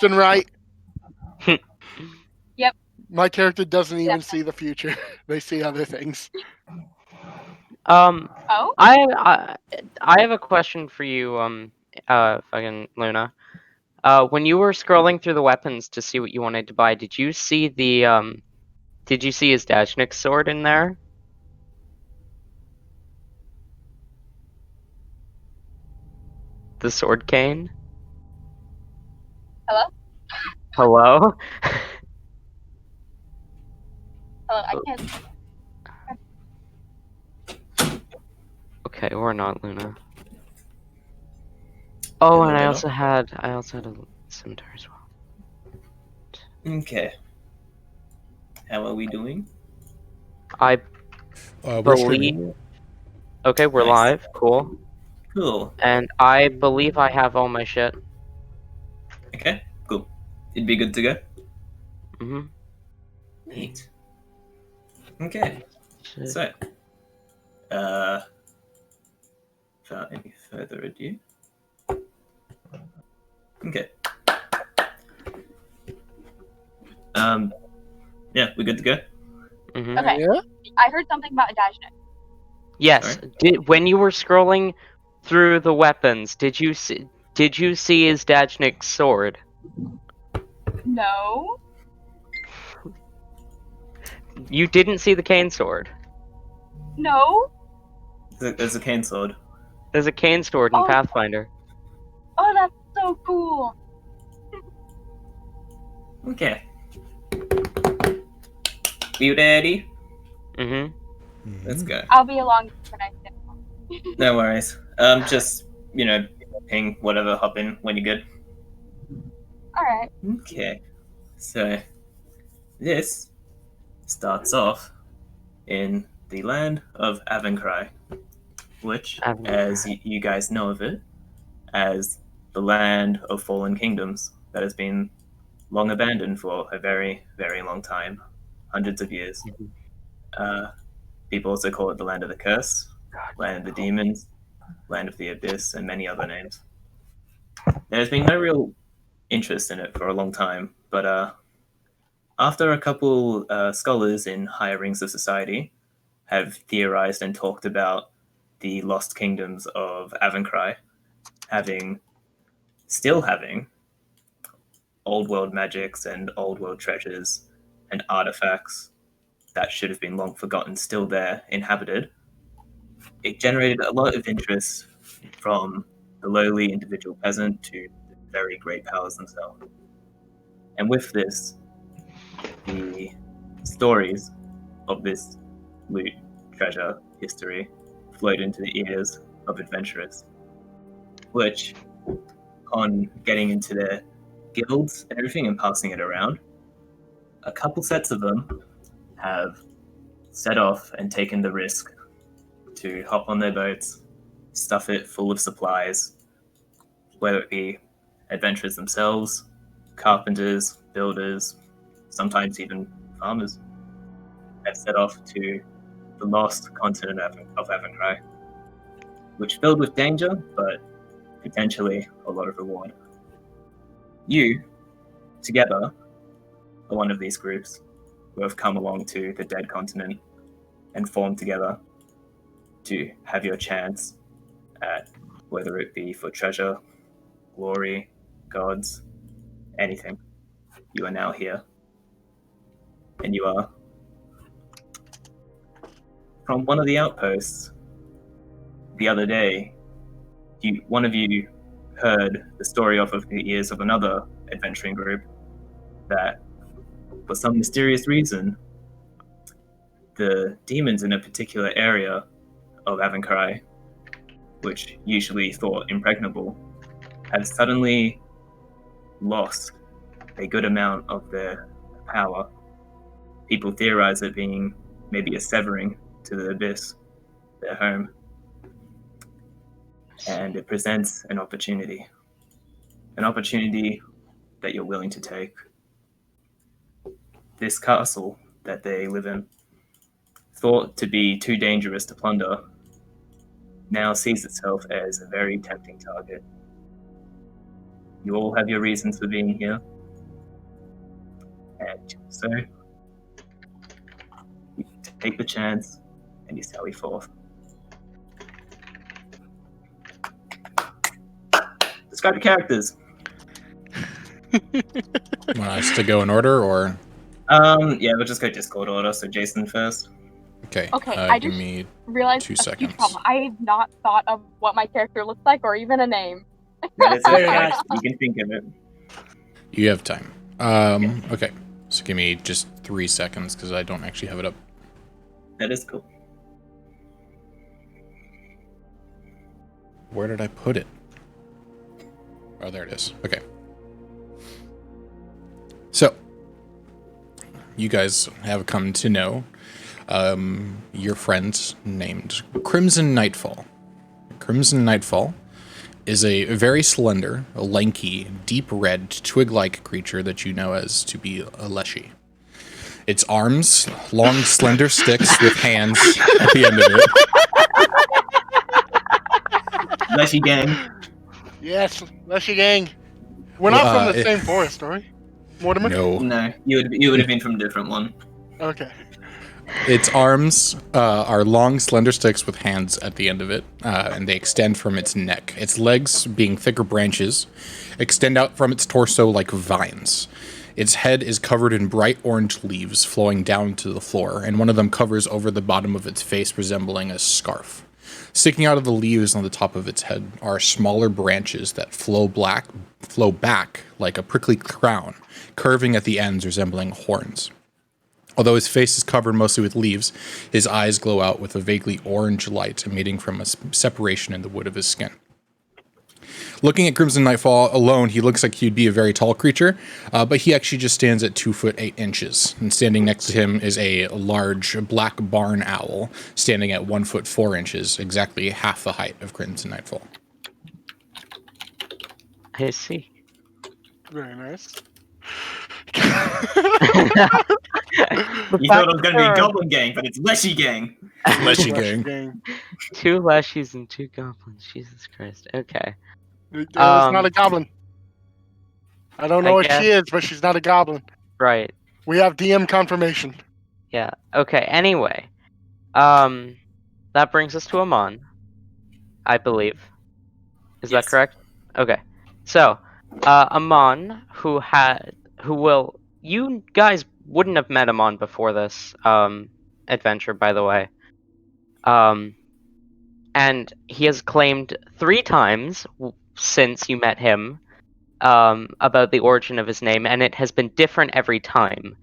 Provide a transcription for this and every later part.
and right. Yep. My character doesn't even Definitely. see the future. They see other things. Oh? I have a question for you, fucking Luna. When you were scrolling through the weapons to see what you wanted to buy, did you see his Dashnik's sword in there? The sword cane? Hello? Hello? Hello, I can't. Okay, or not Luna. Oh, and I Hello. also had a scimitar as well. Okay. How are we doing? I We're streaming. believe. Okay, we're Nice. live. Cool. Cool. And I believe I have all my shit. Okay, cool. It'd be good to go. Mm-hmm. Neat. Okay. Shit. So, without any further ado. Okay. Yeah, we're good to go. Mm-hmm. Okay. Yeah? I heard something about a Dashnik. Yes. Sorry? When you were scrolling through the weapons, did you see his Dashnik's sword? No. You didn't see the cane sword. No. There's a cane sword. There's a cane sword in Oh. Pathfinder. Oh, that's so cool. Okay. You ready? Mm-hmm. Let's go. I'll be along for next time. No worries. Just, ping whatever, hop in when you're good. Alright. Okay. So, this starts off in the land of Avencrye, which, as you guys know of it, as the land of fallen kingdoms that has been long abandoned for a very, very long time, hundreds of years. People also call it the land of the curse, land of the demons, land of the abyss, and many other names. There's been no real interest in it for a long time, but after a couple scholars in higher rings of society have theorized and talked about the lost kingdoms of Avencrye still having old world magics and old world treasures and artifacts that should have been long forgotten still there, inhabited, it generated a lot of interest from the lowly individual peasant to the very great powers themselves. And with this, the stories of this loot, treasure, history flowed into the ears of adventurers, which, on getting into their guilds and everything and passing it around, a couple sets of them have set off and taken the risk to hop on their boats, stuff it full of supplies, whether it be adventurers themselves, carpenters, builders, sometimes even farmers, have set off to the lost continent of Avencrye, which filled with danger, but potentially a lot of reward. You, together, are one of these groups who have come along to the dead continent and formed together to have your chance at whether it be for treasure, glory, gods, anything. You are now here. And you are from one of the outposts. The other day, one of you heard the story off of the ears of another adventuring group that, for some mysterious reason, the demons in a particular area of Avencrye, which usually thought impregnable, have suddenly lost a good amount of their power. People theorize it being maybe a severing to the abyss, their home. And it presents an opportunity that you're willing to take. This castle that they live in, thought to be too dangerous to plunder, now sees itself as a very tempting target. You all have your reasons for being here. And so, you take the chance and you sally forth. Describe your characters. Want us to go in order, or Yeah, we'll just go Discord order. So Jason first. okay? Okay, I give just me realized 2 a huge seconds. problem. I have not thought of what my character looks like or even a name. That is Very okay. nice. You can think of it. You have time. Okay. So give me just 3 seconds because I don't actually have it up. That is cool. Where did I put it? Oh, there it is. Okay. So, you guys have come to know your friend named Crimson Nightfall. Crimson Nightfall is a very slender, lanky, deep red, twig-like creature that you know as to be a leshy. Its arms, long, slender sticks with hands at the end of it. Leshy gang. Yes, Leshy gang. We're not from the same forest, are we? Mortimer? No. No, you would have been from a different one. Okay. Its arms are long, slender sticks with hands at the end of it, and they extend from its neck. Its legs, being thicker branches, extend out from its torso like vines. Its head is covered in bright orange leaves flowing down to the floor, and one of them covers over the bottom of its face, resembling a scarf. Sticking out of the leaves on the top of its head are smaller branches that flow back like a prickly crown, curving at the ends, resembling horns. Although his face is covered mostly with leaves, his eyes glow out with a vaguely orange light emitting from a separation in the wood of his skin. Looking at Crimson Nightfall alone, he looks like he'd be a very tall creature, but he actually just stands at 2 foot 8 inches. And standing next to him is a large black barn owl, standing at 1 foot 4 inches, exactly half the height of Crimson Nightfall. I see. Very nice. You thought it was going to be Goblin Gang, but it's Leshy Gang. Leshy Leshy gang. 2 leshies and 2 goblins. Jesus Christ. Okay. It's not a goblin. I don't know I what guess- she is, but she's not a goblin. Right. We have DM confirmation. Yeah. Okay. Anyway, that brings us to Amon, I believe. Is that Yes. correct? Okay. So, Amon, you guys wouldn't have met Amon before this adventure, by the way. And he has claimed 3 times since you met him about the origin of his name, and it has been different every time.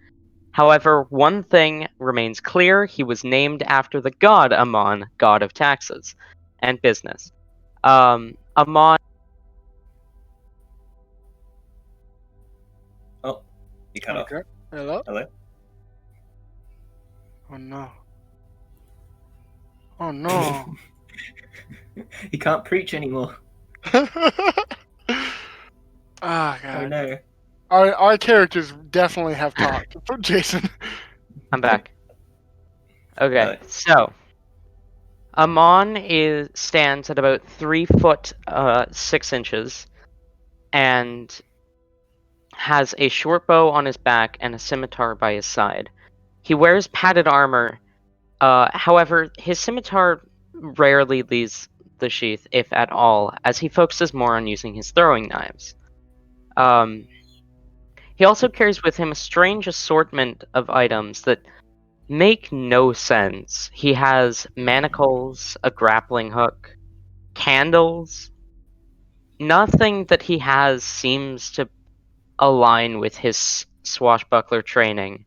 However, one thing remains clear: he was named after the god Amon, god of taxes and business. Amon. Oh, you cut off. Okay. Hello? Hello? Oh no. Oh no. He can't preach anymore. Ah, Oh God. no. Our characters definitely have talked. Jason. I'm back. Okay, Alright. so Amon stands at about 3 foot 6 inches, and has a short bow on his back and a scimitar by his side. He wears padded armor. However, his scimitar rarely leaves the sheath, if at all, as he focuses more on using his throwing knives. He also carries with him a strange assortment of items that make no sense. He has manacles, a grappling hook, candles. Nothing that he has seems to align with his swashbuckler training.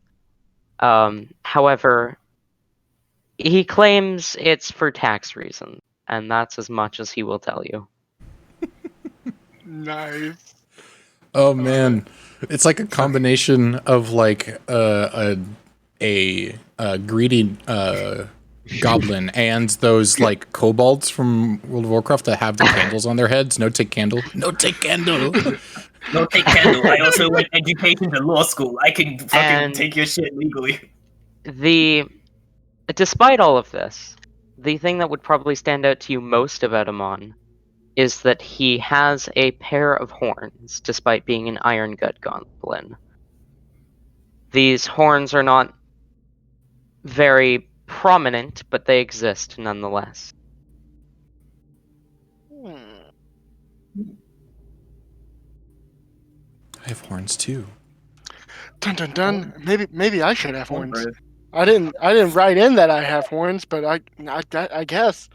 However, he claims it's for tax reasons, and that's as much as he will tell you. Nice. Oh man, it's like a combination of like a greedy goblin and those like kobolds from World of Warcraft that have the candles on their heads. No take candle. No take candle. No, take candle. I also went education to law school. I can fucking And- take your shit legally. Despite all of this, the thing that would probably stand out to you most about Amon is that he has a pair of horns, despite being an Iron Gut goblin. These horns are not very prominent, but they exist nonetheless. I have horns too. Dun dun dun. Maybe I should have horns. Horn I didn't write in that I have horns, but I guess.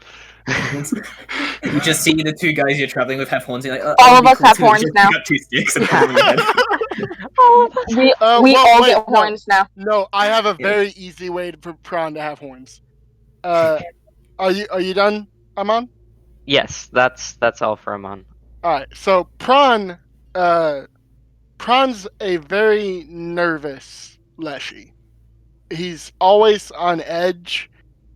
You just see the two guys you're traveling with have horns. And you're like, All of us cool have too. horns Just now. pick up 2 sticks and put them in your head. We well, all wait, get horns now. No, I have a very easy way for Pran to have horns. Are you done, Amon? Yes, that's all for Amon. All right. So Pran's a very nervous leshy. He's always on edge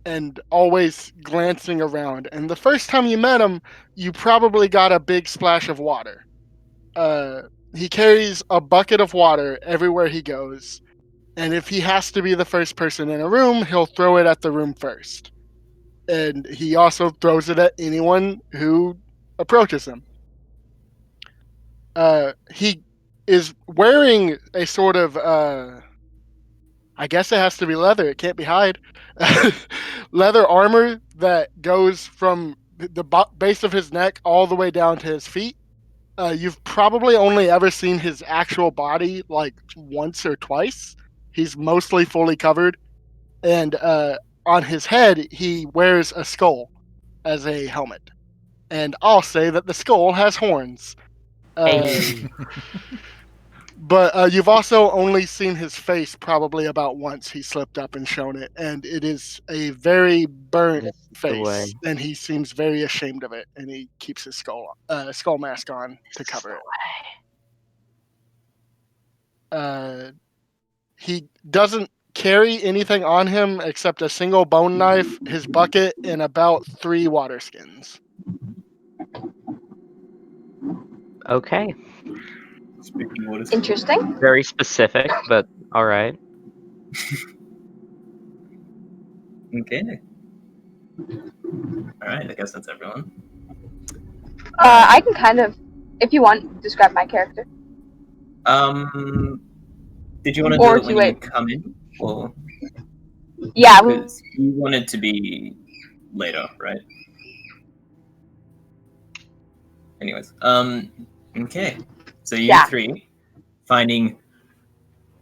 and always glancing around. And the first time you met him, you probably got a big splash of water. He carries a bucket of water everywhere he goes. And if he has to be the first person in a room, he'll throw it at the room first. And he also throws it at anyone who approaches him. He is wearing a sort of, I guess it has to be leather. It can't be hide. Leather armor that goes from the base of his neck all the way down to his feet. You've probably only ever seen his actual body like once or twice. He's mostly fully covered. And on his head, he wears a skull as a helmet. And I'll say that the skull has horns. But you've also only seen his face probably about once. He slipped up and shown it, and it is a very burnt face, and he seems very ashamed of it, and he keeps his skull mask on to cover it. He doesn't carry anything on him except a single bone knife, his bucket, and about 3 water skins. Okay. Interesting. Very specific, but all right. Okay. All right. I guess that's everyone. I can kind of, if you want, describe my character. Did you want to Or do it do when you it- come in, or Yeah. because you wanted to be later, right? Anyways, okay. So you Yeah. 3, finding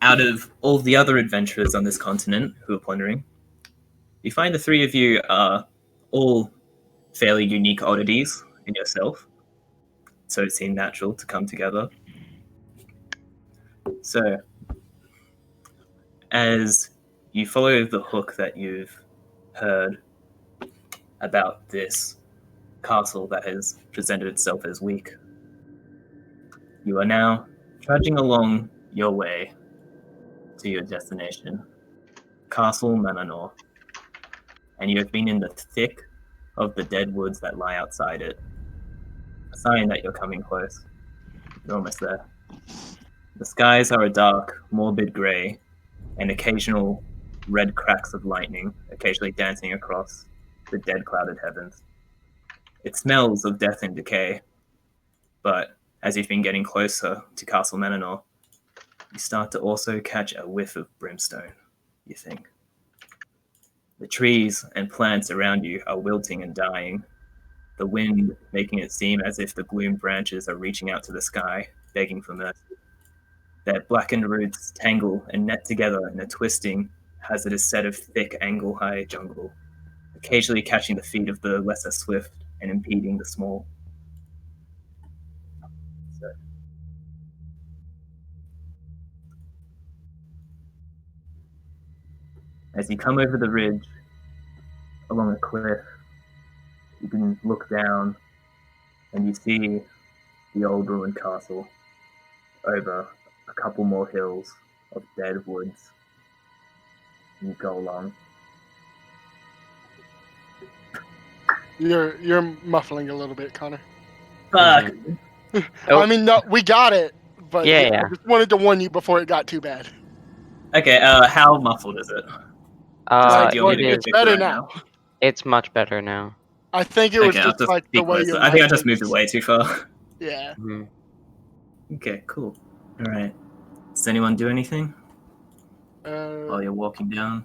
out of all the other adventurers on this continent who are plundering, you find the 3 of you are all fairly unique oddities in yourself. So it seemed natural to come together. So, as you follow the hook that you've heard about this castle that has presented itself as weak, you are now trudging along your way to your destination, Castle Mananor, and you have been in the thick of the dead woods that lie outside it. A sign that you're coming close. You're almost there. The skies are a dark, morbid grey, and occasional red cracks of lightning occasionally dancing across the dead clouded heavens. It smells of death and decay, but as you've been getting closer to Castle Mananor, you start to also catch a whiff of brimstone, you think. The trees and plants around you are wilting and dying, the wind making it seem as if the gloomed branches are reaching out to the sky, begging for mercy. Their blackened roots tangle and net together in a twisting, hazardous set of thick, angle-high jungle, occasionally catching the feet of the lesser swift and impeding the small. So. As you come over the ridge, along a cliff, you can look down and you see the old ruined castle over a couple more hills of dead woods. And you go along. You're muffling a little bit, Connor. Fuck! Oh. I mean, no, we got it, but Yeah. I just wanted to warn you before it got too bad. Okay, how muffled is it? Uh, Do you want it me to is. fix it better right now. It's much better now. I think it was Okay, I'll just just like be the way closer. your I think I mic just moved is. away too far. Yeah. Mhm. Okay, cool. All right. Does anyone do anything while you're walking down?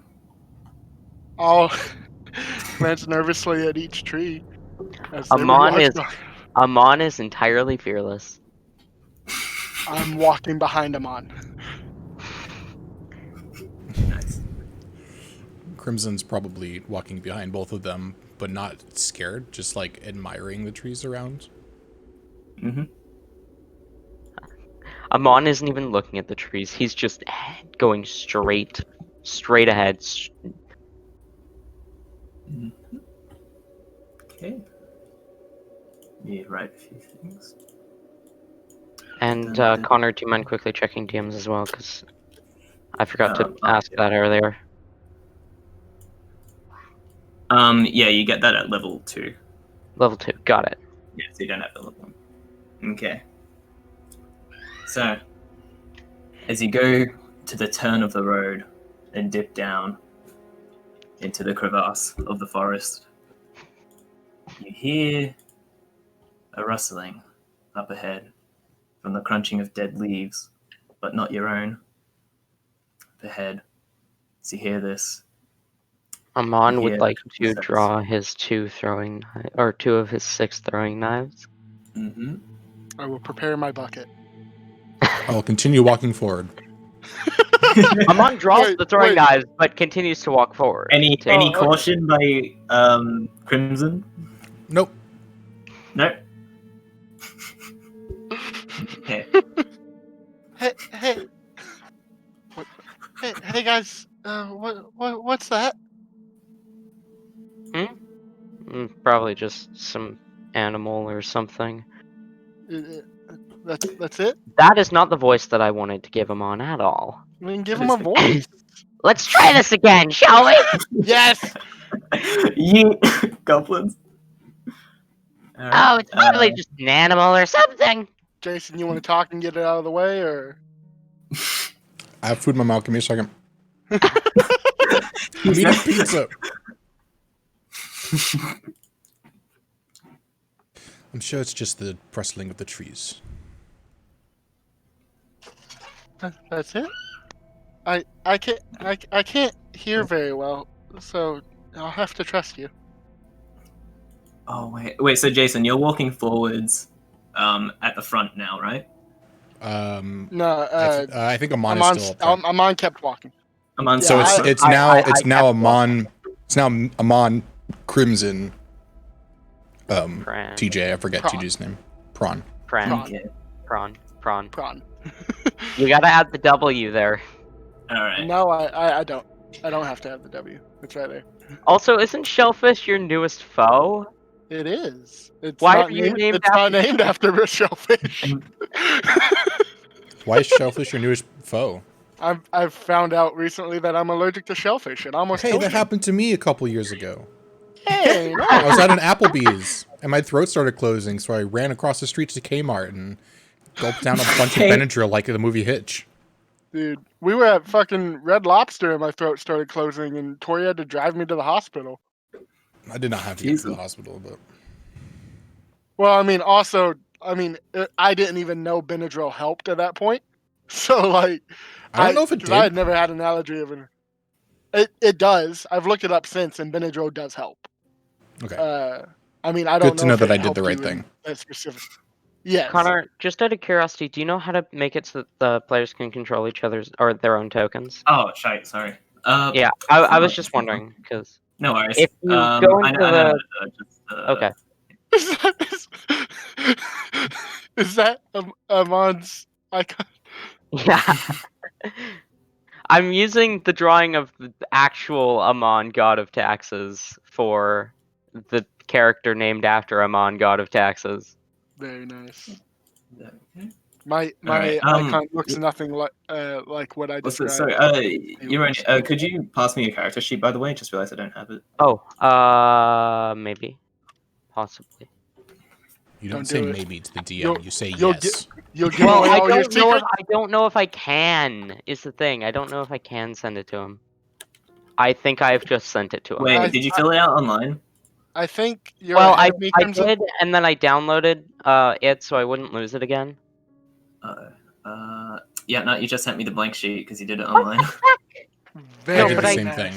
I'll glance nervously at each tree as they would Amon walk is by. Amon is entirely fearless. I'm walking behind Amon. Nice. Crimson's probably walking behind both of them, but not scared, just like admiring the trees around. Mm-hmm. Amon isn't even looking at the trees. He's just going straight ahead. Okay. Yeah, write a few things. And Dun, dun. Connor, do you mind quickly checking DMs as well? Because I forgot to Oh, ask yeah. that earlier. Yeah, you get that at level 2. Level 2, got it. Yeah, so you don't have the level 1. Okay. So, as you go to the turn of the road and dip down into the crevasse of the forest, you hear a rustling up ahead from the crunching of dead leaves, but not your own. Up ahead, as you hear this, Amon would Yeah, like to sense. draw his 2 of his 6 throwing knives. Mm-hmm. I will prepare my bucket. I'll continue walking forward. Amon draws Wait, the throwing wait. knives, but continues to walk forward. Any okay. caution by Crimson? Nope. No. Okay. Hey. What? Hey guys. What's that? Probably just some animal or something. That's it. That is not the voice that I wanted to give Amon at all. I mean, give That him is a voice. Let's try this again, shall we? Yes. You goblins. All right. Oh, it's probably just an animal or something. Jason, you want to talk and get it out of the way, or? I have food in my mouth. Give me a second. I'm eating pizza. I'm sure it's just the rustling of the trees. That's it. I can't hear very well, so I'll have to trust you. Oh wait. So Jason, you're walking forwards, at the front now, right? No, I think Amon is still up front. Amon kept walking. Amon, So Yeah, it's I now kept Amon. It's now Amon, Crimson, Pran. TJ. I forget Prawn. TJ's name. Prawn. Pran. Okay. Prawn. Prawn. You gotta add the W there. All right. No, I don't. I don't have to have the W. It's right there. Also, isn't Shellfish your newest foe? It is. It's Why not are you named It's not named after a shellfish. Why is shellfish your newest foe? I've found out recently that I'm allergic to shellfish, and almost Hey, killed that me. happened to me a couple years ago. Hey, no. I was at an Applebee's and my throat started closing, so I ran across the street to Kmart and gulped down a bunch of Benadryl like in the movie Hitch. Dude, we were at fucking Red Lobster, and my throat started closing, and Tori had to drive me to the hospital. I did not have to get to the hospital, but Well, I didn't even know Benadryl helped at that point. So, like, I don't know if it 'cause I had did. never had an allergy of it. It does. I've looked it up since, and Benadryl does help. Okay. I don't Good to know know if that it I did helped the right you in thing. that specific. Yes. Connor, just out of curiosity, do you know how to make it so that the players can control each other's or their own tokens? Oh, shite. Sorry. Yeah, I was just wondering because No worries. if you go I into know the okay, Is that Amon's icon? yeah, I'm using the drawing of the actual Amon, God of Taxes, for the character named after Amon, God of Taxes. Very nice. Okay. My Alright, icon looks nothing like what I described. Sorry, could you pass me your character sheet, by the way? Just realized I don't have it. Oh, maybe, possibly. You don't Don't say do it. maybe to the DM. You'll- You say you'll yes. You'll give Well, away I all your don't know. secrets. I don't know if I can. Is the thing. I don't know if I can send it to him. I think I've just sent it to him. Wait, I- did you fill it out online? I think you're Well, ahead I of me, I Crimson. did, and then I downloaded it so I wouldn't lose it again. Yeah, no, you just sent me the blank sheet because you did it online. Very did the but same nice. thing.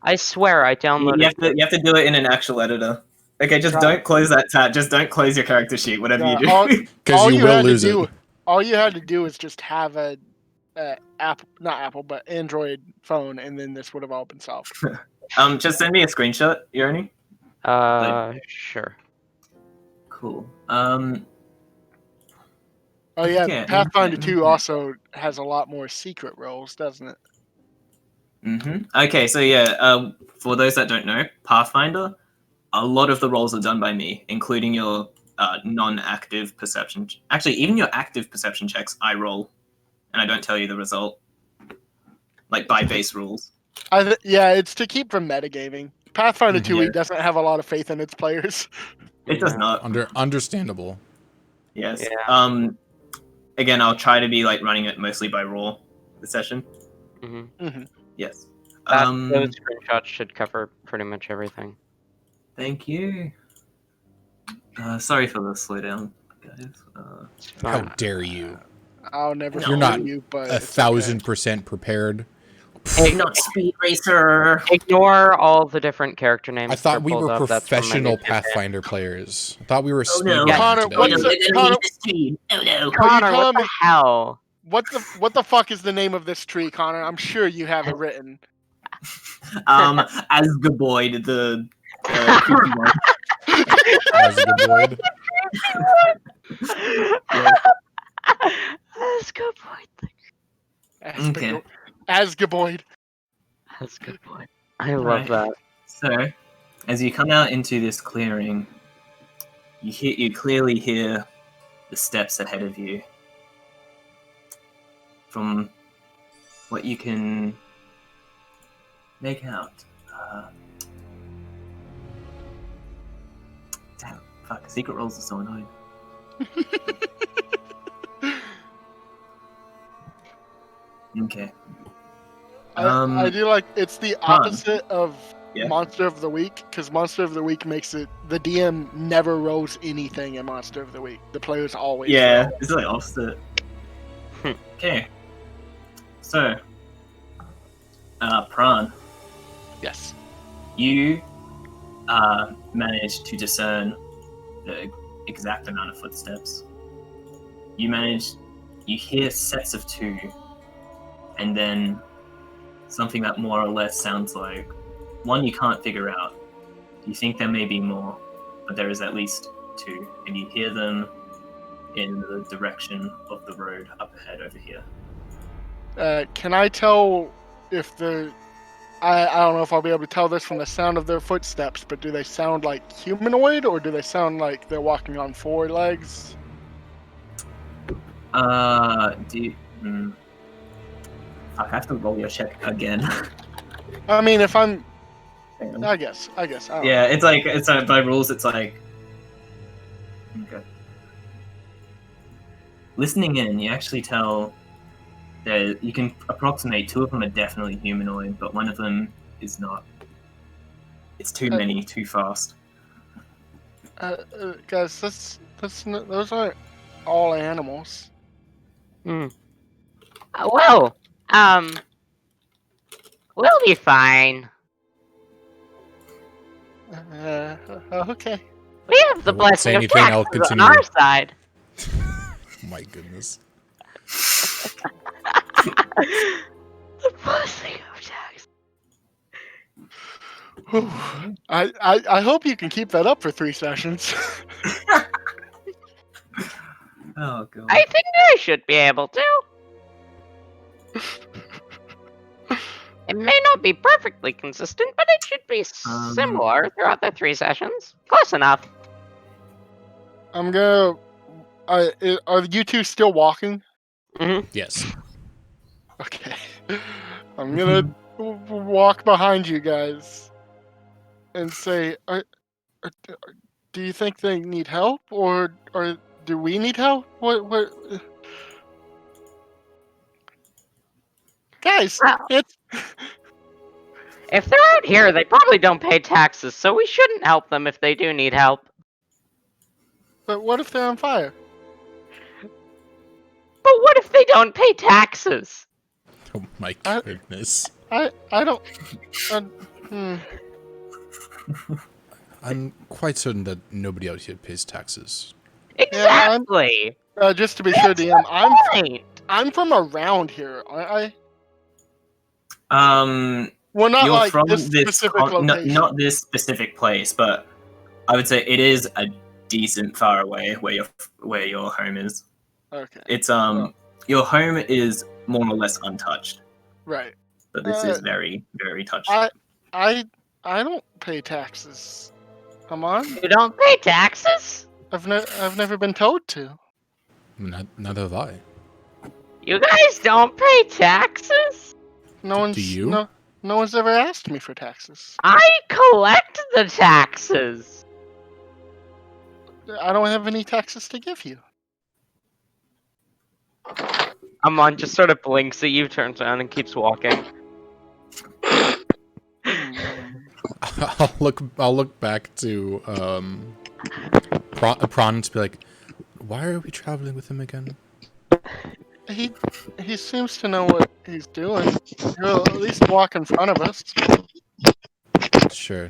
I swear I you downloaded. you have to do it in an actual editor. Okay, just Got don't close that tab. Just don't close your character sheet, whatever you Yeah, do. Because all you you will had lose to do, it. all you had to do is just have a not Apple, but Android phone, and then this would have all been solved. Just send me a screenshot, Yoroni. Sure. Cool. Oh yeah, Okay, Pathfinder okay, 2 okay. also has a lot more secret roles, doesn't it? Okay, so yeah, for those that don't know, Pathfinder, a lot of the rolls are done by me, including your non-active perception. Actually, even your active perception checks, I roll, and I don't tell you the result, like by base rules. Yeah, it's to keep from metagaming. Pathfinder 2e Yeah. doesn't have a lot of faith in its players. It does Yeah. not. Understandable. Yes. Yeah. Again, I'll try to be like running it mostly by roll this session. Mm-hmm. Yes. Those screenshots should cover pretty much everything. Thank you. Sorry for the slowdown, guys. It's How fine. dare you? I'll never You're not forgive you, but it's 1,000% prepared. Not Speed Racer. Ignore all the different character names. I thought that are we pulled were up. That's from my professional YouTube channel. Pathfinder players. I thought we were Oh no, speedrunners Connor, today. what's We're the- gonna Connor- need this speed. Oh no. Are you Connor, what telling the me hell? what the fuck is the name of this tree, Connor? I'm sure you have it written. Asgaboyd, the creepy one. Asgaboyd. Yeah. That's a good point. Okay. Asgaboyd. That's a good point. I love Right. that. So, as you come out into this clearing, you clearly hear the steps ahead of you. From what you can make out. Damn, fuck, secret rolls are so annoying. Okay. I do like it's the opposite of Yeah. Monster of the Week, because Monster of the Week makes it the DM never rolls anything in Monster of the Week. The players always Yeah, roll. it's like opposite. Okay. So, Pran, Yes. you managed to discern the exact amount of footsteps. You hear sets of 2, and then something that more or less sounds like one you can't figure out. You think there may be more, but there is at least 2, and you hear them in the direction of the road up ahead over here. Can I tell if I don't know if I'll be able to tell this from the sound of their footsteps, but do they sound like humanoid or do they sound like they're walking on 4 legs? I have to roll your check again. I mean, if I'm, Hang on. I guess. I don't Yeah, know. it's by rules. It's like okay. Listening in, you actually tell that you can approximate 2 of them are definitely humanoid, but one of them is not. It's too many, too fast. Guys, those aren't all animals. Well, we'll be fine. Okay. We have the I won't say blessing of anything, I'll taxes on continue. our side. Oh my goodness. The blessing of taxes. I hope you can keep that up for 3 sessions. Oh god. I think I should be able to. It may not be perfectly consistent, but it should be similar throughout the 3 sessions. Close enough. I'm gonna. Are you 2 still walking? Yes. Okay. I'm gonna walk behind you guys and say, do you think they need help, or do we need help? What? Guys, Well, it's If they're out here, they probably don't pay taxes, so we shouldn't help them if they do need help. But what if they're on fire? But what if they don't pay taxes? Oh my I- goodness. I don't. Hmm. I'm quite certain that nobody out here pays taxes. Exactly. Just to be sure, DM, Fine. I'm from around here, aren't I? Well, not You're like from this specific location. not this specific place, but I would say it is a decent far away where your home is. Okay. It's your home is more or less untouched, Right. but this is very, very touched. I don't pay taxes. Come on. You don't pay taxes? I've never been told to. Neither have I. You guys don't pay taxes? No one's Do you? No one's ever asked me for taxes. I collect the taxes. I don't have any taxes to give you. Amon just sort of blinks at you, turns around, and keeps walking. I'll look back to Pran and be like, why are we traveling with him again? He seems to know what he's doing. He'll at least walk in front of us. Sure.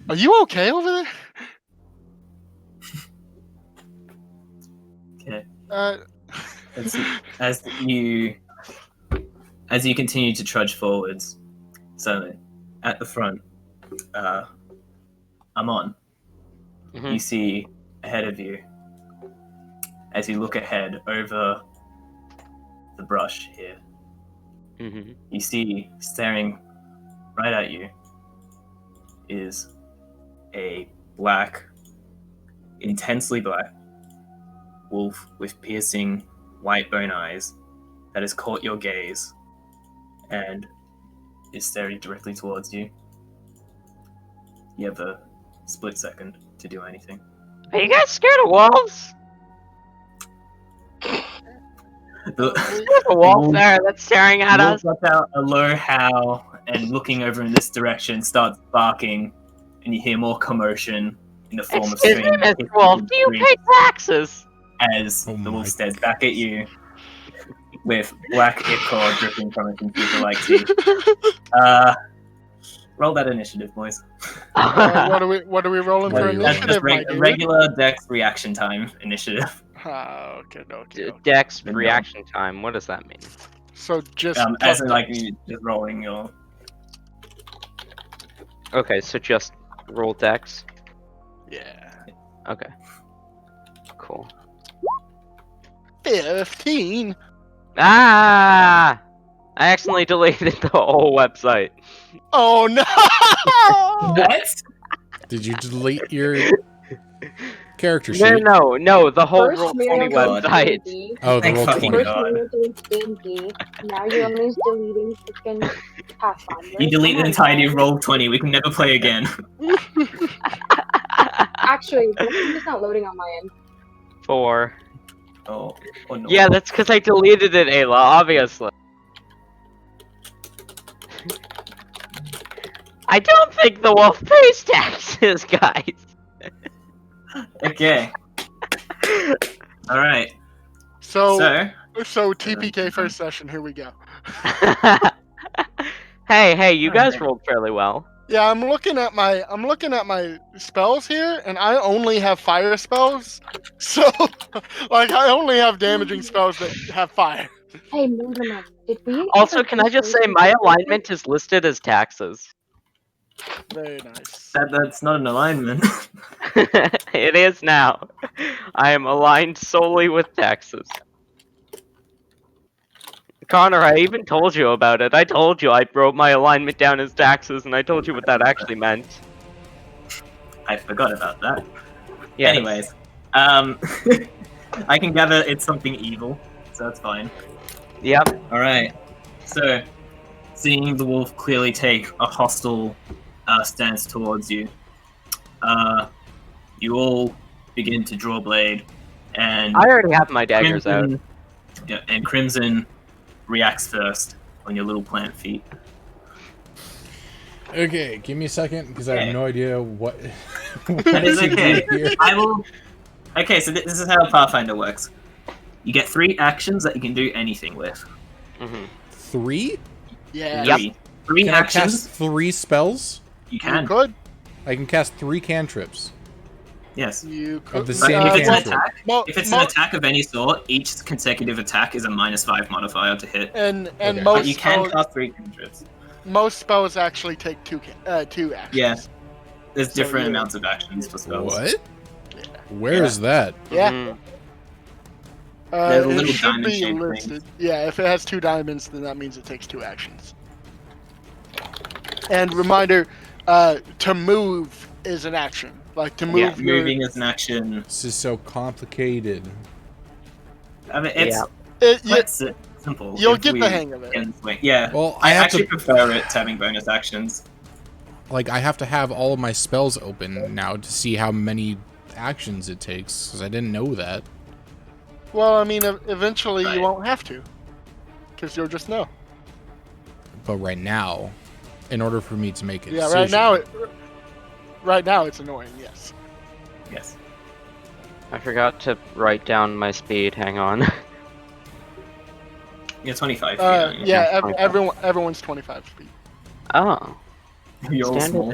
Are you okay over there? Okay. As you continue to trudge forwards, so at the front, Amon, you see ahead of you. As you look ahead over the brush here, you see staring right at you is a black, intensely black wolf with piercing white bone eyes that has caught your gaze and is staring directly towards you. You have a split second to do anything. Are you guys scared of wolves? The There's a wolf there that's staring at us. wolf lets out a low howl and looking over in this direction starts barking, and you hear more commotion in the form of Excuse me, strange Mr. hisses Wolf, and do you screams pay taxes? as Oh the my wolf stares back at you with black ichor dripping from a computer-like teeth. Roll that initiative, boys. What are we rolling What for are you rolling? That's just initiative, my dude? regular dex reaction time initiative. Okay. Dex Then reaction time, what does that mean? So just As in, plus like, dice. you just rolling your... Okay, so just roll dex? Yeah. Okay. Cool. 15. Ah! I accidentally deleted the whole website. Oh no! What? Did you delete your character sheet? No, the whole First Roll20 Muriel God. website. D&D, Oh, the Thank roll fucking 20. First God. Muriel deletes D&D, now you're only deleting freaking Pathfinder. You delete Come the on, entirety guys. of Roll20, we can never play again. Actually, the game is not loading on my end. 4. Oh no. Yeah, that's because I deleted it, Ayla, obviously. I don't think the wolf pays taxes, guys. Okay. Alright. So So, TPK first session. Here we go. hey, you guys Alright. rolled fairly well. Yeah, I'm looking at my spells here, and I only have fire spells. So, like, I only have damaging spells that have fire. Hey, Mortimer, did we... Also, ever can I do just say something my different? alignment is listed as taxes? Very nice. that's not an alignment. It is now. I am aligned solely with taxes. Connor, I even told you about it. I told you I wrote my alignment down as taxes, and I told you what that actually meant. I forgot about that. Yes. Anyways, I can gather it's something evil, so that's fine. Yep. Alright, so, seeing the wolf clearly take a hostile stance towards you, you all begin to draw blade, and I already have my daggers out. Crimson, yeah, and Crimson reacts first on your little plant feet. Okay, give me a second because I Okay. have no idea what. what That is to do okay. here. I will. Okay, so this is how Pathfinder works. You get 3 actions that you can do anything with. Mm-hmm. 3? Yeah. Yep. Three Can I actions. cast 3 spells? You You can. could. I can cast 3 cantrips. Yes. You could. the But same if it's an cantrip. attack, Well, if it's an attack of any sort, each consecutive attack is a -5 modifier to hit. and Okay. most But you can spells, cast 3 cantrips. most spells actually take two actions. Yeah. There's So different you- amounts of actions for spells. What? Yeah. Where is that? Yeah. Mhm. There's a It little should diamond be shaped listed. Yeah, if it has 2 diamonds, then that means it takes 2 actions. And reminder, to move is an action. Like to move Yeah, your, moving is an action. This is so complicated. I mean, it's you, quite simple. you'll if get we the hang of it. can swing. Yeah. Well, I I have actually to prefer it to having bonus actions. like I have to have all of my spells open now to see how many actions it takes because I didn't know that. Well, I mean, eventually Right. you won't have to, because you'll just know. But right now, in order for me to make a Yeah, decision, right now it's annoying. Yes. Yes. I forgot to write down my speed. Hang on. You're 25 feet. Yeah. aren't you? Everyone's 25 feet. Oh, You're all small.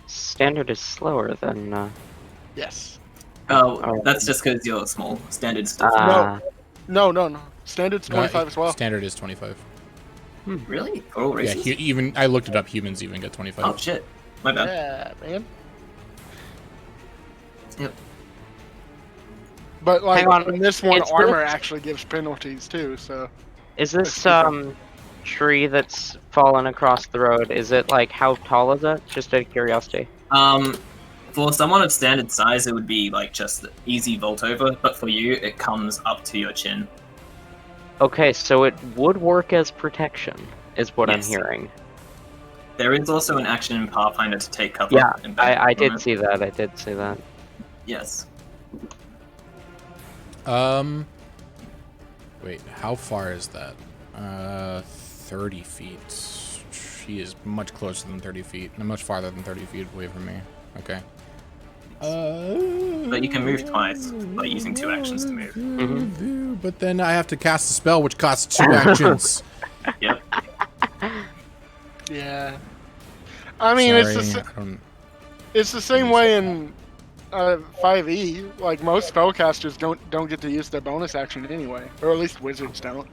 standard is slower than. Yes. Oh, that's just because you're small. Standard stuff. No. Standard's 25 as well. Standard is 25. Really? For all Yeah, races? even I looked it up. Humans even get 25. Oh shit. My bad. Yeah, man. Yep. But like Hang on, in this one, it's armor this- actually gives penalties too. So Is this That's tree that's fallen across the road? Is it like how tall is it? Just out of curiosity. For someone of standard size, it would be like just easy vault over, but for you, it comes up to your chin. Okay, so it would work as protection, is what Yes. I'm hearing. There is also an action in Pathfinder to take cover. Yeah, and benefit I from did it. see that. I did see that. Yes. Wait, how far is that? 30 feet. She is much closer than 30 feet, and much farther than 30 feet away from me. Okay. But you can move twice by using 2 actions to move. Mm-hmm. But then I have to cast a spell which costs 2 actions. Yep. yeah. I mean, it's Sorry, the I don't- it's the same way in 5e. Like most spellcasters don't get to use their bonus action anyway, or at least wizards don't.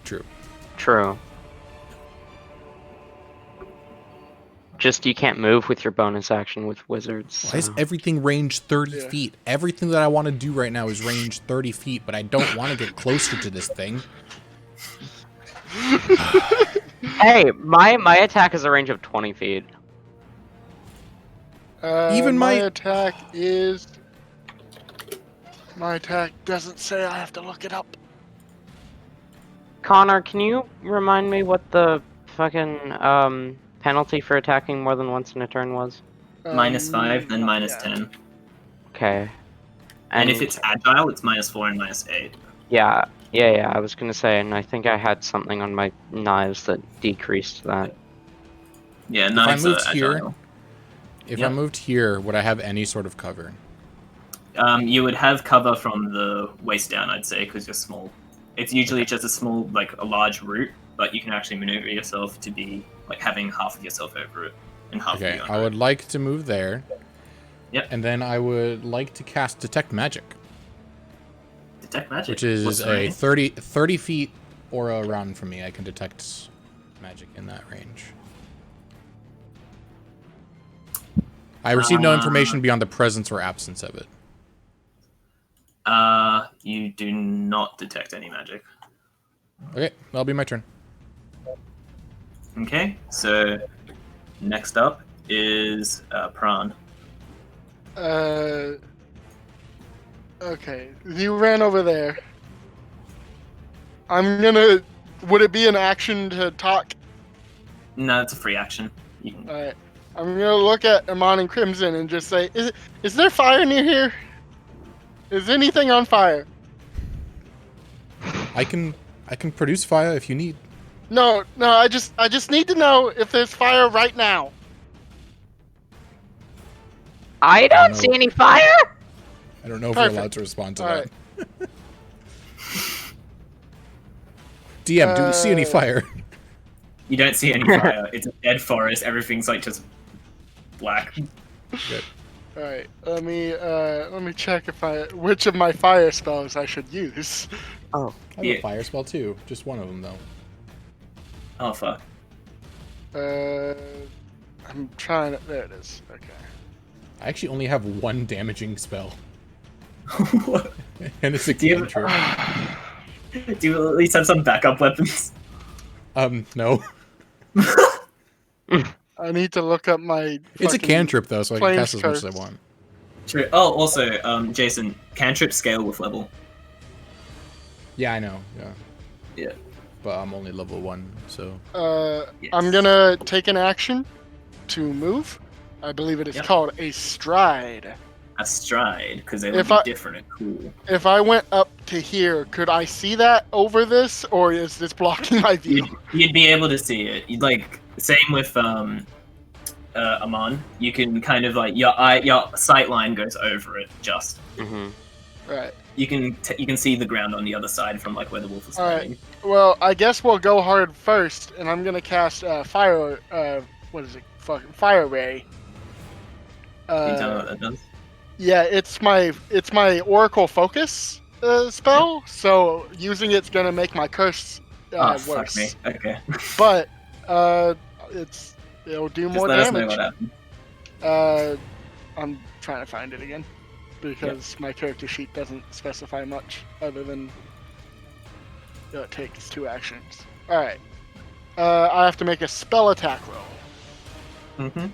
True. True. Just you can't move with your bonus action with wizards. Why is so- everything range 30 Yeah. feet? Everything that I want to do right now is range 30 feet, but I don't want to get closer to this thing. Hey, my attack is a range of 20 feet. Even my my- attack is. My attack doesn't say. I have to look it up. Connor, can you remind me what the fucking penalty for attacking more than once in a turn was? -5, then -10. Okay. And if it's agile, it's -4 and -8. Yeah, I was gonna say, and I think I had something on my knives that decreased that. Yeah, If I knives are moved here, agile. if Yep. I moved here, would I have any sort of cover? You would have cover from the waist down, I'd say, because you're small. It's usually just a large root, but you can actually maneuver yourself to be like having half of yourself over it and half Okay, of you I under would it. like to move there. Yep. And then I would like to cast Detect Magic, Detect magic, which is What's the a range? 30 feet or around from me. I can detect magic in that range. I received no information beyond the presence or absence of it. You do not detect any magic. Okay, that'll be my turn. Okay, so next up is Pran. Okay. You ran over there. I'm gonna. Would it be an action to talk? No, it's a free action. You can... Alright. I'm gonna look at Amon and Crimson and just say, is there fire near here? Is anything on fire? I can produce fire if you need. No, I just need to know if there's fire right now. I don't see any fire. I don't know if Perfect. we're allowed to respond to All that. DM, do we see any fire? You don't see any fire. It's a dead forest. Everything's like just black. Good. All right, let me check which of my fire spells I should use. Oh, I have a fire spell too. Just one of them though. Oh fuck. I'm trying to. There it is. Okay. I actually only have one damaging spell, What? and it's a Do you- cantrip. Do you at least have some backup weapons? No. I need to look up my. It's a fucking- cantrip though, so I can Flames cast as much as I curse. want. True. Oh, also, Jason, cantrip scale with level. Yeah, I know. Yeah, Yeah. but I'm only level 1, so. Yes. I'm gonna take an action to move. I believe it is Yep. called a stride. A stride, because they would If be I- different and cool. If I went up to here, could I see that over this, or is this blocking my view? You'd be able to see it. You'd like same with Amon. You can kind of like your sight line goes over it. Just mm-hmm. Right. you can see the ground on the other side from like where the wolf is All right. standing. Well, I guess we'll go hard first, and I'm gonna cast fire. What is it? Fucking fire ray. Can you tell me what that does? Yeah, it's my Oracle Focus spell. So using it's gonna make my curse Oh worse. fuck me. Okay. But it'll do Just more let us know damage. what happened. I'm trying to find it again because my character sheet doesn't specify much other than it takes 2 actions. All right. I have to make a spell attack roll. Mm-hmm.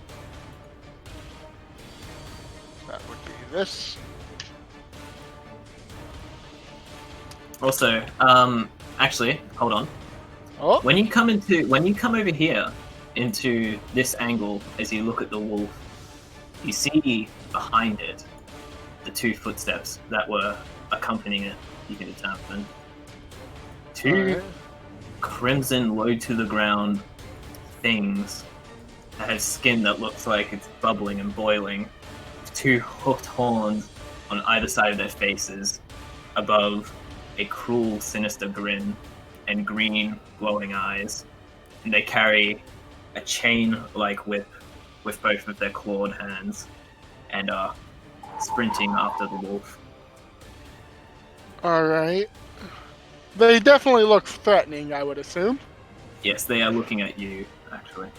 That would be this. Also, actually, hold on. Oh, When you come over here into this angle, as you look at the wolf, you see behind it the 2 footsteps that were accompanying it. You can determine 2 alright. crimson, low to the ground things that have skin that looks like it's bubbling and boiling. 2 hooked horns on either side of their faces, above a cruel, sinister grin and green, glowing eyes. And they carry a chain-like whip with both of their clawed hands and are sprinting after the wolf. All right. They definitely look threatening, I would assume. Yes, they are looking at you, actually.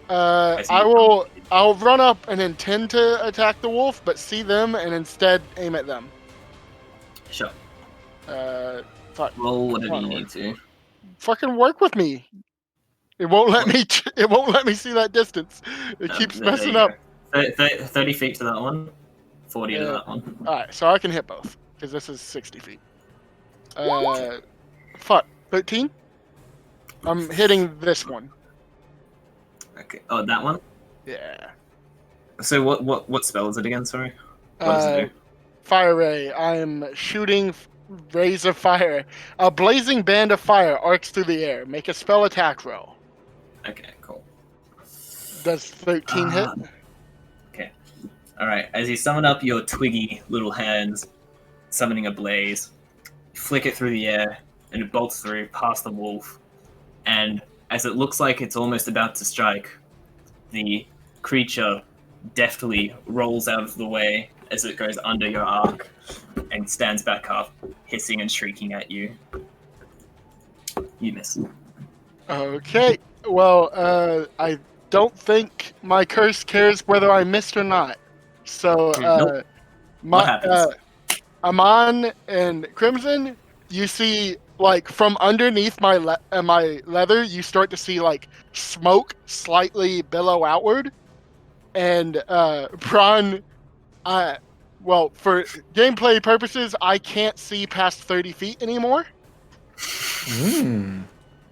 As you- I'll run up and intend to attack the wolf, but see them and instead aim at them. Sure. Fuck. Roll whatever Come you on, need to. Fucking work with me. It won't let me. It won't let me see that distance. It keeps There messing you up. go. 30 feet to that one, 40 to Yeah. that one. All right, so I can hit both because this is 60 feet. Fuck. 13. I'm hitting this one. Okay. Oh, that one? Yeah. So what spell is it again, sorry? What does it do? Fire ray. I am shooting rays of fire. A blazing band of fire arcs through the air. Make a spell attack roll. Okay, cool. Does 13 hit? Okay. Alright, as you summon up your twiggy little hands, summoning a blaze, you flick it through the air, and it bolts through past the wolf, and as it looks like it's almost about to strike, the creature deftly rolls out of the way as it goes under your arc, and stands back up, hissing and shrieking at you. You miss. Okay. Well, I don't think my curse cares whether I missed or not. So, Nope. What happens? Amon and Crimson, you see, like, from underneath my leather, you start to see, like, smoke slightly billow outward. And, Pran, well, for gameplay purposes, I can't see past 30 feet anymore.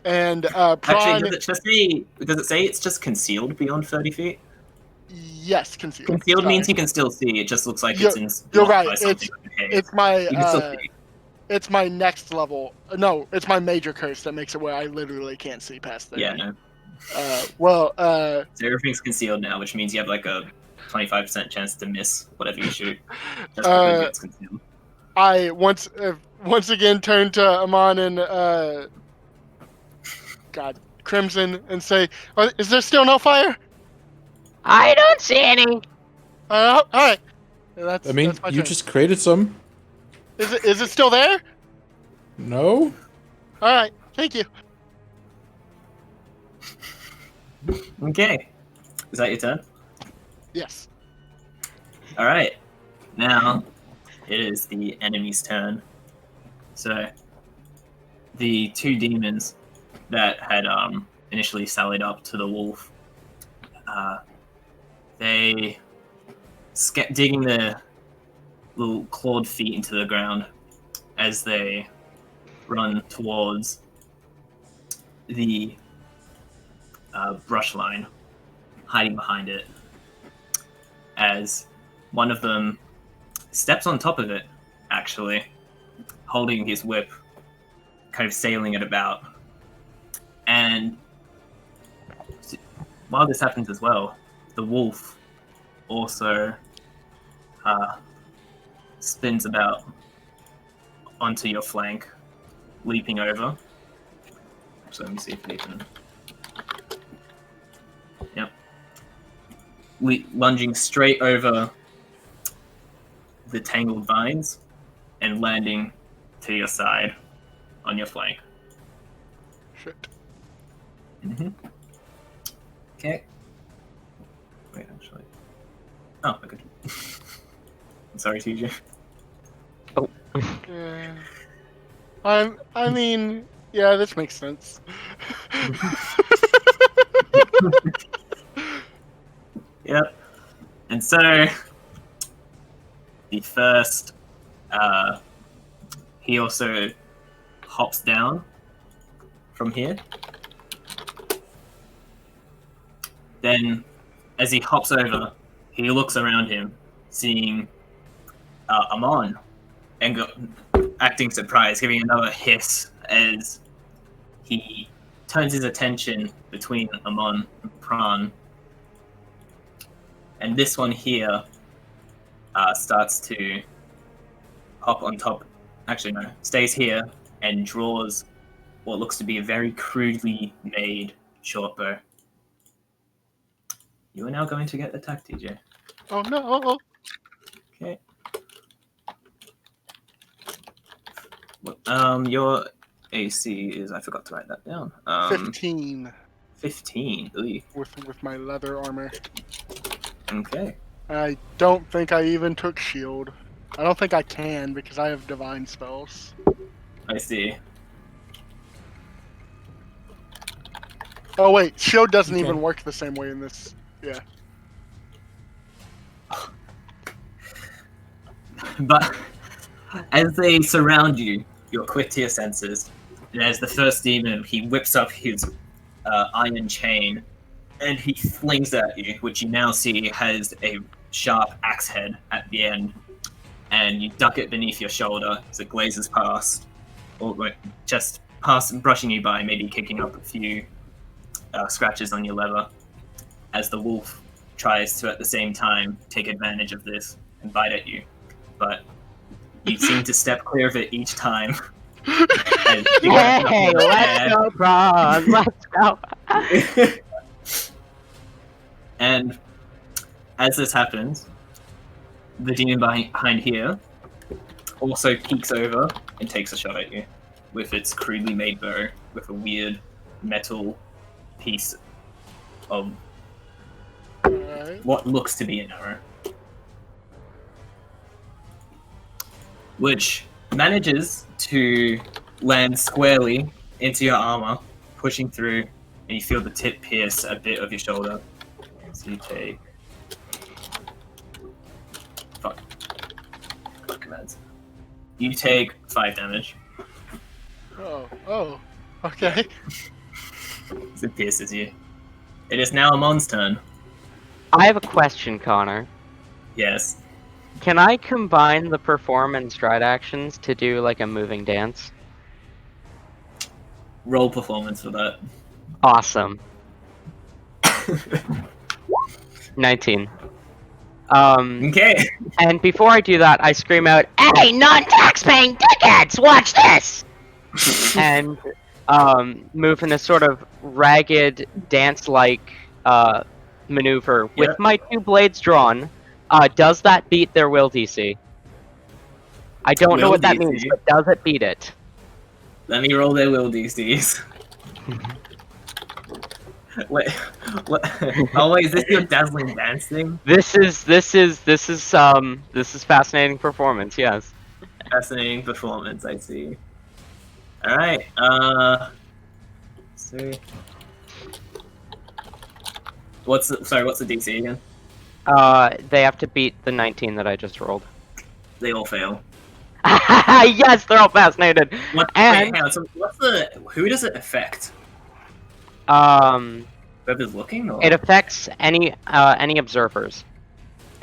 And, Pran... Actually, does it say it's just concealed beyond 30 feet? Yes, concealed. Concealed Sorry. means you can still see. It just looks like You're- it's you're blocked right, by something. Okay. It's my, You can still see. It's my next level. No, it's my major curse that makes it where I literally can't see past the Yeah, enemy. no. So everything's concealed now, which means you have like a 25% chance to miss whatever you shoot, just because it's concealed. I once again turn to Amon and God, Crimson and say, "Is there still no fire?" I don't see any. All right. That's I mean, that's my you turn. just created some. Is it still there? No? All right. Thank you. Okay. Is that your turn? Yes. All right. Now it is the enemy's turn. So the two demons that had initially sallied up to the wolf, they digging their little clawed feet into the ground as they run towards the brush line, hiding behind it, as one of them steps on top of it, actually, holding his whip, kind of sailing it about. And while this happens as well, the wolf also spins about onto your flank, leaping over. Actually, let me see if he can... Yep. Lunging straight over the tangled vines and landing to your side on your flank. Shit. Okay. Wait, actually. Oh, okay. I'm sorry, TJ. Yeah. I mean, yeah, this makes sense. Yep. And so the first, he also hops down from here. Then, as he hops over, he looks around him, seeing Amon, and acting surprised, giving another hiss as he turns his attention between Amon and Pran. And this one here starts to hop on top. Actually, no, stays here and draws what looks to be a very crudely made short bow. You are now going to get attacked, TJ. Oh no! Okay. Your AC is... I forgot to write that down. 15 15. Ooh. with my leather armor. Okay. I don't think I even took shield. I don't think I can because I have divine spells. I see. Oh wait, shield doesn't Okay. even work the same way in this. Yeah. But as they surround you, you're quick to your senses. And as the first demon, he whips up his iron chain and he flings at you, which you now see has a sharp axe head at the end. And you duck it beneath your shoulder as it glazes past, or just past, brushing you by, maybe kicking up a few scratches on your leather. As the wolf tries to, at the same time, take advantage of this and bite at you. But you seem to step clear of it each time. And you get Hey, up in the let's air. go, Pran. Let's go. And as this happens, the demon behind here also peeks over and takes a shot at you with its crudely made bow with a weird metal piece of Alright. what looks to be an arrow, which manages to land squarely into your armor, pushing through, and you feel the tip pierce a bit of your shoulder. So you take... Fuck commands. You take 5 damage. Oh, okay. As it pierces you. It is now Amon's turn. I have a question, Connor. Yes. Can I combine the perform and stride actions to do like a moving dance? Roll performance for that. Awesome. 19. Okay. And before I do that, I scream out, "Hey, non-tax-paying dickheads, watch this!" and move in a sort of ragged, dance-like maneuver with Yep. my 2 blades drawn. Does that beat their will DC? I don't know Will what that DC? means, but does it beat it? Let me roll their will DCs. Wait, what? Oh wait, is this your dazzling dance thing? This is fascinating performance. Yes. Fascinating performance, I see. All right. See. What's the DC again? They have to beat the 19 that I just rolled. They all fail. Yes, they're all fascinated. Wait, And hang on. So who does it affect? Whoever's looking, or it affects any observers.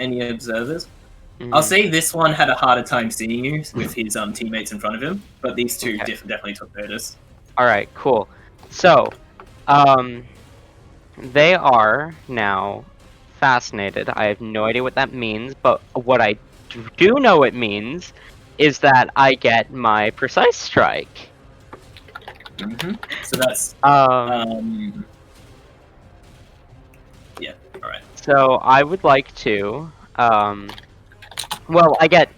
any observers? Mhm. I'll say this one had a harder time seeing you with his teammates in front of him, but these two Okay. definitely took notice. All right, cool. So, they are now fascinated. I have no idea what that means, but what I do know it means is that I get my precise strike. So that's yeah. All right. So I would like to, well, I get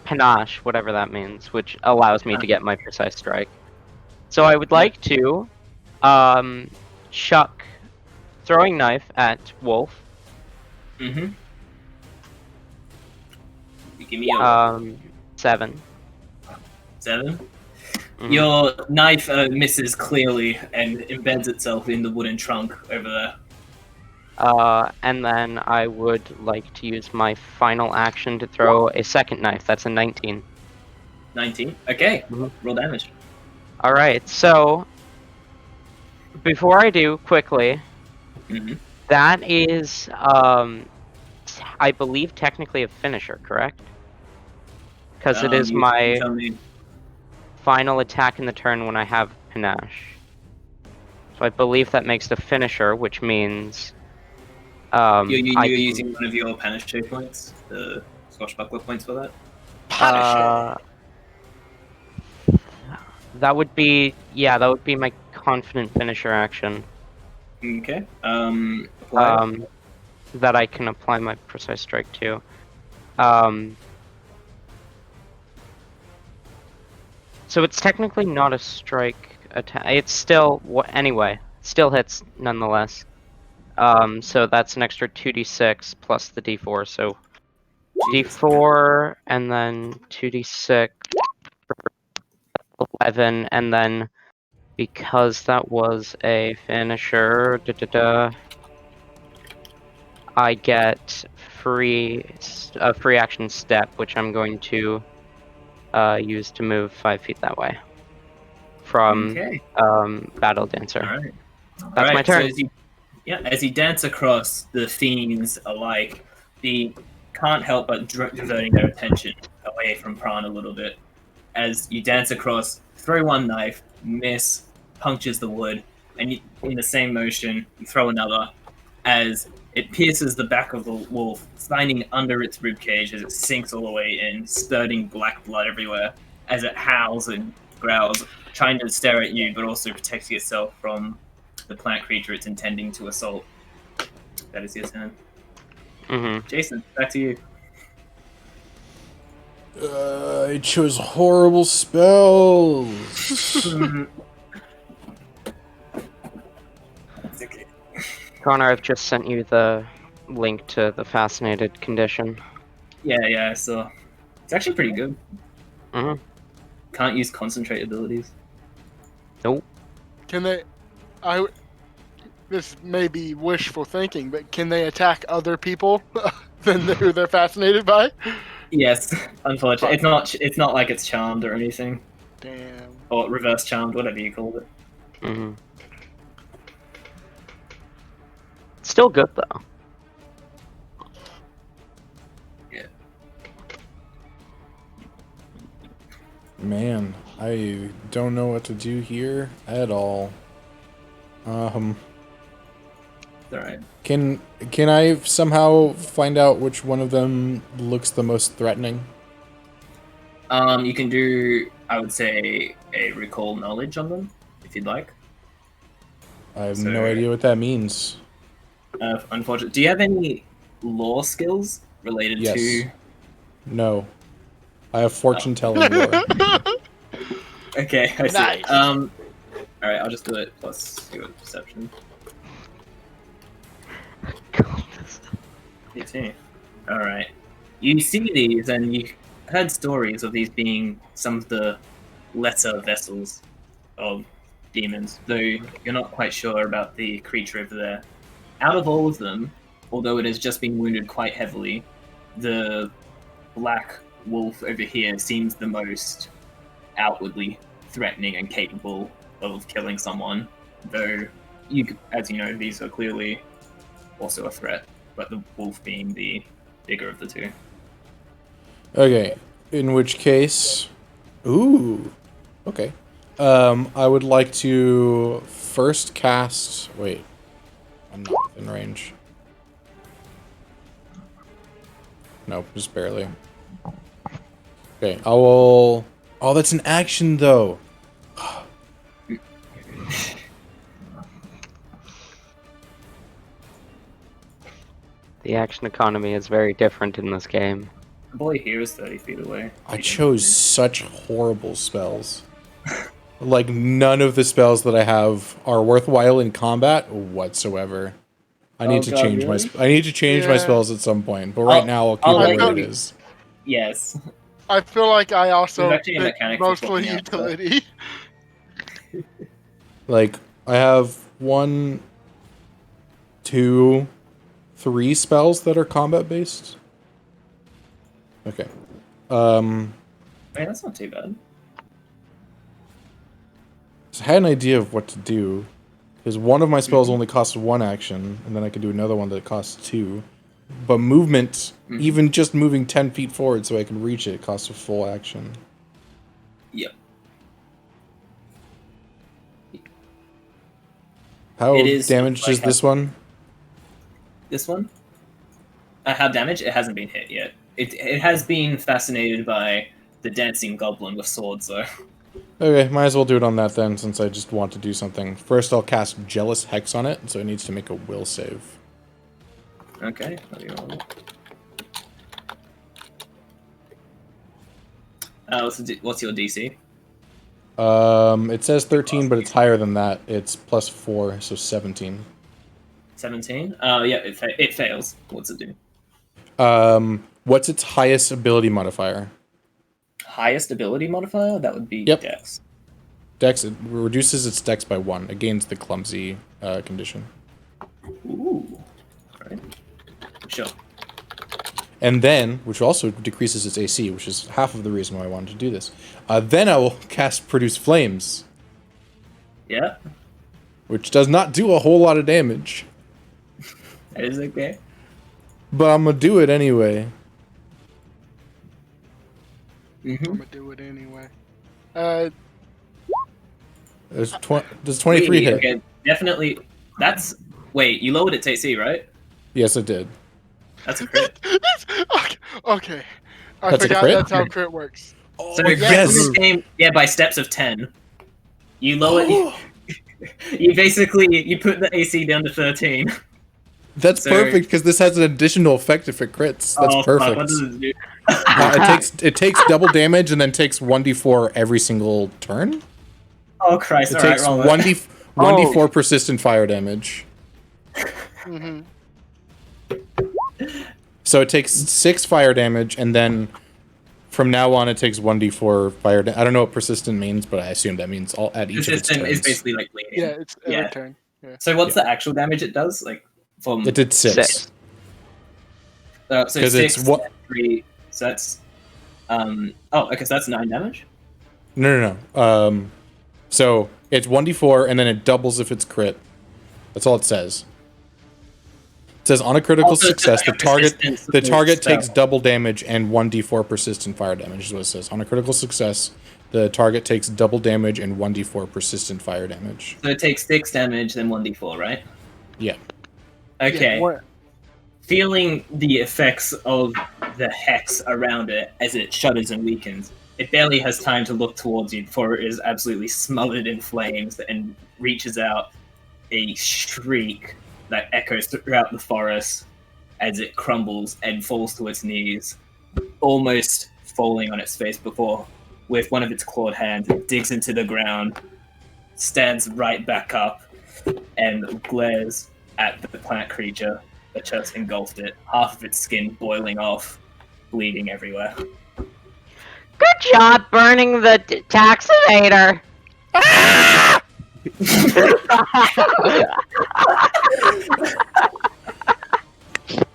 panache, whatever that means, which allows me to get my precise strike. So I would like to chuck throwing knife at Wolf. Give me a 7. 7. Mhm. Your knife misses clearly and embeds itself in the wooden trunk over there. And then I would like to use my final action to throw a second knife. That's a 19. 19. Okay. Mhm. Roll damage. Alright, so before I do, quickly, that is, I believe, technically a finisher, correct? Because it is You my tell me. final attack in the turn when I have panache. So I believe that makes the finisher, which means You're I using one of your panish points, the swashbuckler points for that. that would be my confident finisher action. Okay. Apply. That I can apply my precise strike to. So it's technically not a strike attack. It's still anyway. Still hits nonetheless. So that's an extra 2d6 plus the d4. So d4 and then 2d6, 11, and then because that was a finisher, I get a free action step, which I'm going to use to move 5 feet that way from Battle Dancer. All right. That's my turn. So as you dance across, the fiends alike, they can't help but diverting their attention away from Pran a little bit. As you dance across, throw one knife, miss, punctures the wood, and in the same motion, you throw another, as it pierces the back of the wolf, finding under its ribcage as it sinks all the way in, spurting black blood everywhere, as it howls and growls, trying to stare at you, but also protecting itself from the plant creature it's intending to assault. That is your turn. Jason, back to you. I chose horrible spells. Connor, I've just sent you the link to the fascinated condition. Yeah, so it's actually pretty good. Mm-hmm. Can't use concentrate abilities. Nope. Can they? This may be wishful thinking, but can they attack other people than who they're fascinated by? Yes, unfortunately, it's not like it's charmed or anything. Damn. Or reverse charmed, whatever you call it. Mm-hmm. Still good though. Yeah. Man, I don't know what to do here at all. All right. Can I somehow find out which one of them looks the most threatening? You can do, I would say, a recall knowledge on them, if you'd like. I have So- no idea what that means. Unfortunately, do you have any lore skills related Yes. to? No. I have fortune telling lore. Okay, I see. Nice. All right, I'll just do it plus your perception. 18. All right. You see these, and you heard stories of these being some of the lesser vessels of demons, though you're not quite sure about the creature over there. Out of all of them, although it has just been wounded quite heavily, the black wolf over here seems the most outwardly threatening and capable of killing someone, though as you know, these are clearly also a threat, but the wolf being the bigger of the two. Okay, in which case... Ooh, okay. I would like to first cast... Wait, I'm not within range. Nope, just barely. Okay, I will... Oh, that's an action, though. The action economy is very different in this game. The boy here is 30 feet away. I chose such horrible spells. Like, none of the spells that I have are worthwhile in combat whatsoever. I need to God, change really? I need to change my Yeah. spells at some point, but right now I'll keep I'll it let where it you- is. Yes. I feel like I also There's actually a picked mechanic for mostly swapping out stuff. utility. Like, I have 1, 2, 3 spells that are combat based. Okay. Hey, that's not too bad. So I had an idea of what to do. Because one of my spells only costs 1 action, and then I could do another one that costs 2. But movement, even just moving 10 feet forward so I can reach it, costs a full action. Yep. How It is damaged like is this one? This one? How damaged? It hasn't been hit yet. It has been fascinated by the dancing goblin with swords, though. Okay, might as well do it on that then, since I just want to do something. First, I'll cast Jealous Hex on it, so it needs to make a will save. Okay. What do you want? What's your DC? It says 13, but it's higher than that. It's plus 4, so 17. 17? Yeah, it fails. What's it do? What's its highest ability modifier? Highest ability modifier? That would be Yep. Dex. Dex, it reduces its dex by 1. It gains the clumsy condition. Ooh. Alright. Sure. And then, which also decreases its AC, which is half of the reason why I wanted to do this. Then I will cast Produce Flames, Yeah, which does not do a whole lot of damage. that is okay. But I'm gonna do it anyway. I'm Mm-hmm. gonna do it anyway. Does 23 hit? Okay, definitely. Wait, you lowered its AC, right? Yes, it did. That's a crit. Okay. I That's a forgot crit? that's how crit works. So yes! in this game, by steps of 10. You lower you put the AC down to 13. That's So- perfect because this has an additional effect if it crits. That's Fuck, perfect. what does it do? It takes double damage and then takes 1d4 every single turn. Oh Christ! It All right, takes roll it. 1d4 persistent fire damage. Hmm. So it takes 6 fire damage, and then from now on it takes 1d4 fire damage. I don't know what persistent means, but I assume that means at each of its Persistent is turns. basically like bleeding. Yeah, it's every Yeah. turn. So what's the actual damage it does? Like from It did 6. Six. so 'Cause 6 it's what- 3. So that's okay. So that's 9 damage. No. So it's 1d4, and then it doubles if it's crit. That's all it says. It says on a critical Also, it's success, the like a target persistent takes spell. double damage and 1d4 persistent fire damage is what it says. On a critical success, The target takes double damage and 1d4 persistent fire damage. So it takes 6 damage, then 1d4, right? Yeah. Okay. Yeah, what? Feeling the effects of the hex around it as it shudders and weakens, it barely has time to look towards you before it is absolutely smothered in flames and reaches out a shriek that echoes throughout the forest as it crumbles and falls to its knees, almost falling on its face before, with one of its clawed hands, it digs into the ground, stands right back up, and glares at the plant creature that just engulfed it, half of its skin boiling off, bleeding everywhere. Good job burning the taxivator.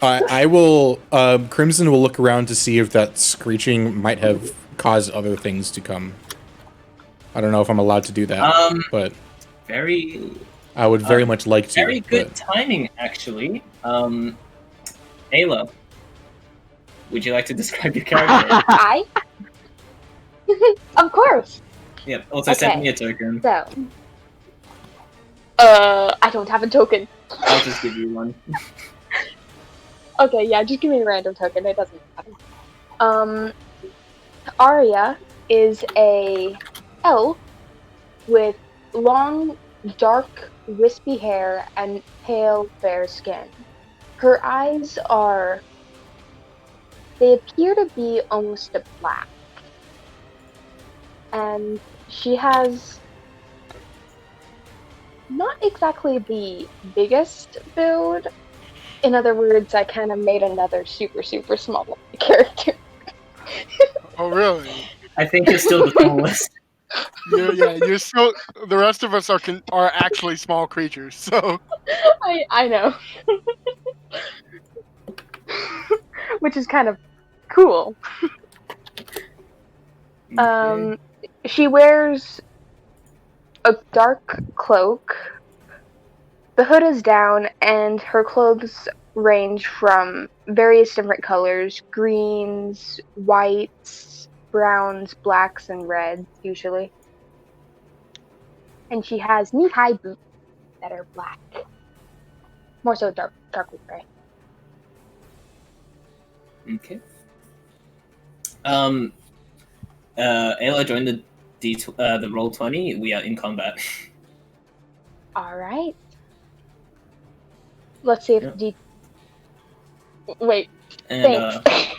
I will. Crimson will look around to see if that screeching might have caused other things to come. I don't know if I'm allowed to do that, but Very, I would very much like to. very good but- timing, actually. Ayla, would you like to describe your character? I? Of course. Yep. Also, send Okay. me a token. So. I don't have a token. I'll just give you one. Okay, yeah, just give me a random token. It doesn't matter. Arya is a elf with long, dark, wispy hair and pale, fair skin. Her eyes are... They appear to be almost a black. And she has not exactly the biggest build. In other words, I kind of made another super, super small character. Oh, really? I think you're still the smallest. You're still. The rest of us are actually small creatures. So I know. Which is kind of cool. She wears a dark cloak. The hood is down, and her clothes range from various different colors: greens, whites, browns, blacks, and reds, usually. And she has knee-high boots that are black. More so darkly gray. Okay. Ayla, join the the roll 20. We are in combat. Alright. Let's see if Yeah. Wait, And thanks.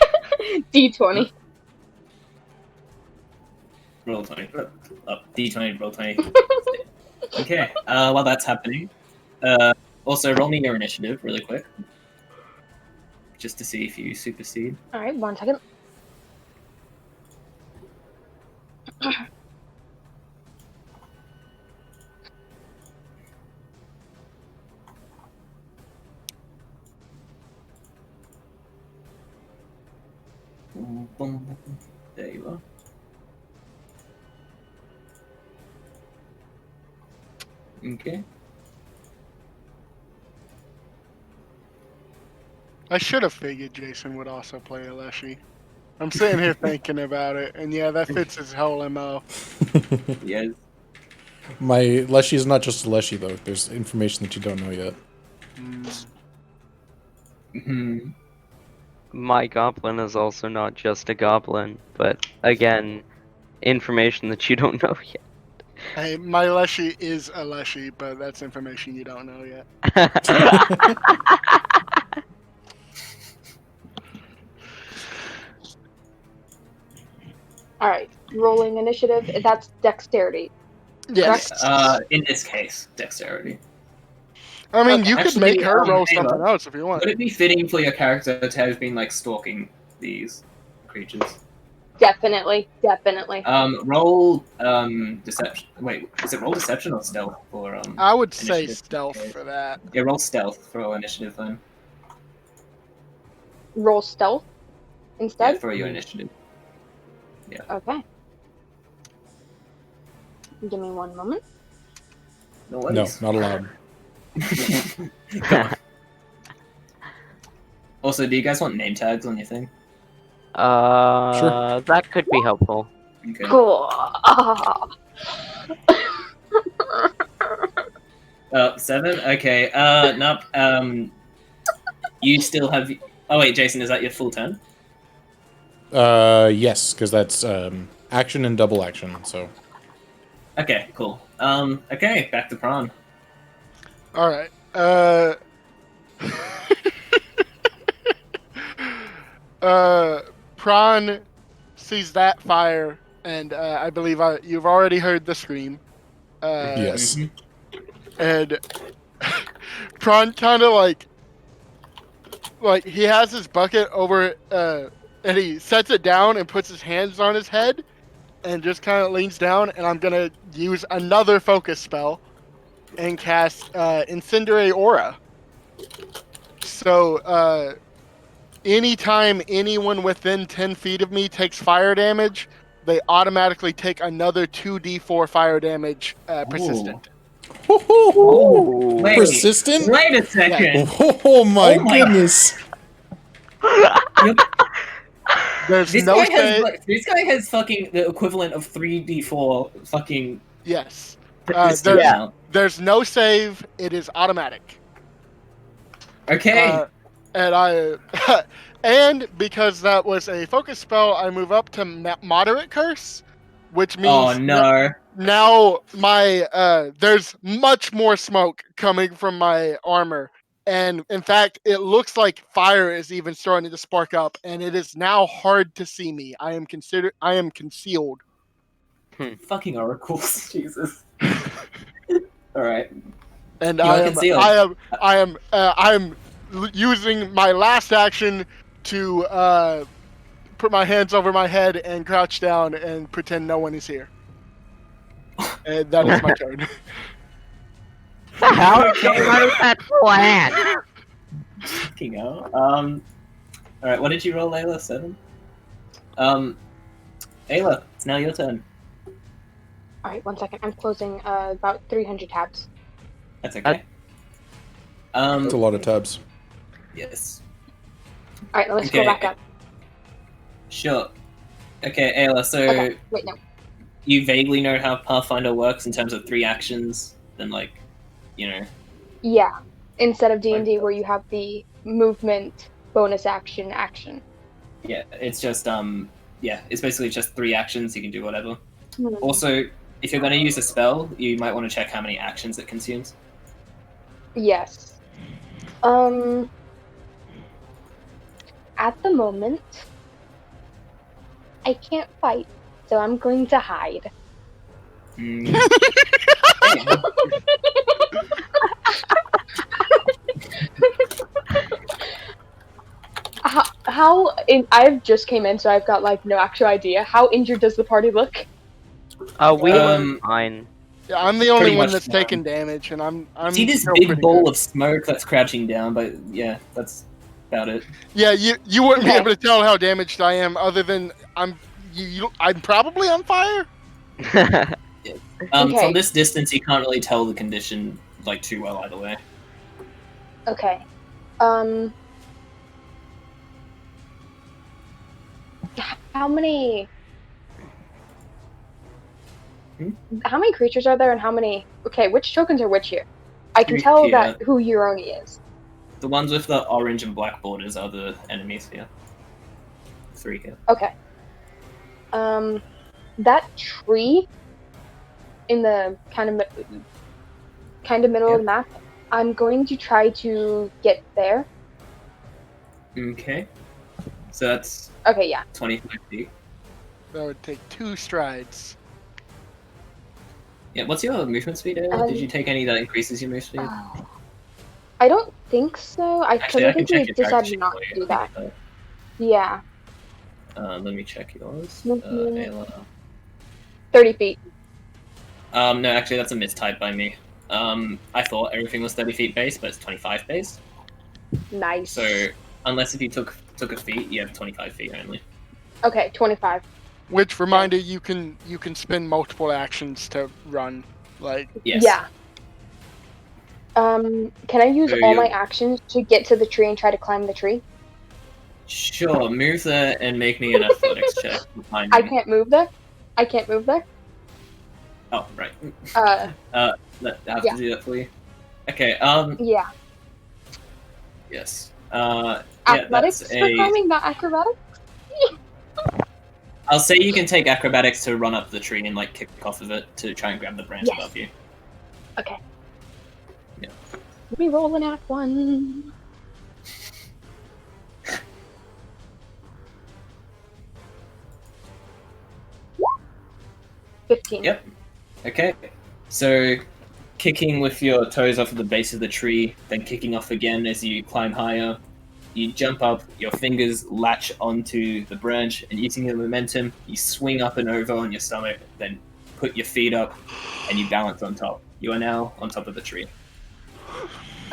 D20. roll 20. D20, roll 20. Okay. While that's happening, also roll me your initiative really quick, just to see if you supersede. Alright, 1 second. There you are. Okay. I should have figured Jason would also play a leshy. I'm sitting here thinking about it, and yeah, that fits his whole MO. Yes. My leshy is not just a leshy though. There's information that you don't know yet. Hmm. My goblin is also not just a goblin, but again, information that you don't know yet. Hey, my leshy is a leshy, but that's information you don't know yet. Alright, rolling initiative. That's dexterity. Yes. In this case, dexterity. I mean, you could Actually, make her roll Ayla, something else if you want. Would it be fitting for your character to have been like stalking these creatures? Definitely, definitely. Roll deception. Wait, is it roll deception or stealth for I would say initiative? stealth for that. Yeah, roll stealth for initiative then. Roll stealth Yeah, instead? for your initiative. Okay. Give me 1 moment. No, No, not allowed. Go on. Also, do you guys want name tags on your thing? Sure. That could be helpful. Okay. Cool. 7? Okay. Nope. You still have... Oh, wait, Jason, is that your full turn? Yes, because that's action and double action. So Okay, cool. Okay, back to Pran. All right. Prawn sees that fire, and I believe you've already heard the scream. yes. Mhm. And Prawn kind of like he has his bucket over, and he sets it down and puts his hands on his head, and just kind of leans down. And I'm gonna use another focus spell and cast Incendiary Aura. So anytime anyone within 10 feet of me takes fire damage, they automatically take another 2d4 fire damage persistent. Wait, Persistent? wait a second. Oh my Oh my- goodness! There's This no guy has save. this guy has fucking the equivalent of 3d4 fucking Yes. persistent there's- amount. There's no save. It is automatic. Okay. And and because that was a focus spell, I move up to moderate curse, which means Oh no. now my there's much more smoke coming from my armor, and in fact it looks like fire is even starting to spark up, and it is now hard to see me. I am concealed. Fucking oracles, Jesus. Alright. And You are concealed. I am using my last action to put my hands over my head and crouch down and pretend no one is here. And that is my turn. How is that plan? Fucking hell. Alright, what did you roll, Layla? 7? Ayla, it's now your turn. Alright, 1 second. I'm closing about 300 tabs. That's okay. That's a lot of tabs. Yes. Alright, let's go back up. Sure. Okay, Ayla, so Okay, wait, no. you vaguely know how Pathfinder works in terms of 3 actions, then like, you know. Yeah. Instead of D&D where you have the movement, bonus action, action. Yeah, it's just it's basically just 3 actions, you can do whatever. Hmm. Also, if you're gonna use a spell, you might want to check how many actions it consumes. Yes. At the moment, I can't fight, so I'm going to hide. Mm. I've just came in, so I've got like no actual idea. How injured does the party look? We Um, fine. Yeah, I'm the only Pretty one much that's fine. taking damage, and I'm See this still big pretty ball good. of smoke that's crouching down, but yeah, that's about it. Yeah, you wouldn't be Okay. able to tell how damaged I am, other than I'm probably on fire. Okay. From this distance, you can't really tell the condition like too well either way. Okay. How many? How many creatures are there, and how many? Okay, which tokens are which here? I can 3 tell here. that who Euroni is. The ones with the orange and black borders are the enemies here. 3 here. Okay. That tree in the kind of middle of the map. I'm going to try to get there. Okay. So that's Okay, yeah. 25 feet. That would take 2 strides. Yeah, what's your movement speed, Ayla? Did you take any that increases your move speed? I don't think so. Actually, I can check your character decided sheet not for to you. do that. Yeah. Let me check yours. Mhm. Ayla. 30 feet. No, actually, that's a mistype by me. I thought everything was 30 feet base, but it's 25 base. Nice. So, unless if you took a feet, you have 25 feet only. Okay, 25. Which reminder, you can spend multiple actions to run. Like, Yes. Yeah. Can I use So all you- my actions to get to the tree and try to climb the tree? Sure, move there and make me an athletics check. to find I me. can't move there? I can't move there. Oh, right. Uh, I have Yeah. to do that for you. Okay. yeah. Yes. Athletics that's for a. climbing, not acrobatics. I'll say you can take acrobatics to run up the tree and like kick off of it to try and grab the branch Yes. above you. Okay. Yeah. Let me roll an act 1. $15. Yep. Okay. So, kicking with your toes off of the base of the tree, then kicking off again as you climb higher. You jump up, your fingers latch onto the branch, and using your momentum, you swing up and over on your stomach, then put your feet up, and you balance on top. You are now on top of the tree.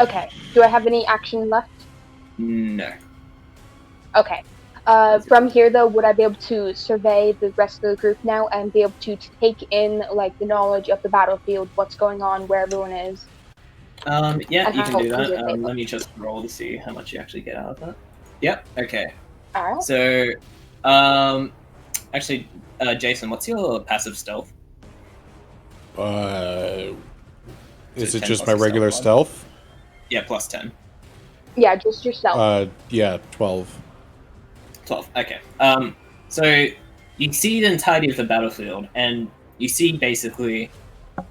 Okay. Do I have any action left? No. Okay. From here, though, would I be able to survey the rest of the group now and be able to take in, like, the knowledge of the battlefield, what's going on, where everyone is? Yeah, And you can how do things that. are safe. Let me just roll to see how much you actually get out of that. Yep, okay. Alright. So, actually, Jason, what's your passive stealth? Is So it 10 just plus my your regular stealth stealth? Yeah, plus 10. Yeah, just yourself. Yeah, 12. 12, okay. So, you see the entirety of the battlefield, and you see basically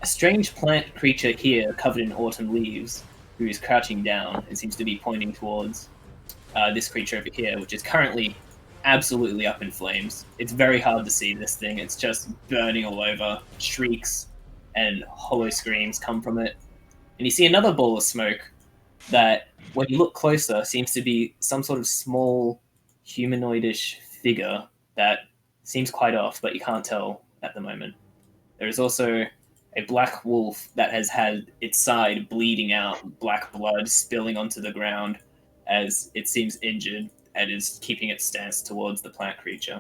a strange plant creature here covered in autumn leaves who is crouching down and seems to be pointing towards this creature over here, which is currently absolutely up in flames. It's very hard to see this thing. It's just burning all over. Shrieks and hollow screams come from it. And you see another ball of smoke that, when you look closer, seems to be some sort of small humanoidish figure that seems quite off, but you can't tell at the moment. There is also a black wolf that has had its side bleeding out, black blood spilling onto the ground as it seems injured and is keeping its stance towards the plant creature.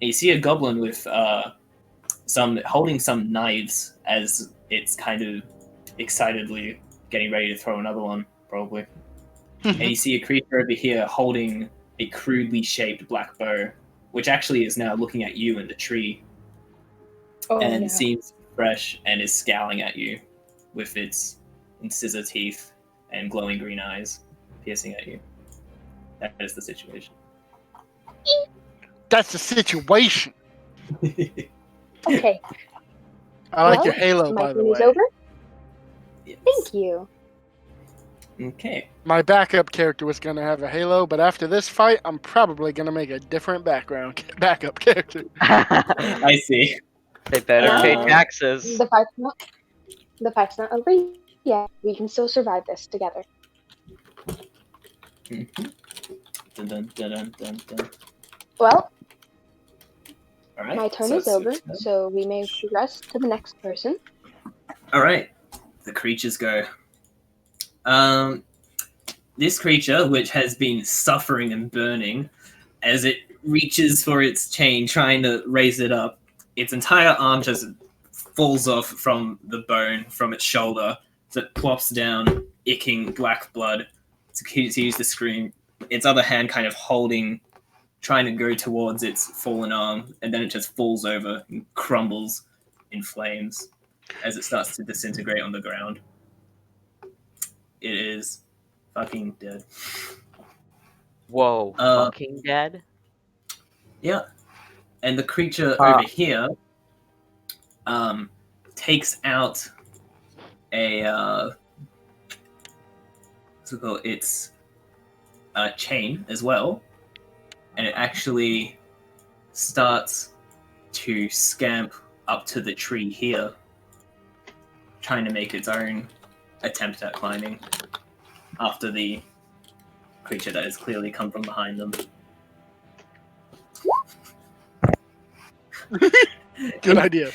And you see a goblin with holding some knives as it's kind of excitedly getting ready to throw another one, probably. And you see a creature over here holding a crudely shaped black bow, which actually is now looking at you in the tree Oh, and no. seems fresh and is scowling at you with its incisor teeth and glowing green eyes piercing at you. That is the situation. That's the situation. Okay. I like Well, your halo, my by the turn is way. over. Yes. Thank you. Okay. My backup character was gonna have a halo, but after this fight, I'm probably gonna make a different backup character. I see. They better pay Um, taxes. The fight's not over yet. We can still survive this together. mhm. Dun, dun, dun, dun, dun, dun. Well, All right. my turn so is it's your over, turn. so we may progress to the next person. All right. The creatures go. This creature, which has been suffering and burning, as it reaches for its chain, trying to raise it up, its entire arm just falls off from the bone from its shoulder, so it plops down, icking black blood. To use the scream, its other hand kind of holding, trying to go towards its fallen arm, and then it just falls over and crumbles in flames as it starts to disintegrate on the ground. It is fucking dead. Whoa, fucking dead? Yeah. And the creature over here takes out a what's it called? It's a chain as well, and it actually starts to scamp up to the tree here, trying to make its own attempt at climbing after the creature that has clearly come from behind them. Good idea.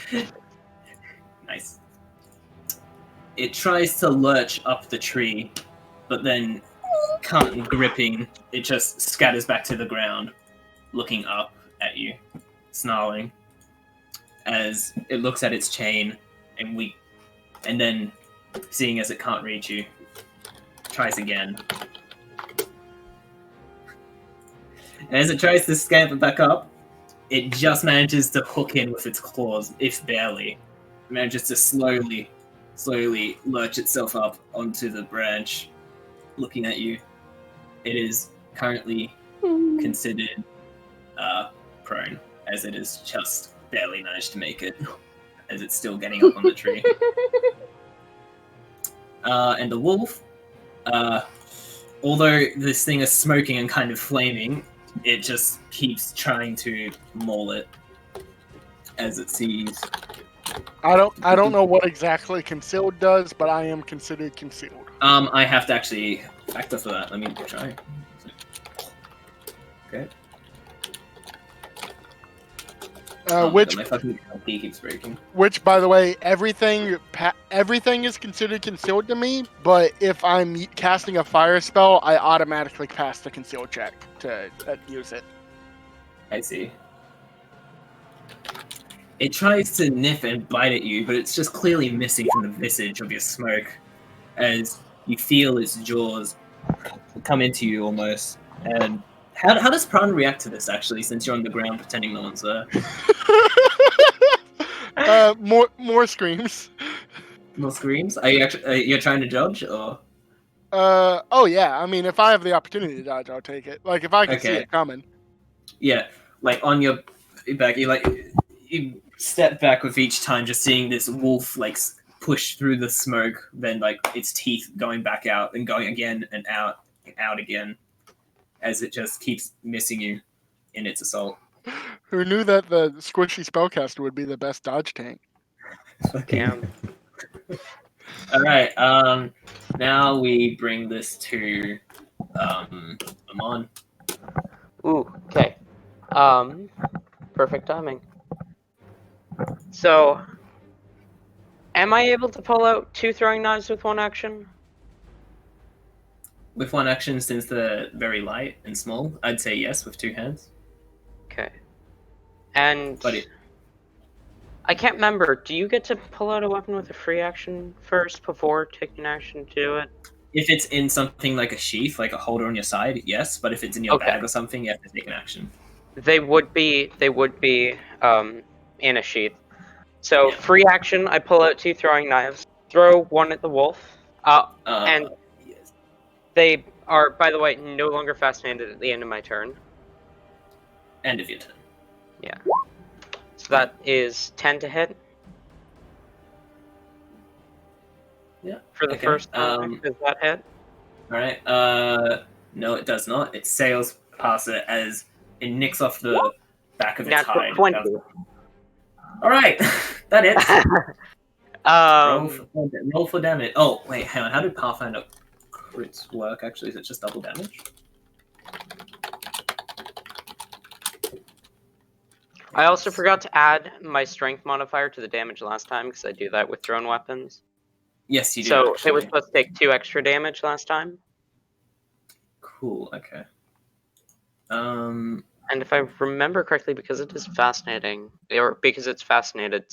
Nice. It tries to lurch up the tree, but then can't gripping. It just scatters back to the ground, looking up at you, snarling, as it looks at its chain and then, seeing as it can't reach you, tries again. And as it tries to scamper back up, it just manages to hook in with its claws, if barely. It manages to slowly lurch itself up onto the branch, looking at you. It is currently considered prone, as it has just barely managed to make it, as it's still getting up on the tree. And the wolf, although this thing is smoking and kind of flaming, it just keeps trying to maul it as it sees. I don't know what exactly concealed does, but I am considered concealed. I have to actually factor for that. Let me try. Okay. Which, my fucking key keeps breaking. which, by the way, everything is considered concealed to me. But if I'm casting a fire spell, I automatically pass the concealed check to use it. I see. It tries to nip and bite at you, but it's just clearly missing from the visage of your smoke, as you feel its jaws come into you almost. And how does Pran react to this, actually, since you're on the ground pretending no one's there? More screams. More screams? Are you actually you're trying to dodge, or? Oh yeah. I mean, if I have the opportunity to dodge, I'll take it. Like if I can see Okay. it coming. Yeah, like on your back, you step back with each time, just seeing this wolf like push through the smoke, then like its teeth going back out and going again and out again, as it just keeps missing you in its assault. Who knew that the squishy spellcaster would be the best dodge tank? Damn. All right. Now we bring this to Amon. Ooh, okay. Perfect timing. So, am I able to pull out 2 throwing knives with 1 action? With 1 action, since they're very light and small, I'd say yes with 2 hands. Okay. And But I can't remember. Do you get to pull out a weapon with a free action first before taking action to do it? if it's in something like a sheath, like a holder on your side, yes. But if it's in your Okay. bag or something, you have to take an action. They would be in a sheath. So Yeah. free action, I pull out 2 throwing knives, throw 1 at the wolf. And Yes. they are, by the way, no longer fast-handed at the end of my turn. End of your turn. Yeah. So that is 10 to hit. Yeah. For the Okay, first time, does that hit? All right. No, it does not. It sails past it as it nicks off the back of its Natural hide. 20. All right, that hits. Um, Roll for damage. Oh wait, hang on. How did Pathfinder crits work? Actually, is it just double damage? I also forgot to add my strength modifier to the damage last time because I do that with thrown weapons. Yes, you do. So actually. it was supposed to take 2 extra damage last time. Cool. Okay. And if I remember correctly, because it is fascinating, or because it's fascinated,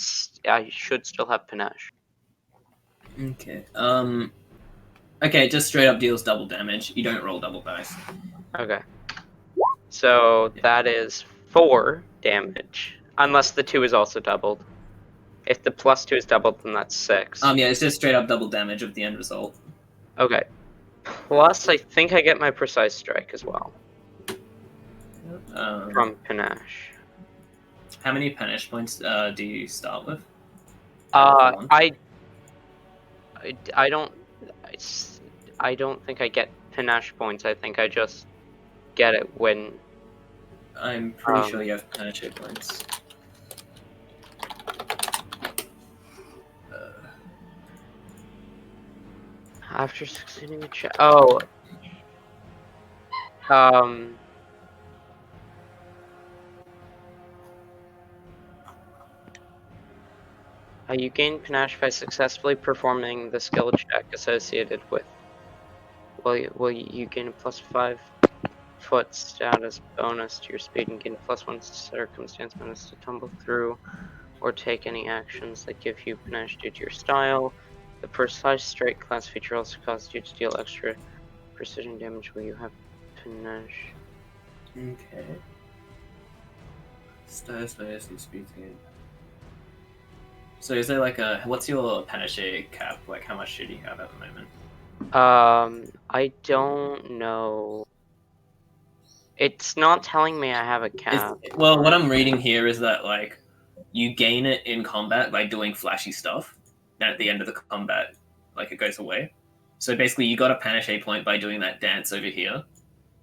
I should still have panache. Okay. Okay, just straight up deals double damage. You don't roll double dice. Okay. So that is 4 damage, unless the 2 is also doubled. If the +2 is doubled, then that's 6. Yeah, it's just straight up double damage of the end result. Okay. Plus, I think I get my precise strike as well from panache. How many panache points do you start with? I don't think I get panache points. I think I just get it when. I'm pretty sure you have panache points. After succeeding a check. Oh. You gain panache by successfully performing the skill check associated with. Will you gain a +5 foot status bonus to your speed and gain a +1 circumstance bonus to tumble through or take any actions that give you panache due to your style. The precise strike class feature also causes you to deal extra precision damage when you have panache. Okay. Seriously speaking. So is there like what's your panache cap? Like how much shit do you have at the moment? I don't know. It's not telling me I have a cap. Well, what I'm reading here is that like you gain it in combat by doing flashy stuff. Then at the end of the combat, like it goes away. So basically, you got a panache point by doing that dance over here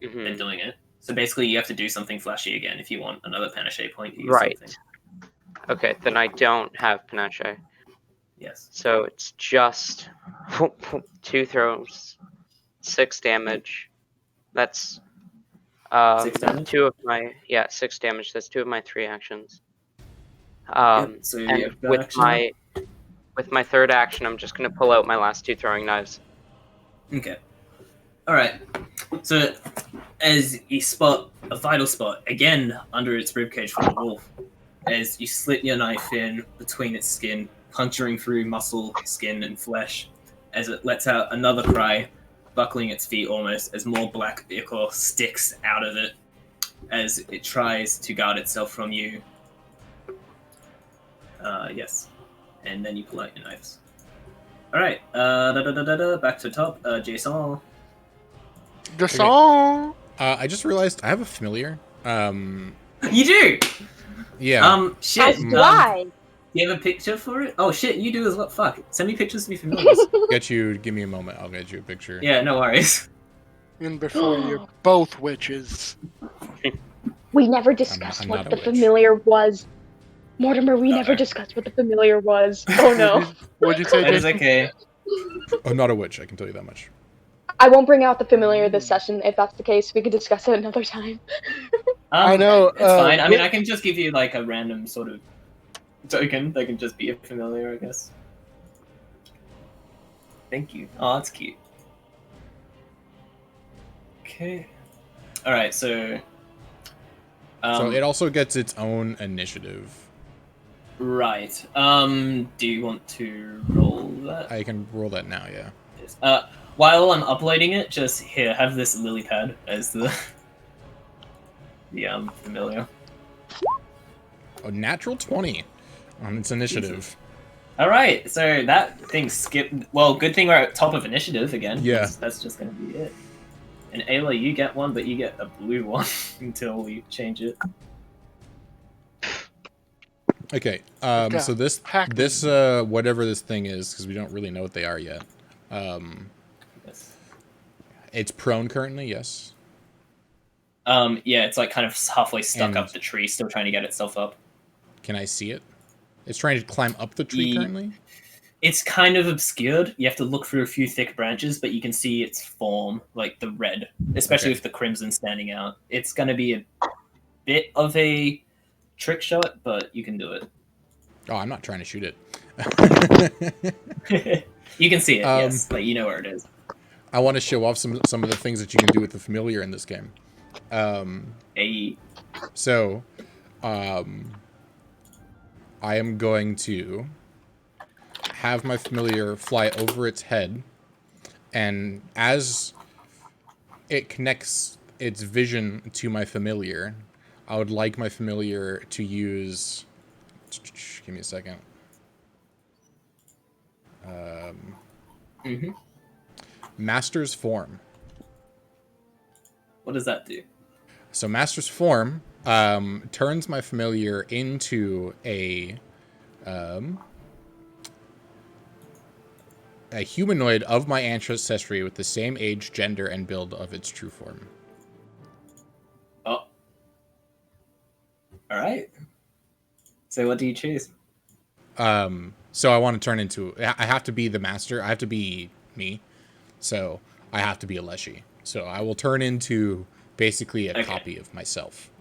and doing it. So basically, you have to do something flashy again if you want another panache point to use Right. something. Okay, then I don't have panache. Yes. So it's just 2 throws, 6 damage. That's 6 damage? 2 of my 6 damage. That's 2 of my 3 actions. Yep, so And you've got with action. my third action, I'm just gonna pull out my last 2 throwing knives. Okay. All right. So as you spot a vital spot again under its ribcage from the wolf, as you slit your knife in between its skin, puncturing through muscle, skin, and flesh, as it lets out another cry, buckling its feet almost, as more black ichor sticks out of it, as it tries to guard itself from you. Yes. And then you pull out your knives. All right. Back to the top. Jason. The song. I just realized I have a familiar. You do. Yeah. Shit. As do I. You have a picture for it? Oh shit, you do as well. Fuck. Send me pictures to be familiars. Give me a moment. I'll get you a picture. Yeah, no worries. And before you're both witches. We never discussed I'm what not a the witch. familiar was. Mortimer, we never discussed what the familiar was. Oh no. What'd you say, That is Jason? okay. I'm not a witch. I can tell you that much. I won't bring out the familiar this session. If that's the case, we could discuss it another time. I know, It's fine. I mean, I can just give you like a random sort of token that can just be a familiar, I guess. Thank you. Oh, that's cute. Okay. All right. So. So it also gets its own initiative. Right. Do you want to roll that? I can roll that now. Yeah. While I'm uploading it, just here, have this lily pad as the familiar. A natural 20 on its initiative. All right, so that thing skipped. Well, good thing we're at top of initiative again. Yeah. That's just gonna be it. And Ayla, you get one, but you get a blue one until we change it. Okay. Yeah, So this Pac-Man. whatever this thing is, because we don't really know what they are yet. Yes. It's prone currently. Yes. Yeah, it's like kind of halfway stuck And- up the tree, still trying to get itself up. Can I see it? It's trying to climb up the tree currently. It's kind of obscured. You have to look through a few thick branches, but you can see its form, like the red, especially with the crimson standing out. It's going to be a bit of a trick shot, but you can do it. Oh, I'm not trying to shoot it. You can see it, yes. Like, you know where it is. I want to show off some of the things that you can do with the familiar in this game. So, I am going to have my familiar fly over its head, and as it connects its vision to my familiar, I would like my familiar to use... Give me a second. Master's Form. What does that do? So Master's Form turns my familiar into a humanoid of my ancestry with the same age, gender, and build of its true form. Oh. All right. So what do you choose? So I want to turn into... I have to be the master. I have to be me. So I have to be a leshy. So I will turn into basically a copy of myself.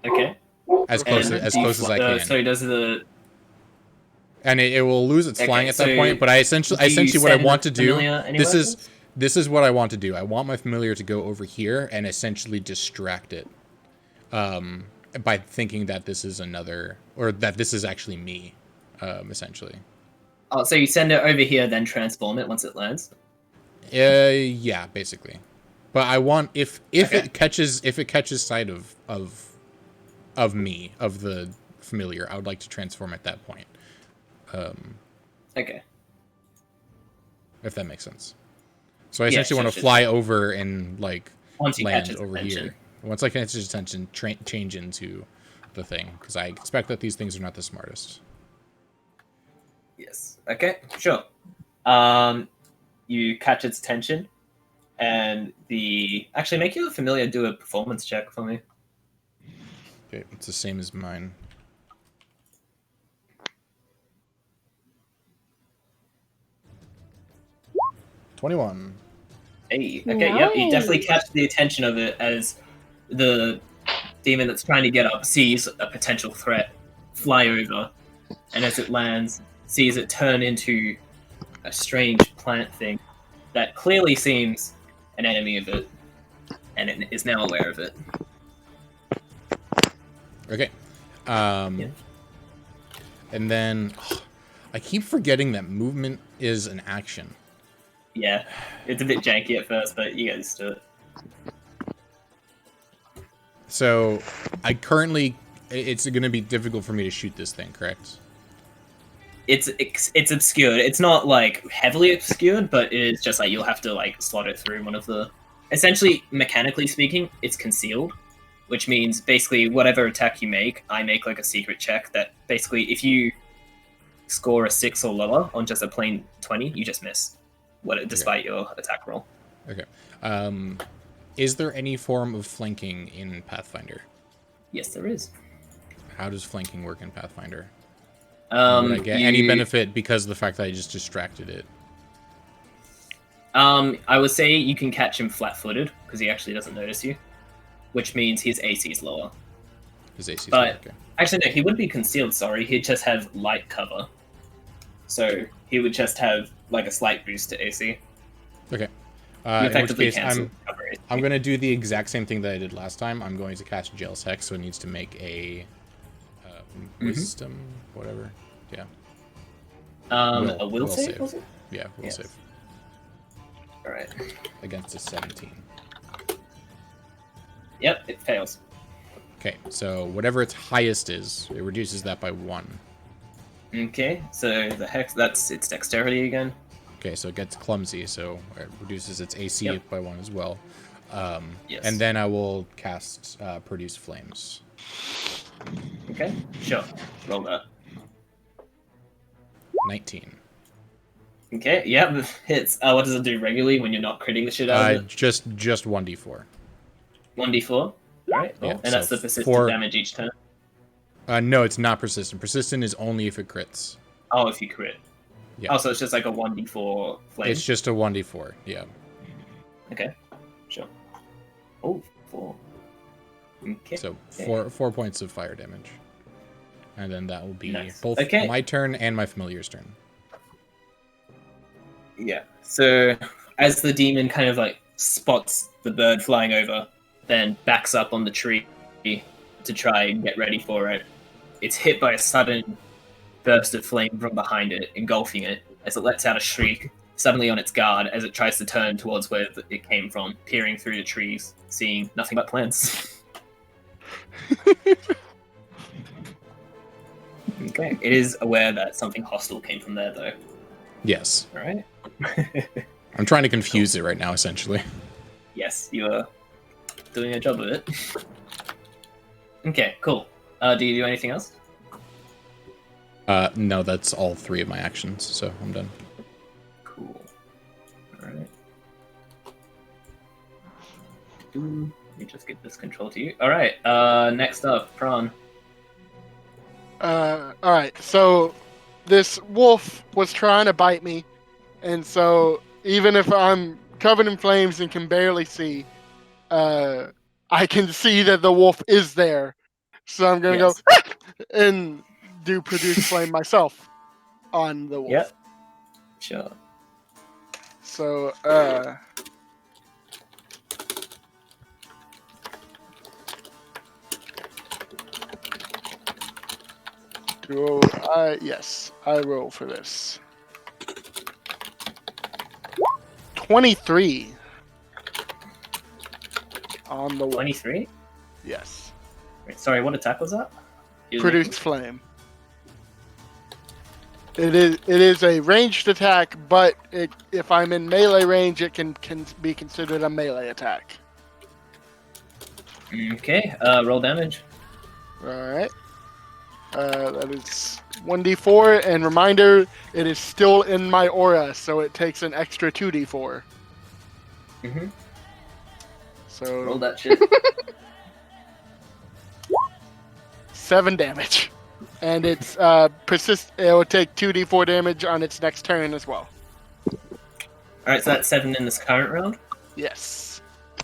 Okay. As close as I can. So does the... And it will lose its flying at that point, but I essentially what I want to do, this is what I want to do. I want my familiar to go over here and essentially distract it. By thinking that this is another, or that this is actually me, essentially. Oh, so you send it over here, then transform it once it lands? Yeah, basically. But I want if Okay. it catches sight of me, of the familiar, I would like to transform at that point. Okay. If that makes sense. So I Yeah, essentially want to sure. fly over and like Once you catch land its over attention. here. Once I catch its attention, change into the thing, because I expect that these things are not the smartest. Yes. Okay, sure. You catch its attention, and actually make your familiar do a performance check for me. Okay, it's the same as mine. $21. Hey, okay, yep, you definitely catch the attention of it as the demon that's trying to get up sees a potential threat fly over, and as it lands, sees it turn into a strange plant thing that clearly seems an enemy of it, and it is now aware of it. Okay. Yeah. And then I keep forgetting that movement is an action. Yeah, it's a bit janky at first, but you guys do it. So it's going to be difficult for me to shoot this thing, correct? It's obscured. It's not like heavily obscured, but it is just like you'll have to like slot it through one of the. Essentially, mechanically speaking, it's concealed, which means basically whatever attack you make, I make like a secret check that basically if you score a 6 or lower on just a plain 20, you just miss, despite your attack roll. Okay. Is there any form of flanking in Pathfinder? Yes, there is. How does flanking work in Pathfinder? Would I get any benefit because of the fact that I just distracted it? I would say you can catch him flat-footed because he actually doesn't notice you, which means his AC is lower. His AC is But lower, okay. actually, no, he wouldn't be concealed. Sorry, he'd just have light cover, so he would just have like a slight boost to AC. Okay. You In which effectively case, cancel cover AC. I'm going to do the exact same thing that I did last time. I'm going to cast Jail's Hex, so it needs to make a wisdom, whatever. Yeah. A will save? Was it? Yeah, will save. All right. Against a 17. Yep, it fails. Okay, so whatever its highest is, it reduces that by 1. Okay, so the hex, that's its dexterity again. Okay, so it gets clumsy, so it reduces its AC by 1 as well. Yes. And then I will cast Produce Flames. Okay, sure. Roll that. 19. Okay, yep, hits. What does it do regularly when you're not critting the shit out of it? Just 1d4. 1d4? Alright, Yeah, and that's so the persistent damage each turn? No, it's not persistent. Persistent is only if it crits. Oh, if you crit. Yeah. Oh, so it's just like a 1d4 flame? It's just a 1d4, yeah. Okay, sure. Oh, 4. Okay. So 4 points of fire damage. And then that will be both Okay. my turn and my familiar's turn. Yeah. So as the demon kind of like spots the bird flying over, then backs up on the tree to try and get ready for it, it's hit by a sudden burst of flame from behind it, engulfing it as it lets out a shriek, suddenly on its guard as it tries to turn towards where it came from, peering through the trees, seeing nothing but plants. Okay, it is aware that something hostile came from there, though. Yes. All right. I'm trying to confuse it right now, essentially. Yes, you are doing a job of it. Okay, cool. Do you do anything else? No, that's all 3 of my actions, so I'm done. Cool. All right. Let me just get this control to you. All right. Next up, Pran. Alright, so this wolf was trying to bite me, and so even if I'm covered in flames and can barely see, I can see that the wolf is there. So I'm gonna go and do produce flame myself on the wolf. Yep. Sure. So, yes, I roll for this. 23. on the wall. 23? Yes. Wait, sorry, what attack was that? Produce flame. It is a ranged attack, but if I'm in melee range, it can be considered a melee attack. Okay, roll damage. All right. That is 1d4, and reminder, it is still in my aura, so it takes an extra 2d4. Mm-hmm. So Roll that shit. 7 damage, and it's persist. It will take 2d4 damage on its next turn as well. Alright, so that's 7 in this current round? Yes.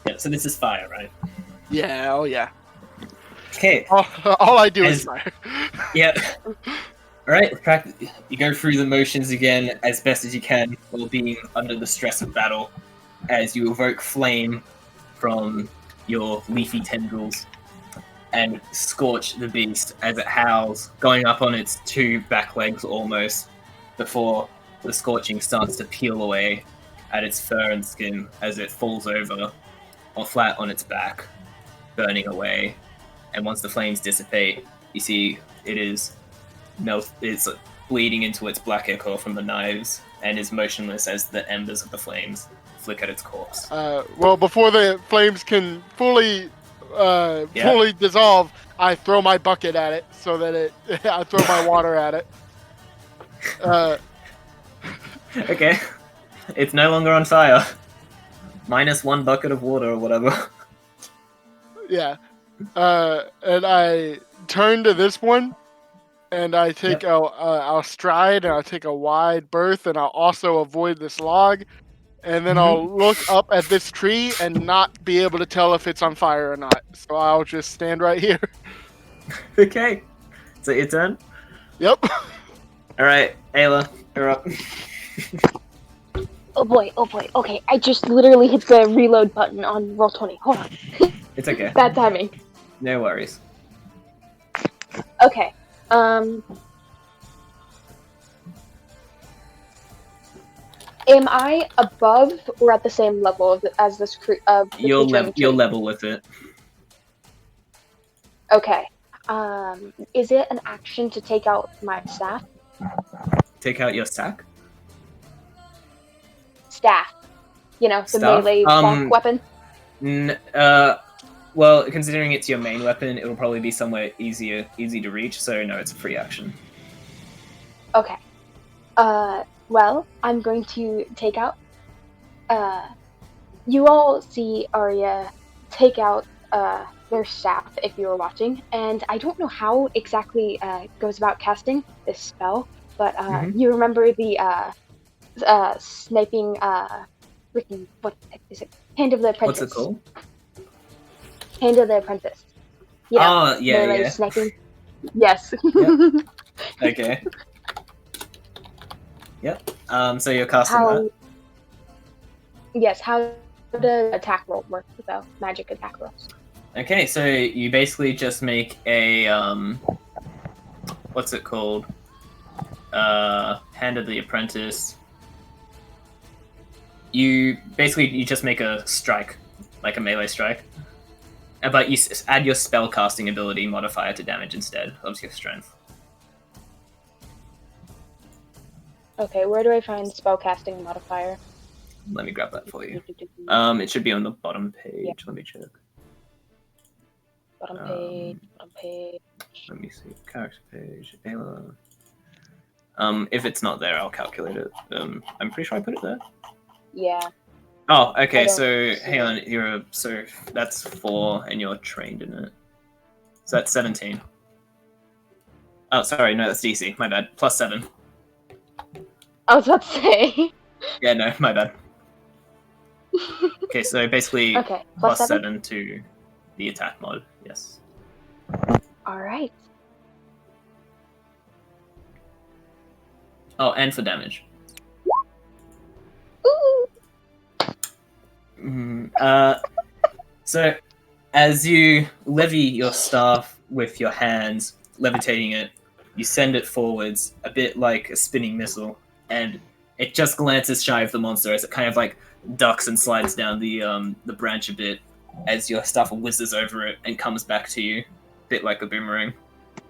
Yeah, so this is fire, right? Yeah. Oh yeah. Okay. All I do is fire. Yeah. Alright, you go through the motions again as best as you can while being under the stress of battle as you evoke flame from your leafy tendrils and scorch the beast as it howls, going up on its 2 back legs almost, before the scorching starts to peel away at its fur and skin as it falls over or flat on its back, burning away. And once the flames dissipate, you see it is it's bleeding into its black ichor from the knives and is motionless as the embers of the flames flick at its corpse. Well, before the flames can fully dissolve, I throw my bucket at it so that I throw my water at it. Okay. It's no longer on fire. -1 bucket of water or whatever. Yeah. And I turn to this one, and I take I'll stride, and I'll take a wide berth, and I'll also avoid this log, and then I'll look up at this tree and not be able to tell if it's on fire or not. So I'll just stand right here. Okay. Is that your turn? Yep. Alright, Ayla, you're up. Oh boy. Okay, I just literally hit the reload button on Roll20. Hold on. It's okay. Bad timing. No worries. Okay. Am I above or at the same level as this You'll level with it. Okay. Is it an action to take out my staff? Take out your sack? Staff. You know, the Staff? melee bonk weapon? Well, considering it's your main weapon, it'll probably be somewhere easy to reach, so no, it's a free action. Okay. Well, I'm going to take out... you all see Arya take out their staff, if you were watching, and I don't know how exactly goes about casting this spell, but you remember the sniping... freaking... what is it? Hand of the Apprentice. What's it called? Hand of the Apprentice. You know, melee sniping. Yes. Yep. Okay. Yep. So you're casting that? Yes, how does attack roll work, though? Magic attack rolls. Okay, so you basically just make a, what's it called? Hand of the Apprentice. You just make a strike, like a melee strike. But you add your spellcasting ability modifier to damage instead of your strength. Okay, where do I find spellcasting modifier? Let me grab that for you. It should be on the bottom page. Yeah. Let me check. Bottom page. Let me see. Character page. Ayla. If it's not there, I'll calculate it. I'm pretty sure I put it there. Yeah. Oh, okay. So hang on. So that's 4, and you're trained in it. So that's 17. Oh, sorry. No, that's DC. My bad. +7. I was about to say. Yeah, no, my bad. Okay, so basically Okay, +7 to the attack mod. Yes. All right. Oh, and for damage. Ooh. So as you levy your staff with your hands, levitating it, you send it forwards, a bit like a spinning missile, and it just glances shy of the monster as it kind of like ducks and slides down the branch a bit, as your stuff whizzes over it and comes back to you, a bit like a boomerang,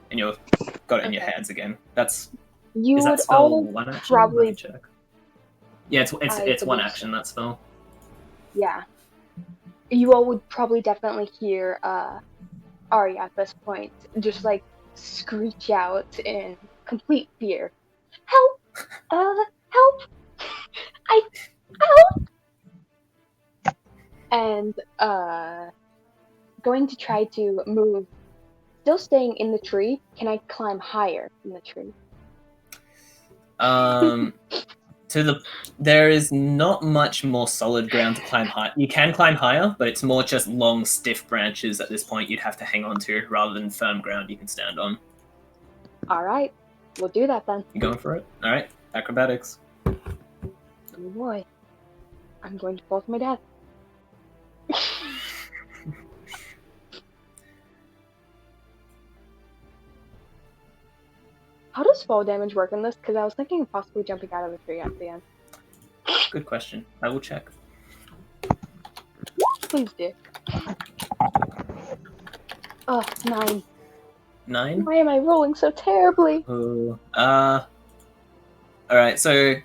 and you've got it in your Okay. hands again. Is You that would spell all one action? Let me probably, check. Yeah, it's I one believe action, that spell. yeah. You all would probably definitely hear Arya at this point just like screech out in complete fear. Help! Help! I help! And going to try to move. Still staying in the tree. Can I climb higher in the tree? There is not much more solid ground to climb high. You can climb higher, but it's more just long, stiff branches at this point you'd have to hang on to rather than firm ground you can stand on. All right, we'll do that then. You going for it? All right, acrobatics. Oh boy, I'm going to fall to my death. How does fall damage work in this? Because I was thinking of possibly jumping out of the tree at the end. Good question. I will check. Please do. Oh, 9. 9? Why am I rolling so terribly? All right. So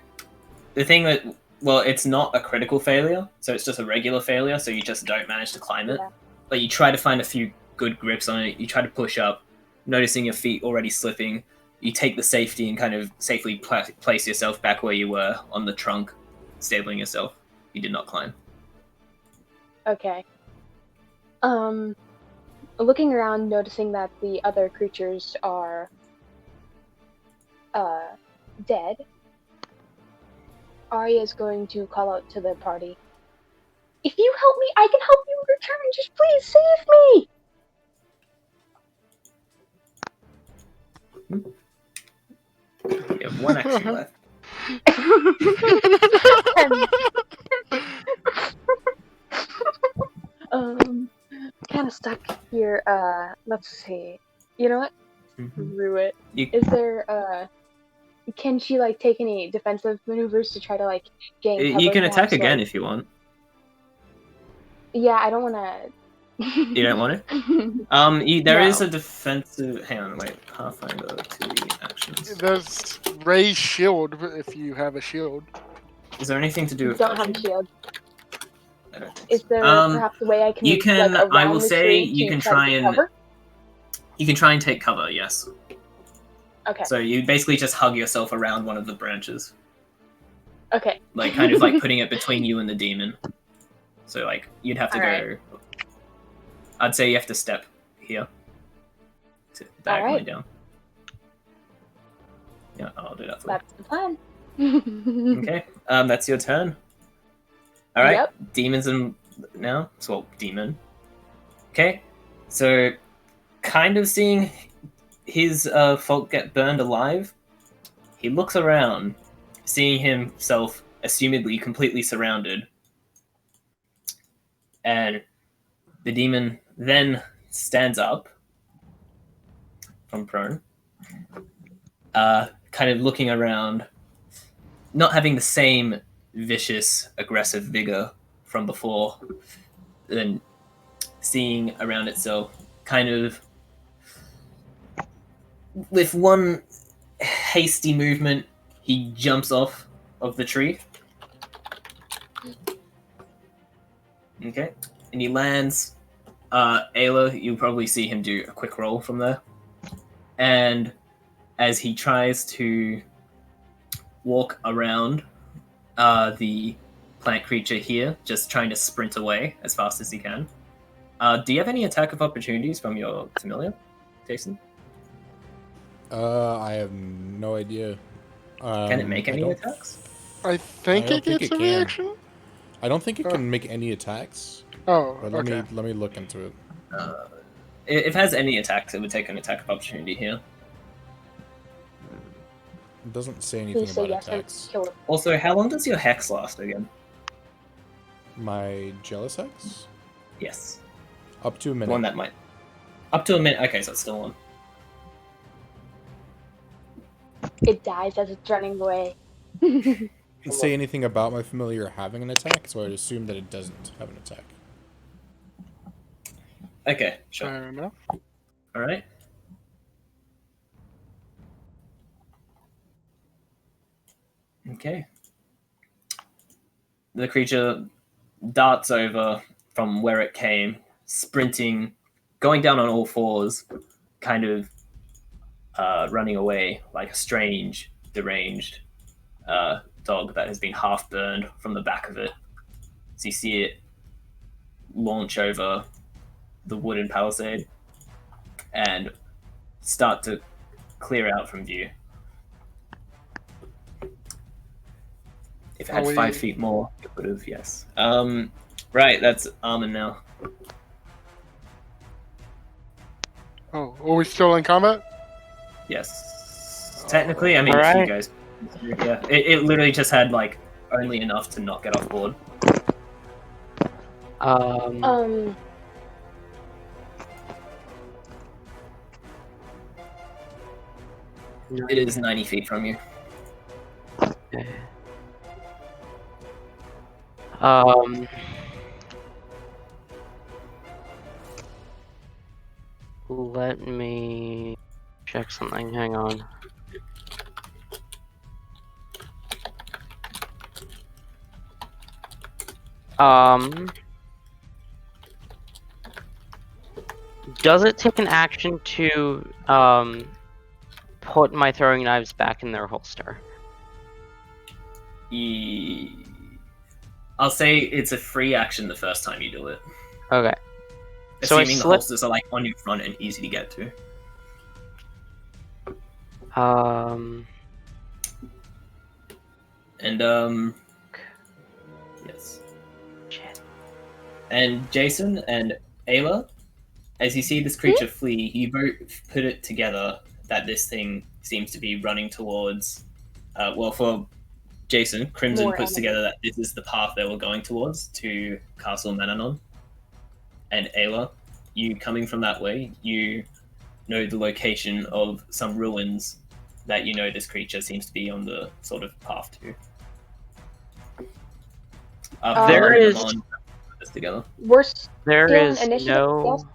the thing that, well, it's not a critical failure, so it's just a regular failure. So you just don't manage to climb it. Yeah. But you try to find a few good grips on it. You try to push up, noticing your feet already slipping. You take the safety and kind of safely place yourself back where you were on the trunk, stabling yourself. You did not climb. Okay. Looking around, noticing that the other creatures are dead, Arya is going to call out to the party. If you help me, I can help you in return. Just please save me. You have one action left. Kind of stuck here. Let's see. You know what? Mm-hmm. Screw it. Is there can she like take any defensive maneuvers to try to like gain cover? You can attack perhaps, again like... if you want. Yeah, I don't want to. You don't want to? There is a defensive. Hang on, wait. Pathfinder 2 actions. There's raise shield if you have a shield. Is there anything to do with? Don't have a shield. I don't think Is there perhaps a way I can? You can. Like, I will the say tree you to can try try to and. cover? You can try and take cover. Yes. Okay. So you basically just hug yourself around one of the branches. Okay. Like kind of like putting it between you and the demon. So like you'd have to All go. right. I'd say you have to step here. To diagonally down. Yeah, I'll do that for That's the plan. you. Okay. That's your turn. All right. Yep. Demons and now. So demon. Okay. So, kind of seeing his folk get burned alive, he looks around, seeing himself assumedly completely surrounded, and the demon then stands up from prone, kind of looking around, not having the same vicious, aggressive vigor from before, then seeing around itself, kind of with one hasty movement, he jumps off of the tree. Okay, and he lands. Ayla, you'll probably see him do a quick roll from there. And as he tries to walk around the plant creature here, just trying to sprint away as fast as he can. Do you have any attack of opportunities from your familiar, Jason? I have no idea. Can it make any attacks? I think it gets a reaction. I don't think it can make any attacks. Oh, But okay. let me look into it. If it has any attacks, it would take an attack of opportunity here. It doesn't say anything Please say about yes and attacks. kill it. Also, how long does your hex last again? My jealous hex? Yes. Up to a minute. One that might. Up to a minute. Okay, so it's still on. It dies as it's running away. It didn't say anything about my familiar having an attack, so I'd assume that it doesn't have an attack. Okay, sure. Fair enough. All right. Okay. The creature darts over from where it came, sprinting, going down on all fours, kind of running away like a strange, deranged dog that has been half burned from the back of it. So you see it launch over the wooden palisade and start to clear out from view. If it had 5 feet more, it would have, yes. Right, that's Amon now. Oh, are we still in combat? Yes. Technically, I mean, All if you right. guys... Yeah, it literally just had, like, only enough to not get off board. It is 90 feet from you. Okay. Let me check something. Hang on. Does it take an action to put my throwing knives back in their holster? I'll say it's a free action the first time you do it. Okay. So I Assuming the slip. holsters are like on your front and easy to get to. And yes. Shit. And Jason and Ayla, as you see this creature flee, you both put it together that this thing seems to be running towards. Well, for Jason, Crimson More puts enemies. together that this is the path they were going towards to Castle Mananon. And Ayla, you coming from that way, you know the location of some ruins that you know this creature seems to be on the sort of path to. There is- Amon put this together. We're There still in is initiative, no.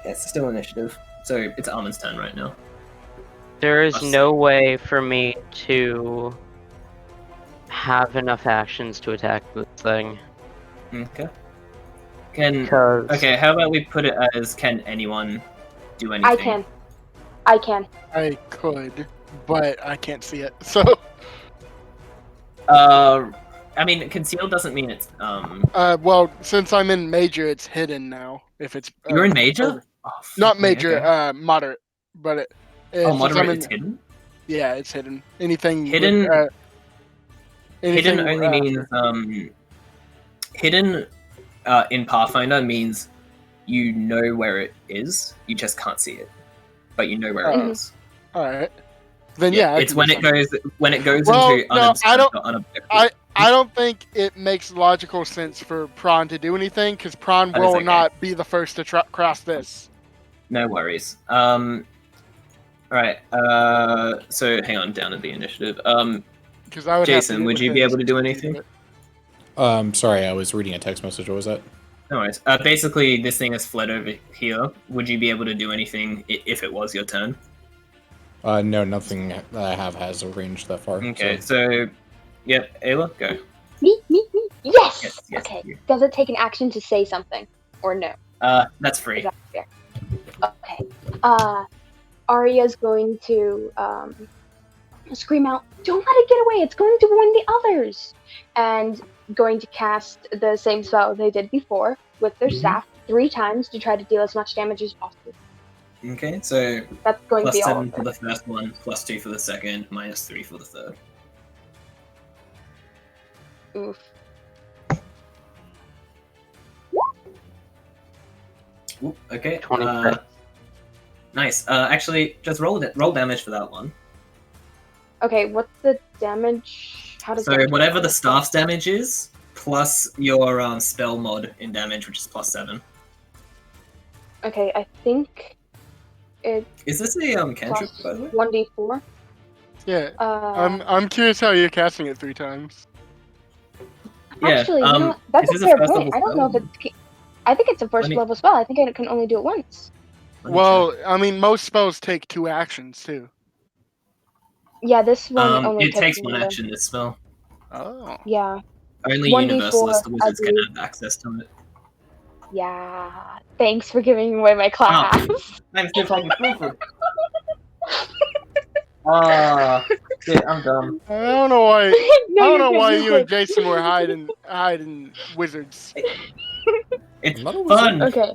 It's still initiative, so it's Amon's turn right now. There is Us. no way for me to have enough actions to attack this thing. Okay. Because Okay, how about we put it as can anyone do anything? I can. I can. I could, but I can't see it. So, I mean, conceal doesn't mean it's well, since I'm in major, it's hidden now. If it's You're in major? over- Oh, fuck not me, major, okay. moderate, but Oh, since moderate, I'm in, it's hidden? yeah, it's hidden. Anything Hidden- with, anything, Hidden only means hidden in Pathfinder means you know where it is, you just can't see it, but you know where it Oh. is. All right. Then yeah, I it's can when do it something. goes Well, into no, I don't- unobjective. I don't think it makes logical sense for Pran to do anything because Pran That is will okay. not be the first to cross this. No worries. Alright, so hang on, down at the initiative. Because I would Jason, have to would you be able to do anything? Sorry, I was reading a text message. What was that? No worries. Basically, this thing has fled over here. Would you be able to do anything if it was your turn? No, nothing that I have has a range that far. Okay, so yep, Ayla, go. Me. Yes! Yes, Okay. you. Does it take an action to say something? Or no? That's free. Is that fair? Okay. Arya's going to scream out, "Don't let it get away! It's going to warn the others!" And going to cast the same spell they did before with their staff 3 times to try to deal as much damage as possible. Okay, so That's going to plus be all 7 of for it. the first one, plus 2 for the second, minus 3 for the third. Oof. Ooh, okay. 26. Nice. Actually, just roll damage for that one. Okay, what's the damage? How does So damage whatever work? the staff's damage is, plus your spell mod in damage, which is plus 7. Okay, I think it's Is this a cantrip, plus by the way? 1d4. Yeah. I'm curious how you're casting it 3 times. Yeah. Actually, you know what? That's is a this a fair first point. level I don't know if spell? it's. I think it's a first me- level spell. I think I can only do it once. Let me Well, check. I mean, most spells take 2 actions too. Yeah, this one only It takes one one. action. This spell. Oh. Yeah, Only 1d4, Universalist I wizards can believe. have access to it. Yeah. Thanks for giving away my class. I'm still fucking stupid. Ah, shit, I'm dumb. I don't know why. No, I don't you're know good. why You're you and good. Jason were hiding wizards. It's I'm not a wizard. fun. Okay.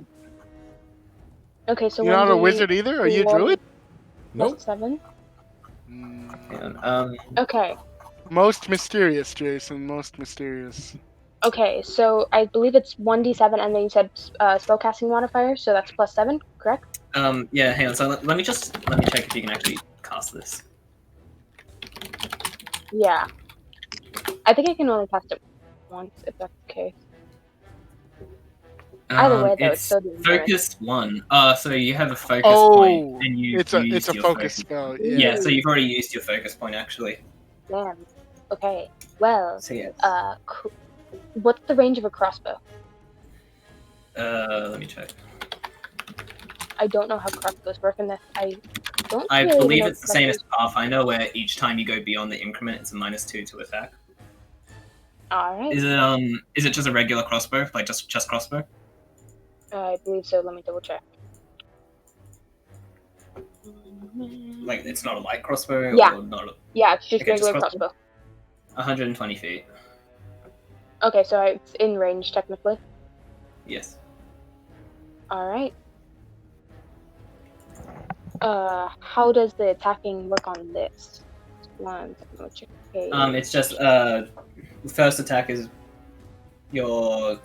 Okay, so You're not a wizard either. Are you a druid? Nope. 7. And, Okay. Most mysterious, Jason. Most mysterious. Okay, so I believe it's 1d7, and then you said spellcasting modifier, so that's +7, correct? yeah, hang on. So let me check if you can actually cast this. Yeah. I think I can only cast it once, if that's the case. Either way, though, it's still doing great. focus 1. So you have a focus Oh, point, and you've it's a used your focus spell. Yeah, Yeah. so you've already used your focus point actually. Damn. Okay. Well, So yeah. what's the range of a crossbow? Let me check. I don't know how crossbows work in this. I I really believe know it's the same as crossbows. Pathfinder, where each time you go beyond the increment, it's a -2 to attack. Alright. Is it just a regular crossbow, like just crossbow? I believe so. Let me double check. Like it's not a light crossbow, Yeah. or not a Yeah, it's just Okay, just regular crossbow? crossbow. 120 feet. Okay, so it's in range technically. Yes. Alright. How does the attacking work on this? One second, let me check. Okay. It's just the first attack is your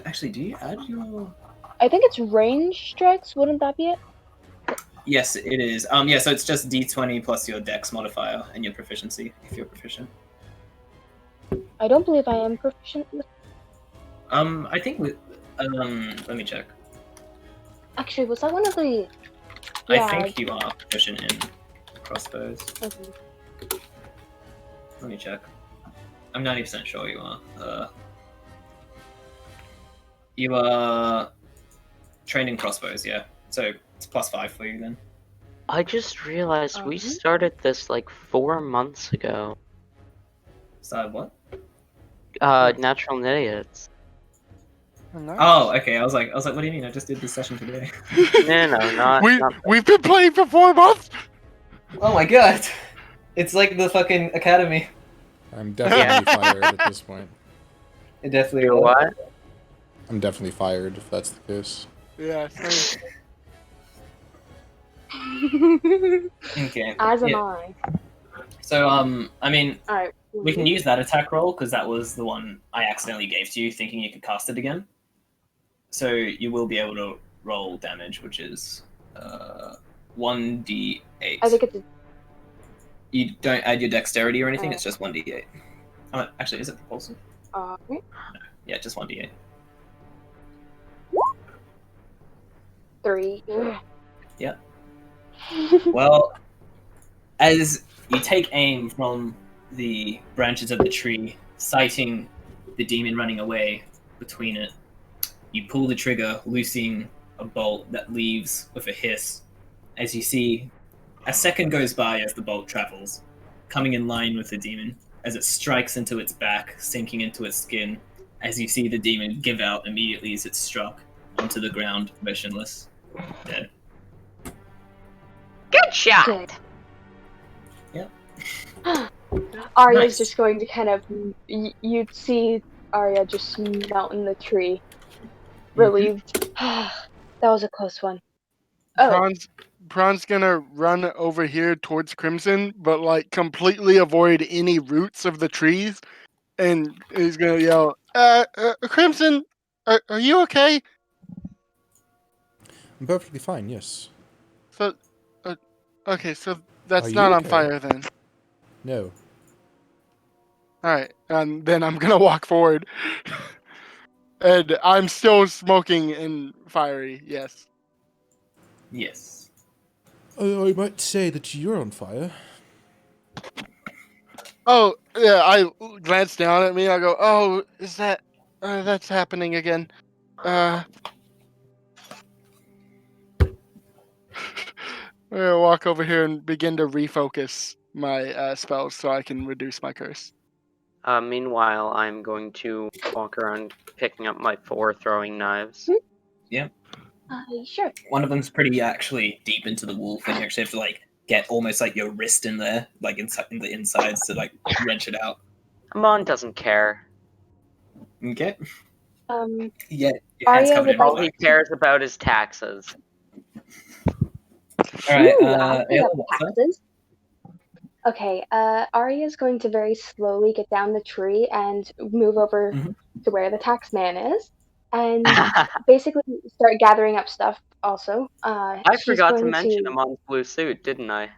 actually, do you add your I think it's range strikes, wouldn't that be it? Yes, it is. Yeah, so it's just D20 plus your dex modifier and your proficiency, if you're proficient. I don't believe I am proficient with. I think with let me check. Actually, was that one of the? I think you are proficient in crossbows. Okay. Let me check. I'm 90% sure you are. You are trained in crossbows, yeah. So it's +5 for you then. I just realized we Mhm. started this like 4 months ago. So what? Natural idiots. Nice. Oh, okay. I was like, what do you mean? I just did this session today. No, not. We've been playing for 4 months. Oh my god! It's like the fucking academy. I'm definitely fired at this point. It definitely You're what? I'm definitely fired if that's the case. Yeah. Same. Okay. As am yeah. I. So, I mean, Alright. we can use that attack roll because that was the one I accidentally gave to you, thinking you could cast it again. So you will be able to roll damage, which is 1d8. I think it's. You don't add your dexterity or anything; it's just 1d8. Actually, is it propulsive? Alright. Yeah, just 1d8. 3. Yeah. Well, as you take aim from the branches of the tree, sighting the demon running away between it, you pull the trigger, loosing a bolt that leaves with a hiss. As you see, a second goes by as the bolt travels, coming in line with the demon, as it strikes into its back, sinking into its skin, as you see the demon give out immediately as it's struck onto the ground, motionless, dead. Good shot. Good. Yep. Arya's Nice. just going to kind of. You'd see Arya just melt in the tree. Relieved. That was a close one. Oh. Pran's gonna run over here towards Crimson, but like completely avoid any roots of the trees, and he's gonna yell, Crimson, are you okay? I'm perfectly fine, yes. So, okay, so Are that's you not on okay? fire then. No. Alright, and then I'm gonna walk forward. And I'm still smoking and fiery, yes. Yes. I might say that you're on fire. Oh, yeah, I glance down at me, I go, oh, is that That's happening again. I'm gonna walk over here and begin to refocus my spells so I can reduce my curse. Meanwhile, I'm going to walk around picking up my 4 throwing knives. Yeah. Sure. One of them's pretty actually deep into the wolf, and you actually have to like get almost like your wrist in there, like inside in the insides to like wrench it out. Amon doesn't care. Okay. Yeah, Your hand's Arya covered would in like- All he wax. cares about is taxes. All right. I'll pay Ayla, up the what's up? taxes. Okay, Arya's going to very slowly get down the tree and move over Mhm. to where the tax man is, and basically start gathering up stuff. Also, I she's forgot to going mention Amon's blue suit, didn't I?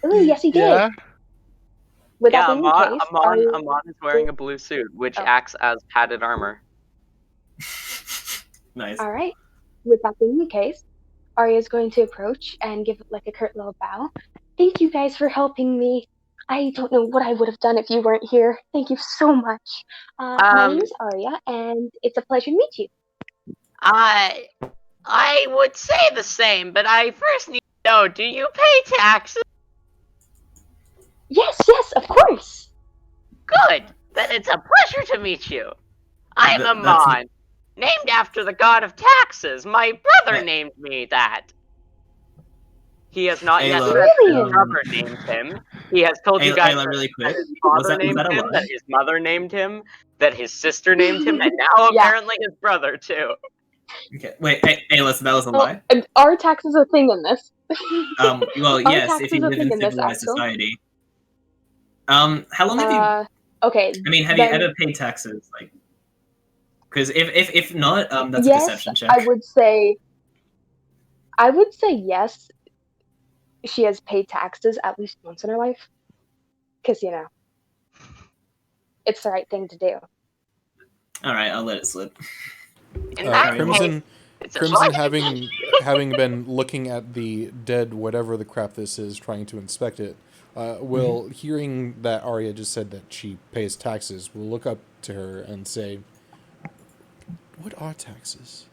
Ooh, yes, he did. Yeah. With Yeah, that being the case, Arya... Amon is wearing a blue suit, which Oh. acts as padded armor. Nice. All right. With that being the case, Arya's going to approach and give like a curt little bow. Thank you guys for helping me. I don't know what I would have done if you weren't here. Thank you so much. My name is Arya, and it's a pleasure to meet you. I would say the same, but I first need to know, do you pay taxes? Yes, of course. Good. Then it's a pleasure to meet you. I'm That's- Amon, named after the god of taxes. My brother What? named me that. He has not yet Ayla, said that his Brilliant. brother named him. He has told you guys Ayla, that really quick. his father Was named that a him, lie? that his mother named him, that his sister named him, and now Yeah. apparently his brother too. Okay. Wait, Ayla, so that was a lie? And our tax is a thing in this. Well, Our yes, tax if you is a live thing in in this, civilized actually. society. How long have you? Okay. I mean, have then, you ever paid taxes? Like, because if not, that's yes, a perception check. I would say yes. She has paid taxes at least once in her life, because it's the right thing to do. All right, I'll let it slip. In that Crimson, case, it's a Crimson, pleasure. having been looking at the dead, whatever the crap this is, trying to inspect it, will hearing that Arya just said that she pays taxes, will look up to her and say, "What are taxes?"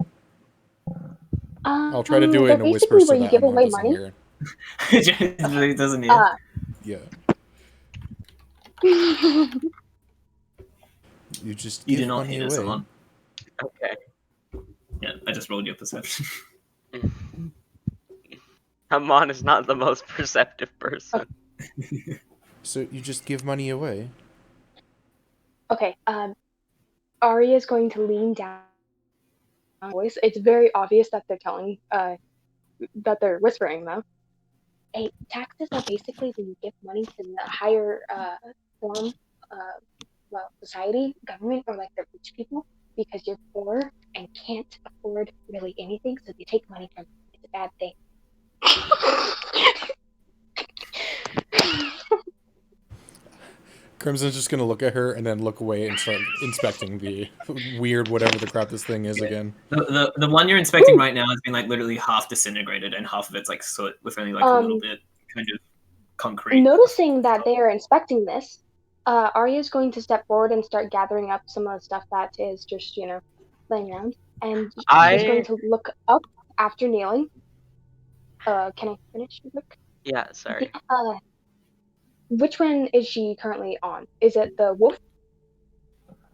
I'll try to do it They're in a whisper basically so where you that give Amon away doesn't money. hear. It doesn't hear. Yeah, you just You give do not money hear away. someone. Okay. Yeah, I just rolled your perception. Amon is not the most perceptive person. So you just give money away. Okay. Arya is going to lean down. Voice. It's very obvious that they're telling. That they're whispering though. Hey, taxes are basically when you give money to the higher form society, government, or like the rich people because you're poor and can't afford really anything, so they take money from you. It's a bad thing. Crimson's just gonna look at her and then look away and start inspecting the weird whatever the crap this thing is again. The one you're inspecting right now has been like literally half disintegrated, and half of it's like soot with only like a little bit kind of concrete. Noticing that they are inspecting this, Arya's going to step forward and start gathering up some of the stuff that is just, laying around. And she's going to look up after kneeling. Can I finish real quick? Yeah, sorry. Which one is she currently on? Is it the wolf?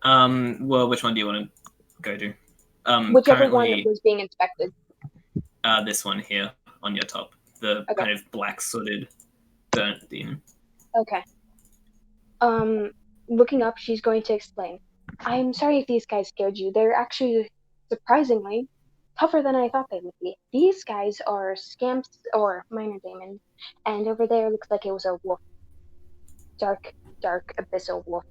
Well, which one do you want to go to? Whichever one currently, was being inspected. this one here on your top, the kind of black sooted burnt demon. Okay. Looking up, she's going to explain. I'm sorry if these guys scared you. They're actually surprisingly tougher than I thought they would be. These guys are scamps or minor demons, and over there looks like it was a wolf. Dark abyssal wolf.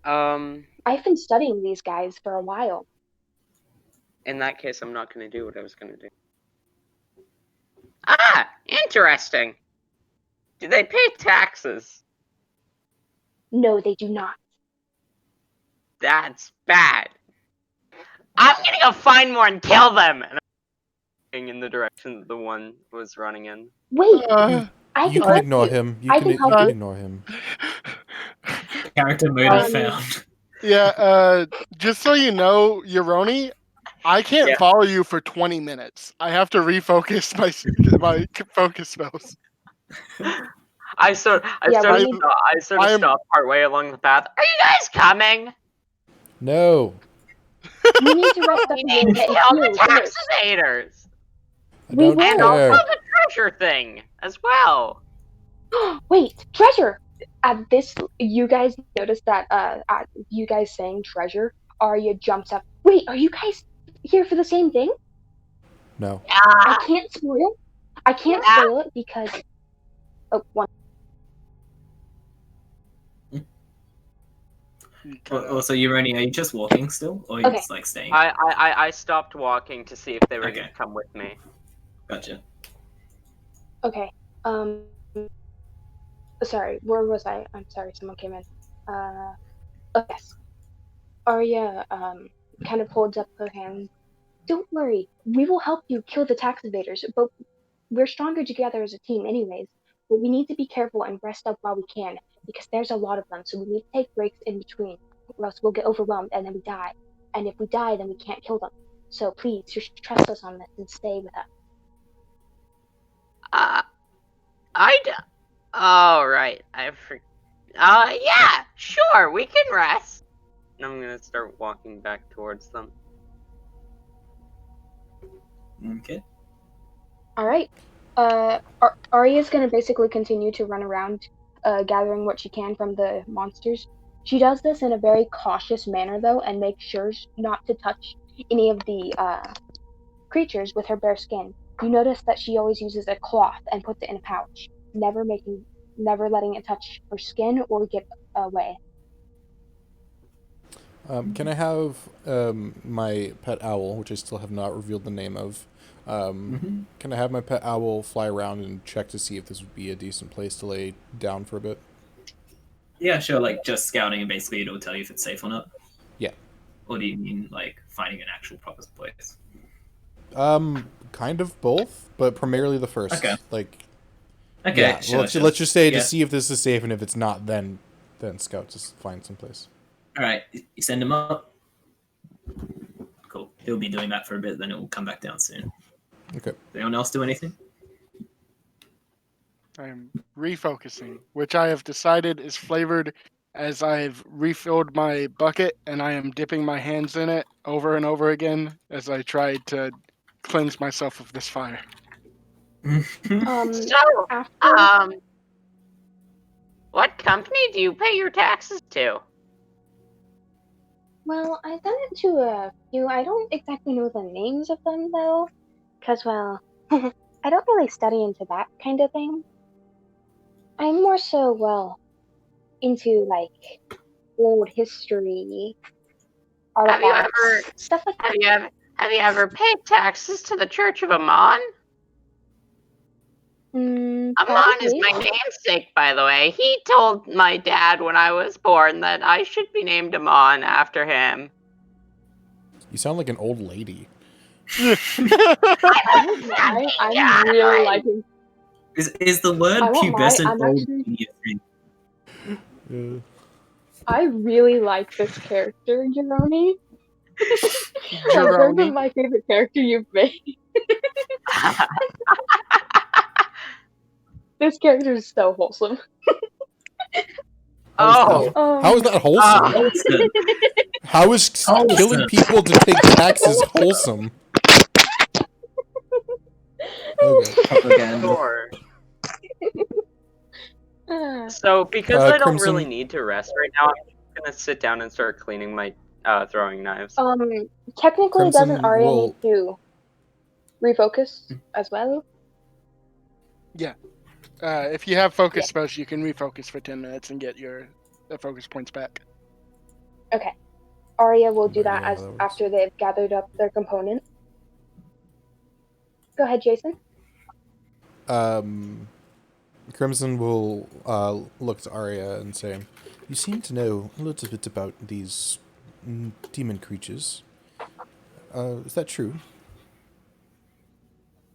I've been studying these guys for a while. In that case, I'm not going to do what I was going to do. Ah, interesting. Do they pay taxes? No, they do not. That's bad. I'm gonna go find more and kill them. And I'm looking in the direction that the one was running in. Wait, You can ignore him. You can ignore him. Character motive Um, found. Yeah, just so you know, Euroni, I can't Yeah. follow you for 20 minutes. I have to refocus my focus spells. I sort Yeah, of we need- I am- stopped partway along the path. Are you guys coming? No. We need to rest up We a need little to and kill the heal first. tax evaders. I We don't will. And care. also the treasure thing as well. Wait, treasure! At this, you guys notice that, at you guys saying treasure, Arya jumps up. Wait, are you guys here for the same thing? No. I Ah, can't spoil. I can't Yeah. spoil it because. Oh, one. Also, are you just walking still, or are you Okay. just like staying? I stopped walking to see if they were Okay. gonna come with me. Gotcha. Okay. Sorry, where was I? I'm sorry, someone came in. Oh, yes. Arya, kind of holds up her hand. Don't worry, we will help you kill the tax evaders, but we're stronger together as a team anyways. But we need to be careful and rest up while we can, because there's a lot of them, so we need to take breaks in between, or else we'll get overwhelmed and then we die. And if we die, then we can't kill them. So please, just trust us on this and stay with us. Oh, right. Yeah, sure, we can rest. And I'm gonna start walking back towards them. Okay. Alright. Arya's gonna basically continue to run around, gathering what she can from the monsters. She does this in a very cautious manner, though, and makes sure not to touch any of the creatures with her bare skin. You notice that she always uses a cloth and puts it in a pouch, never letting it touch her skin or get away. Can I have my pet owl, which I still have not revealed the name of? Can I have my pet owl fly around and check to see if this would be a decent place to lay down for a bit? Yeah, sure. Like just scouting, and basically it'll tell you if it's safe or not. Yeah. Or do you mean like finding an actual proper place? Kind of both, but primarily the first. Okay. Like, Okay. yeah. Sure, Let's sure. let's just say to Yeah. see if this is safe, and if it's not, then scout to find some place. All right. You send him up. Cool. He'll be doing that for a bit, then it will come back down soon. Okay. Anyone else do anything? I'm refocusing, which I have decided is flavored as I've refilled my bucket and I am dipping my hands in it over and over again as I try to cleanse myself of this fire. So, After what company do you pay your taxes to? Well, I've done it to a few. I don't exactly know the names of them though, because well, I don't really study into that kind of thing. I'm more so into like old history, Have you artifacts, ever stuff like that. have you ever paid taxes to the Church of Amon? Amon is Probably. my namesake, by the way. He told my dad when I was born that I should be named Amon after him. You sound like an old lady. I'm really liking. Is the word I won't lie, pubescent I'm old actually- lady a thing? I really like this character, Jeroni. Like, they're Jeroni. my favorite character you've made. This character is so wholesome. Oh, How is that wholesome? Wholesome. How is Wholesome. killing people to take taxes wholesome? Okay. Propaganda. sure. Uh, So, because I don't Crimson- really need to rest right now, I'm just gonna sit down and start cleaning my throwing knives. Technically, Crimson doesn't Arya will- need to refocus as well? If you have focus spells, you can refocus for 10 minutes and get your focus points back. Okay. Arya will do No that idea as how that works. after they've gathered up their components. Go ahead, Jason. Crimson will look to Arya and say, "You seem to know a little bit about these demon creatures. Is that true?"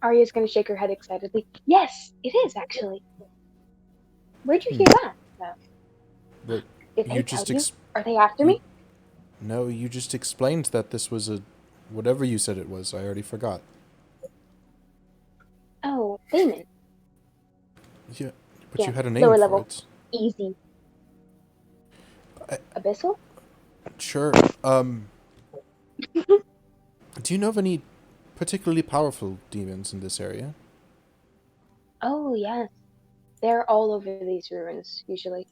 Arya's gonna shake her head excitedly. Yes, it is actually. Where'd you hear that? Did they You tell just you? Are they after me? No, you just explained that this was a... Whatever you said it was, I already forgot. Oh, Damon. Yeah, but Yeah, you had a name lower for level. it. Easy. I- Abyssal? Sure. Do you know of any particularly powerful demons in this area? Oh, yes. They're all over these ruins, usually.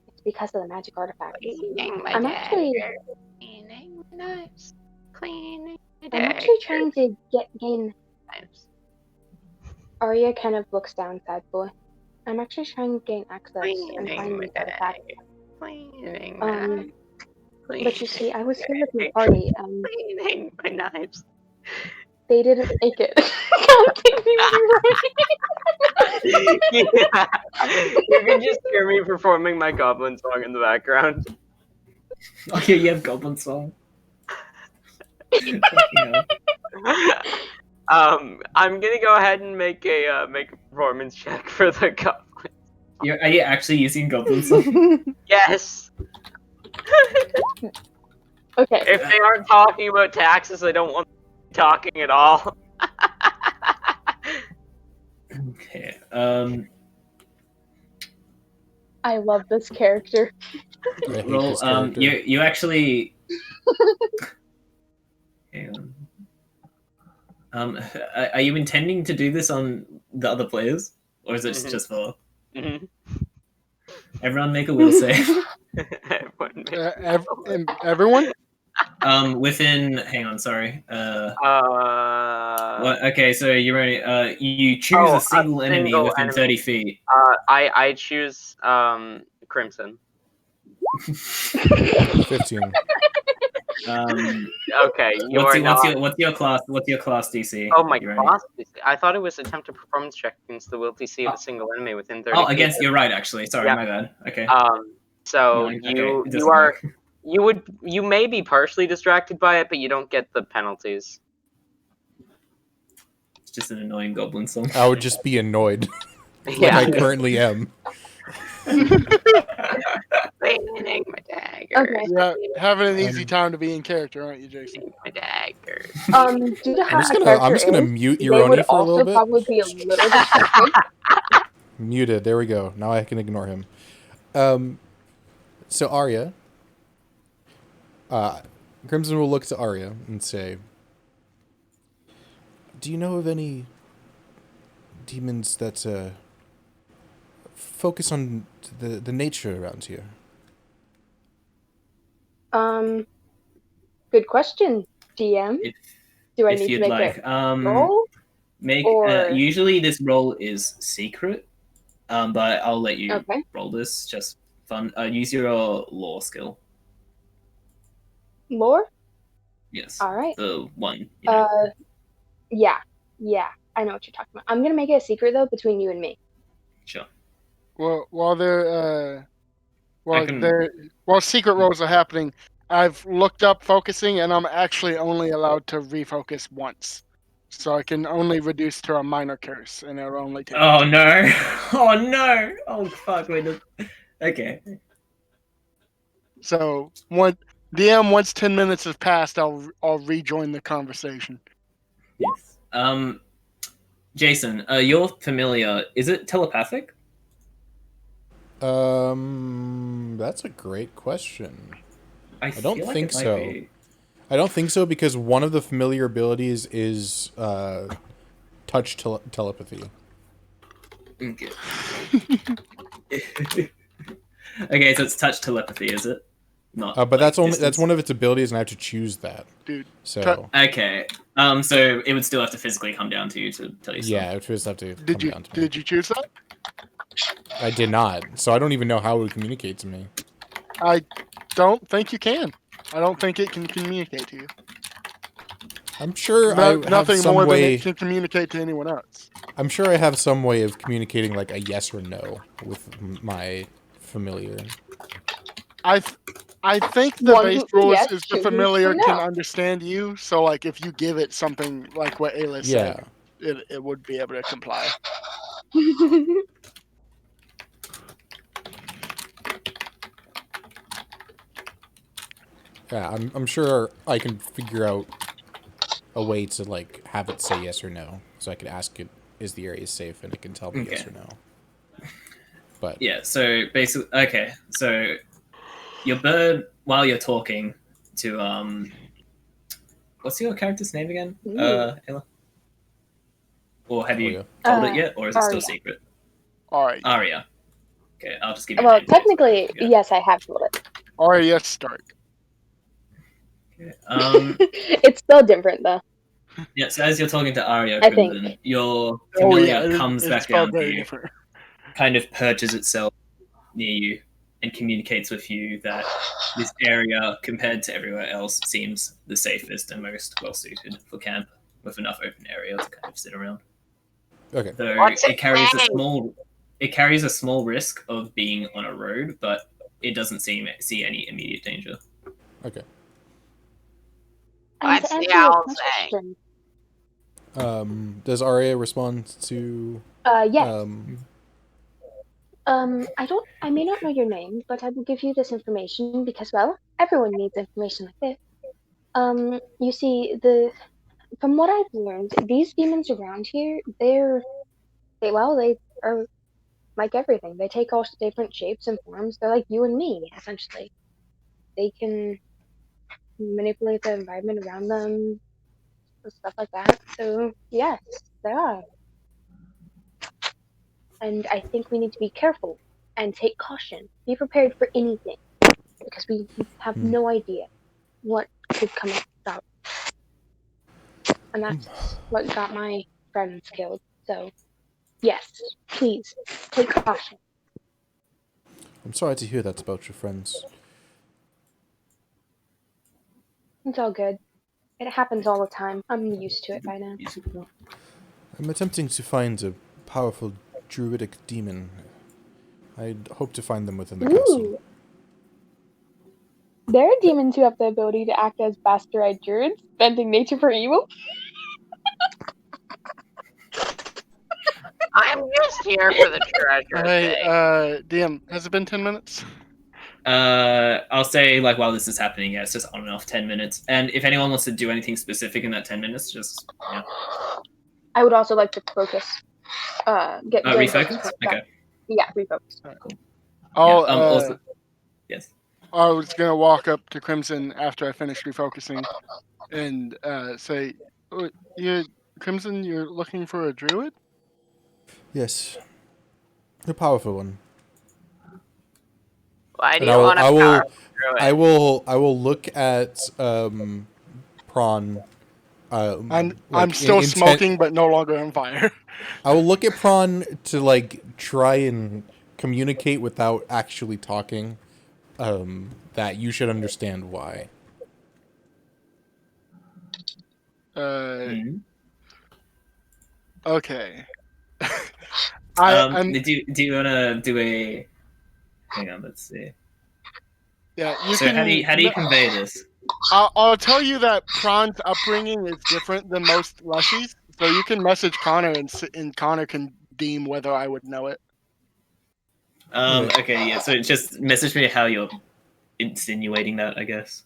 It's because of the magic artifacts. Cleaning my I'm dagger. actually Cleaning my knives. Cleaning my I'm dagger. actually trying to gain Knives. Arya kind of looks down, sad boy. I'm actually trying to gain access and Cleaning find my these artifacts. dagger. Cleaning my knives. But you see, I was here with my Cleaning party, and Cleaning my knives. they didn't make it. Don't take me when you're right. Yeah. You can just hear me performing my goblin song in the background. Oh yeah, you have goblin song. Fucking hell. I'm gonna go ahead and make a performance check for the goblin. Are you actually using goblin song? Yes. Okay. If they aren't talking about taxes, I don't want them talking at all. Okay. I love this character. I hate Roll. this character. You actually. Hang on. Are you intending to do this on the other players, or is it Mhm. just for Mhm. everyone? Make a will save. Everyone? Within. Hang on. Sorry. Uh, What? Okay, so you're only. You choose a single enemy single within enemy. 30 feet. I choose Crimson. 15. Okay, you are not. What's your class? What's your class DC? Oh my You're only- class! I thought it was attempt a performance check against the will DC of a single enemy within 30 Oh, feet. against. You're right. Actually, sorry, Yep. my bad. Okay. So Nine, okay, you it you doesn't are work. you may be partially distracted by it, but you don't get the penalties. It's just an annoying goblin song. I would just be annoyed, like Yeah. I currently am. Cleaning my dagger. Okay. Yeah, having an easy time to be in character, aren't you, Jason? Cleaning my dagger. Due to how I'm just our gonna character is, mute they Euroni would for a also little bit. probably be a little distracted. Muted. There we go. Now I can ignore him. So Arya, Crimson will look to Arya and say, "Do you know of any demons that focus on the nature around here?" Good question, DM. Do I If need to you'd make like, a roll? Or- usually this roll is secret, but I'll let you Okay. roll this. Just fun. Use your law skill. Lore? Yes. All right. The one. You know. Yeah. I know what you're talking about. I'm gonna make it a secret though between you and me. Sure. Well, I can- while secret rolls are happening, I've looked up focusing, and I'm actually only allowed to refocus once, so I can only reduce to a minor curse, and it'll only take. Oh no! Oh no! Oh fuck! Wait. Okay. So once 10 minutes has passed, I'll rejoin the conversation. Yes. Jason, your familiar, is it telepathic? That's a great question. I don't feel like think it might so. be. I don't think so because one of the familiar abilities is touch telepathy. Okay. Okay, so it's touch telepathy, is it? Not. But like, that's distance? one of its abilities, and I have to choose that. Dude. So Okay. So it would still have to physically come down to you to tell you. yeah, it would just have to come Did you down to me. choose that? I did not, so I don't even know how it would communicate to me. I don't think you can. I don't think it can communicate to you. I'm sure I have Nothing some more way. than it can communicate to anyone else. I'm sure I have some way of communicating like a yes or no with my familiar. I think the One base who- rules yes, is two the who familiar say can no. understand you. So like if you give it something like what Ayla Yeah. said, it would be able to comply. Yeah, I'm sure I can figure out a way to like have it say yes or no, so I could ask it, is the area safe, and it can tell me yes Okay. or no. But Yeah, so basically, okay, so your bird, while you're talking to, what's your character's name again, Ooh. Ella? Or have you Aria. told it yet, or is it still Arya. secret? Alright. Aria. Okay, I'll just give you a Well, name tag so I technically, don't forget. yes, I have told it. Arya Stark. Okay. It's still different though. Yeah, so as you're talking to Aria I think. Crimson, your Oh yeah, familiar comes it's back spelled down to very you, different. kind of perches itself near you, and communicates with you that this area, compared to everywhere else, seems the safest and most well suited for camp, with enough open area to kind of sit around. Okay. Though What's it it carries saying? it carries a small risk of being on a road, but it doesn't see any immediate danger. Okay. And What's to the answer your owl saying? question, Does Aria respond to? yes. Um, I may not know your name, but I will give you this information because, well, everyone needs information like this. You see, from what I've learned, these demons around here, they are like everything. They take all different shapes and forms. They're like you and me, essentially. They can manipulate the environment around them, and stuff like that. So, yes, they are. And I think we need to be careful and take caution. Be prepared for anything because we have no idea what could come about. And that's what got my friends killed. So, yes, please take caution. I'm sorry to hear that about your friends. It's all good. It happens all the time. I'm used to it by now. I'm attempting to find a powerful druidic demon. I'd hope to find them within the castle. Ooh. There are demons who have the ability to act as bastard druids, bending nature for evil. I'm just here for the treasure Hey, thing. DM, has it been 10 minutes? I'll say like while this is happening, yeah, it's just on and off 10 minutes. And if anyone wants to do anything specific in that 10 minutes, just yeah. I would also like to focus. Get Refocus. back. Okay. Yeah, refocus. Cool. I'll, Yeah. Also, yes. I was gonna walk up to Crimson after I finished refocusing and say, "Oh, you, Crimson, you're looking for a druid?" Yes, a powerful one. Why do And you want a powerful druid? I will look at Prawn. I'm still smoking, but no longer on fire. I will look at Prawn to like try and communicate without actually talking. That you should understand why. Mm-hmm. Okay. I'm Do you want to do a? Hang on. Let's see. yeah. You So how can. do you convey this? I'll tell you that Prawn's upbringing is different than most leshies, so you can message Connor and Connor can deem whether I would know it. Okay. Okay. Yeah. So just message me how you're insinuating that, I guess.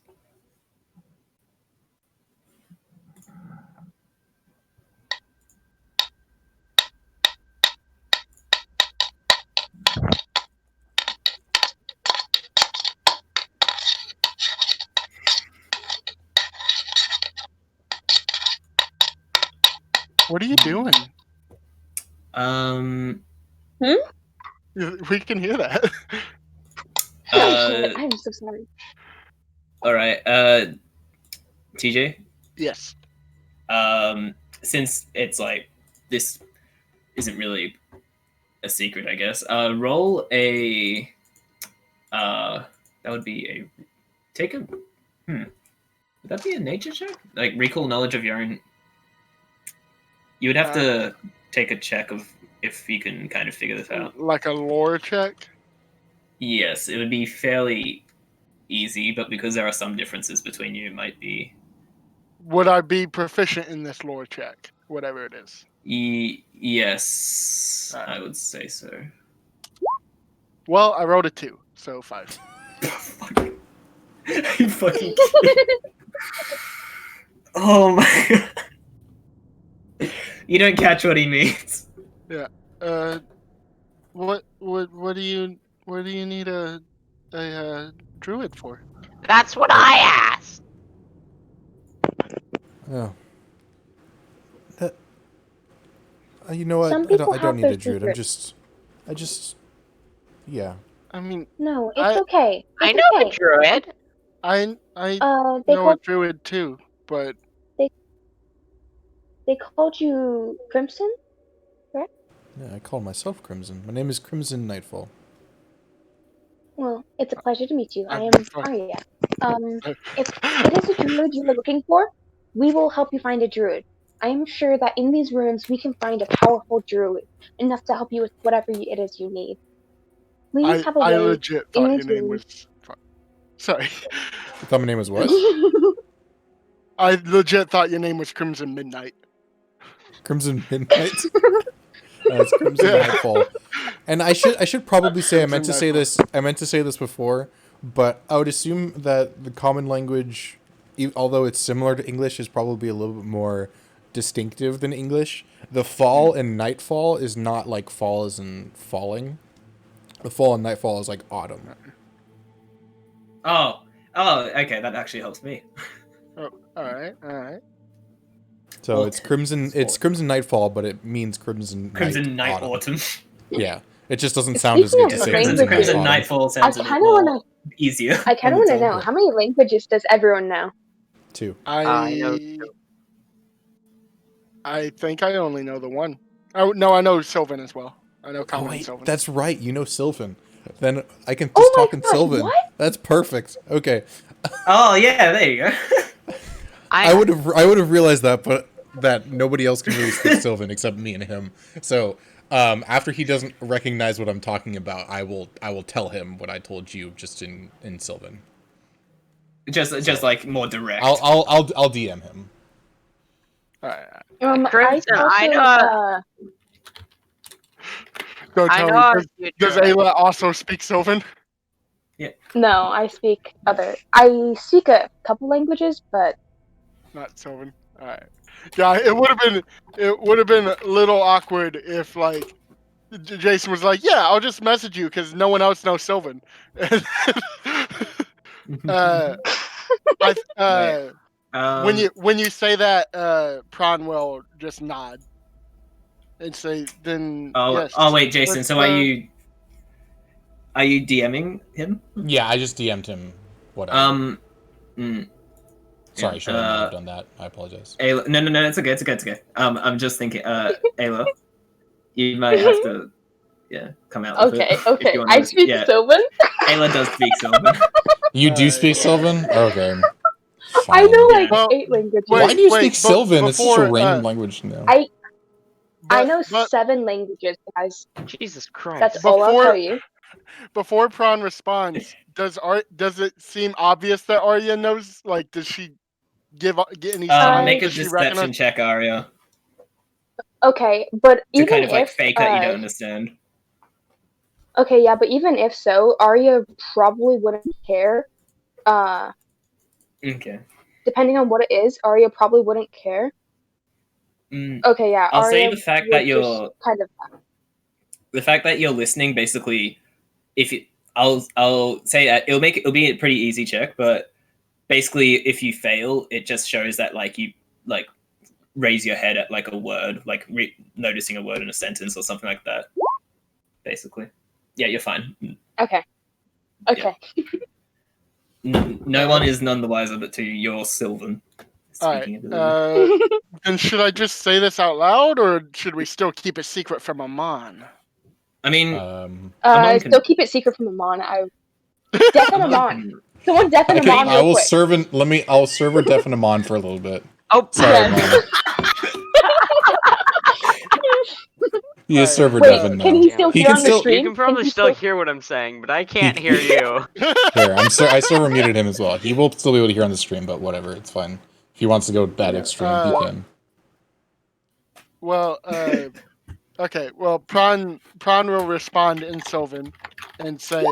What are you doing? We can hear that. I'm so sorry. All right. TJ. Yes. Since it's like this isn't really a secret, I guess. Roll a. That would be a. Take a. Would that be a nature check? Like recall knowledge of your own. You would have to take a check of if you can kind of figure this out. Like a lore check. Yes, it would be fairly easy, but because there are some differences between you, it might be. Would I be proficient in this lore check, whatever it is? Yes, Alright. I would say so. Well, I rolled a 2, so 5. You fucking. Oh my god. You don't catch what he means. What do you need a druid for? That's what I asked. Oh. You know what? Some I people don't have need their a druid. secrets. Yeah. I mean, No, it's I okay. I It's know okay. a druid. I They know a called druid too, but you Crimson, correct? Yeah, I call myself Crimson. My name is Crimson Nightfall. Well, it's a pleasure to meet you. I I'm am sorry. Arya. If it is a druid you are looking for, we will help you find a druid. I am sure that in these ruins we can find a powerful druid enough to help you with whatever it is you need. Please have a I way legit in thought your these name rooms. was. Sorry, You thought my name was what? I legit thought your name was Crimson Midnight. Crimson Midnight. It's Crimson Yeah. Nightfall. And I should probably say I meant to Crimson say Nightfall. this. I meant to say this before, but I would assume that the common language, although it's similar to English, is probably a little bit more distinctive than English. The fall and nightfall is not like fall as in falling. The fall and nightfall is like autumn. Oh, okay, that actually helps me. Oh, all right. So Well, it's crimson. It's Crimson Nightfall, but it means Crimson Crimson Night Autumn. Autumn. Yeah, it just doesn't sound as Speaking good of to say languages- Crimson Night Crimson Autumn. Nightfall sounds a bit kinda more wanna- easier. I kind of on want its to own. know, how many languages does everyone know? Too. I know. I think I only know the one. Oh no, I know Sylvan as well. I know Oh Common and wait, Sylvan. that's right. You know Sylvan. Then I can Oh just my talk in gosh, Sylvan. what? That's perfect. Okay, Oh yeah, there you go. I would have realized that, but that nobody else can really speak Sylvan except me and him. So after he doesn't recognize what I'm talking about, I will tell him what I told you just in Sylvan. just like more direct. I'll DM him. All right. Crimson, I know. Go I tell know me. a Does druid. Ayla also speak Sylvan? No, I speak I speak a couple languages, but Not Sylvan. All right. Yeah, it would have been a little awkward if like Jason was like, "Yeah, I'll just message you because no one else knows Sylvan." uh, Wait, when you say that, Pran will just nod and say, "Then yes." wait, Jason. let's, So are you DMing him? Yeah, I just DM'd him. Whatever. Mm, Sorry, yeah, should I not have done that? I apologize. Ayla, no, it's okay. I'm just thinking, Ayla, you might have to, come out with it. okay. if you wanna I speak yeah, Sylvan. Ayla does speak Sylvan. You do speak yeah. Sylvan? Okay. I Fine. know like Well, 8 languages. Why do you wait, speak Sylvan? It's such a before, random language to know. I know 7 languages, guys. Jesus Christ. That's all I'll Before- tell you. Before Prawn responds, does it seem obvious that Arya knows? Like, does she get any signs? Make a Does she recognize? deception check, Arya, Okay, but to even kind of like if fake that you don't understand. okay, yeah, but even if so, Arya probably wouldn't care. Okay. Depending on what it is, Arya probably wouldn't care. Mm, Okay, yeah, I'll say Arya the fact would that just kind of the fact that you're listening, basically, if you, I'll say it'll be a pretty easy check, but basically, if you fail, it just shows that like you like raise your head at like a word, like noticing a word in a sentence or something like that. Basically, yeah, you're fine. okay. No one is none the wiser but to your Sylvan. All right. Speaking ability. Then should I just say this out loud, or should we still keep it secret from Amon? I mean, Um, Still keep it secret from Amon. Deafen Amon. Someone deafen Okay, Amon I real will quick. I'll server deafen him on for a little bit. Oh, Sorry, Yes. Amon. He is server Wait, deafen can now. he still He hear can on the still- stream? you can probably he still hear what I'm saying, but I can't hear you. Here, I server muted him as well. He will still be able to hear on the stream, but whatever, it's fine. If he wants to go that extreme, he can. Well, okay. Well, Prawn will respond in Sylvan and say,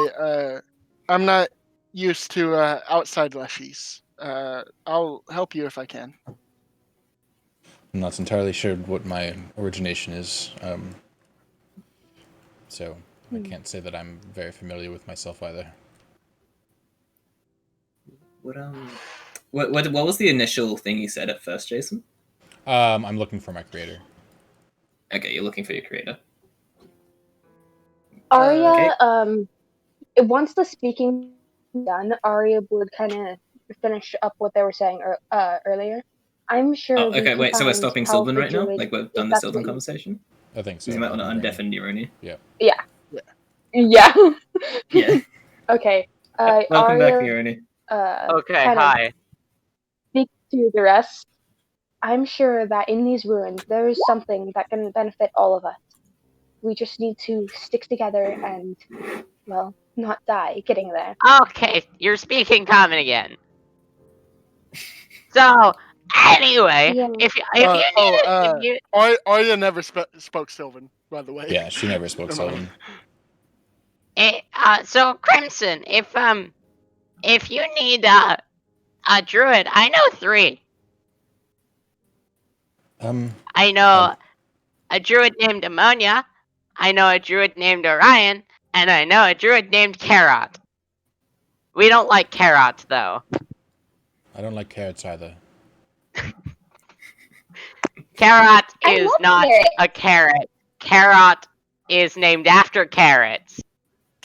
"I'm not used to outside leshies. I'll help you if I can. I'm not entirely sure what my origination is, so I can't say that I'm very familiar with myself either. What was the initial thing you said at first, Jason? I'm looking for my creator. Okay, you're looking for your creator. Arya, Okay. Once the speaking done, Arya would kind of finish up what they were saying earlier. I'm sure Oh, we okay, can wait, so we're find stopping help Sylvan for right now? Druid, Like, we've if done the that's Sylvan what you- conversation? I think so. Because you might want to I don't remember. undeafen Nironi. Yeah. Yeah. Yeah. Yeah. Yeah. Okay. Welcome back, Arya, Nironi. Okay, kind of hi. speak to the rest. I'm sure that in these ruins there is something that can benefit all of us. We just need to stick together and, well, not die getting there. Okay, you're speaking common again. So, anyway, Yeah. if you if you Arya never spoke Sylvan, by the way. Yeah, she never spoke Never mind. Sylvan. so Crimson, if you need a druid, I know 3. I know a druid named Ammonia, I know a druid named Orion, and I know a druid named Carrot. We don't like carrots though. I don't like carrots either. Carrot I is love not carrots. a carrot. Carrot is named after carrots.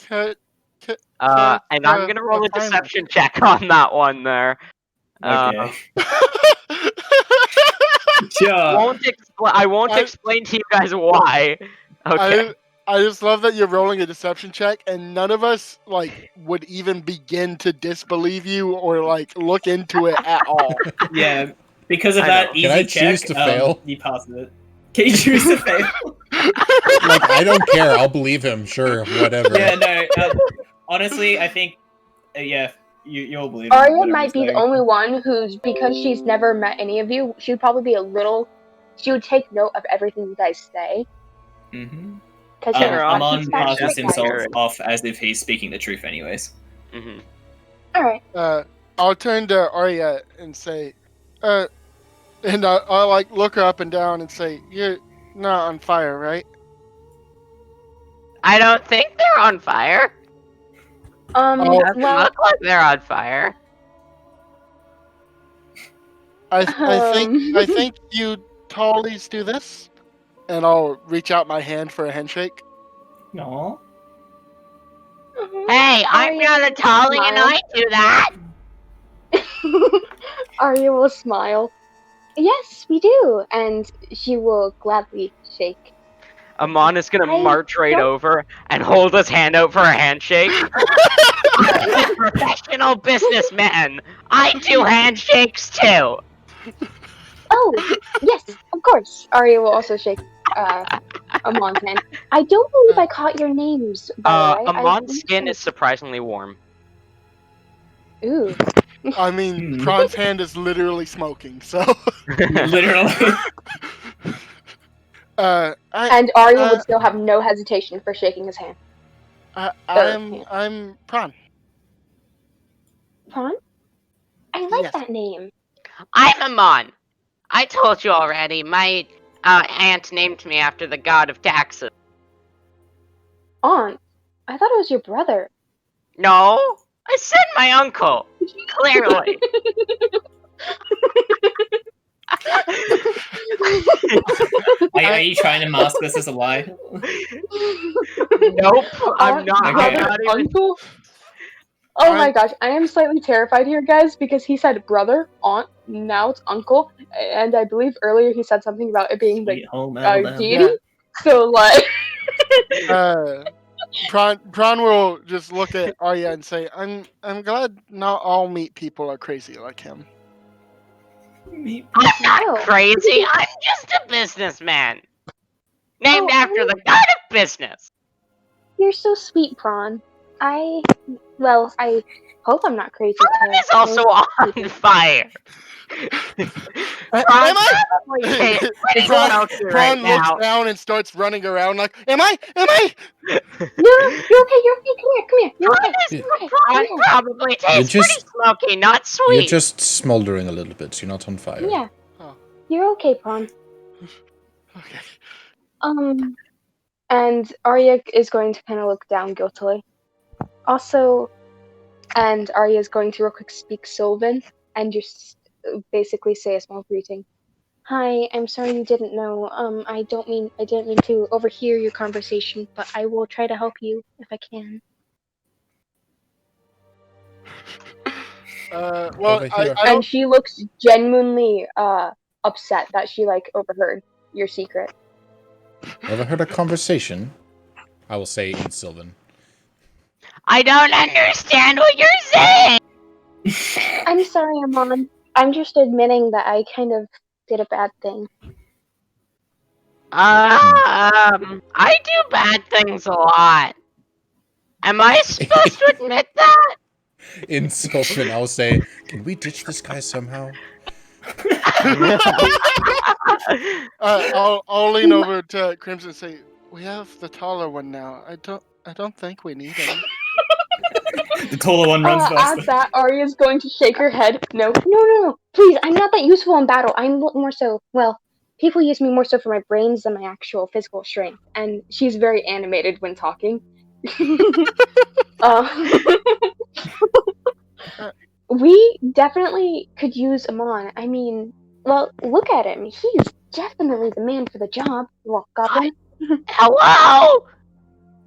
Ca- And I'm gonna roll a pathfinder. deception check on that one there. Okay. Sure. I won't explain to you guys why. Okay. I just love that you're rolling a deception check, and none of us would even begin to disbelieve you or look into it at all. Yeah, because of I that know. easy Can I check, choose to fail? you pass it. Can you choose to fail? Like, I don't care. I'll believe him. Sure, whatever. Yeah, no. Honestly, I think, yeah, you'll believe him, Arya whatever might he's be the saying. only one who's, because she's never met any of you, she would probably be she would take note of everything you guys say. Mm-hmm. Because Amon he's that passes straight guy. himself off as if he's speaking the truth anyways. Mm-hmm. Alright. I'll turn to Arya and say, and I'll look her up and down and say, "You're not on fire, right?" I don't think they're on fire. Doesn't Well, look like they're on fire. I think you tallies do this, and I'll reach out my hand for a handshake. No. Hey, I'm Arya not a Tolly and smile. I do that. Arya will smile. Yes, we do, and she will gladly shake. Amon is gonna I march right don't- over and hold his hand out for a handshake. I'm a professional businessman. I do handshakes too. Oh, yes, of course. Arya will also shake Amon's hand. I don't believe I caught your names, by the way. Amon's skin is surprisingly warm. Ooh. I mean, Pran's hand is literally smoking, so. Literally. And Arya would still have no hesitation for shaking his hand. I'm Pran. Pran? I like Yes. that name. I'm Amon. I told you already. My aunt named me after the god of taxes. Aunt? I thought it was your brother. No, I said my uncle. Clearly. Are you trying to mask this as a lie? Nope, I'm not. Okay. I'm not even. Uncle? Oh my gosh, I am slightly terrified here, guys, because he said brother, aunt, now it's uncle, and I believe earlier he said something about it being Sweet home a Alabama. deity. So Pran will just look at Arya and say, "I'm glad not all meat people are crazy like him." I'm not crazy. I'm just a businessman. Named after the god of business. You're so sweet, Pran. I hope I'm not crazy. Pran is also on fire. Am I? Pran looks down and starts running around like, am I? No, you're okay. You're okay. Come here. You're okay. Pran probably tastes pretty smoky, not sweet. You're just smoldering a little bit. You're not on fire. Yeah. Oh. You're okay, Pran. Okay. And Arya is going to kind of look down guiltily. Also, and Arya is going to real quick speak Sylvan and just basically say a small greeting. Hi, I'm sorry you didn't know. I didn't mean to overhear your conversation, but I will try to help you if I can. Well, I And don't. she looks genuinely upset that she overheard your secret. Overheard a conversation. I will say in Sylvan. I don't understand what you're saying. I'm sorry, Amon. I'm just admitting that I kind of did a bad thing. I do bad things a lot. Am I supposed to admit that? In Sylvan, I'll say, can we ditch this guy somehow? I'll lean over to Crimson and say, "We have the taller one now. I don't think we need him." The taller one runs faster. At that, Arya's going to shake her head. No. Please, I'm not that useful in battle. I'm more so, well, people use me more so for my brains than my actual physical strength. And she's very animated when talking. We definitely could use Amon. I mean, well, look at him. He's definitely the man for the job. Well, goblin. Hello?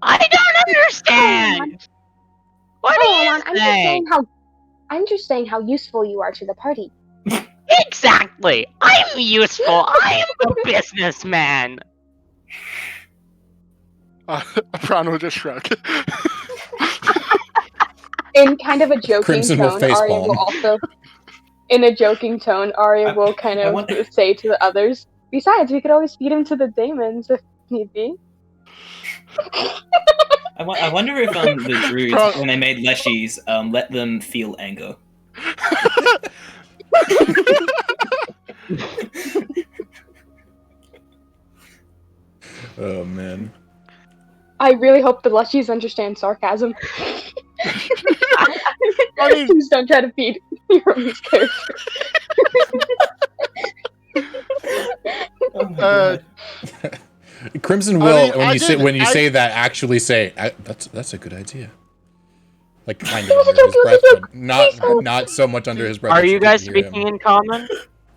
I don't understand. What do you say? I'm just saying how useful you are to the party. Exactly. I'm useful. I am a businessman. Pran will just shrug. In kind of a joking Crimson will tone, face Arya palm. will also. In a joking tone, Arya will kind of say to the others. Besides, we could always feed him to the demons if need be. I wonder if the druids, when they made leshies, let them feel anger. Oh man. I really hope the leshies understand sarcasm. I mean, please don't try to feed your own character. Oh my god. Crimson will, when you I- say that, actually say, that's a good idea. Like kind of It was a under his joke, it was breath, a joke. but not so much under his breath. Are that you you guys can't hear him. speaking in common?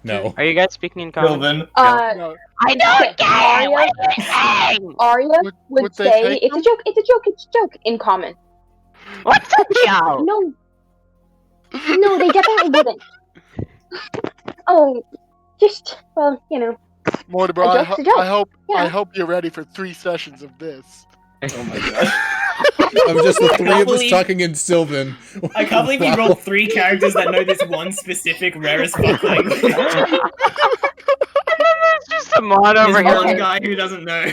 No. Are you guys speaking in common? Sylvan. no. I don't get it. What are you saying? Arya Would would they say, take it's a joke, it's a joke, in common. What's a joke? No, they definitely wouldn't. Oh, just, well, you know. Mortimer, A joke's a joke. I hope you're ready for 3 sessions of this. Oh my god. Of just the three of us believe- talking in Sylvan. I can't believe you rolled 3 characters that know this one specific rare as fuck language. There's just a mod over There's here. one guy who doesn't know.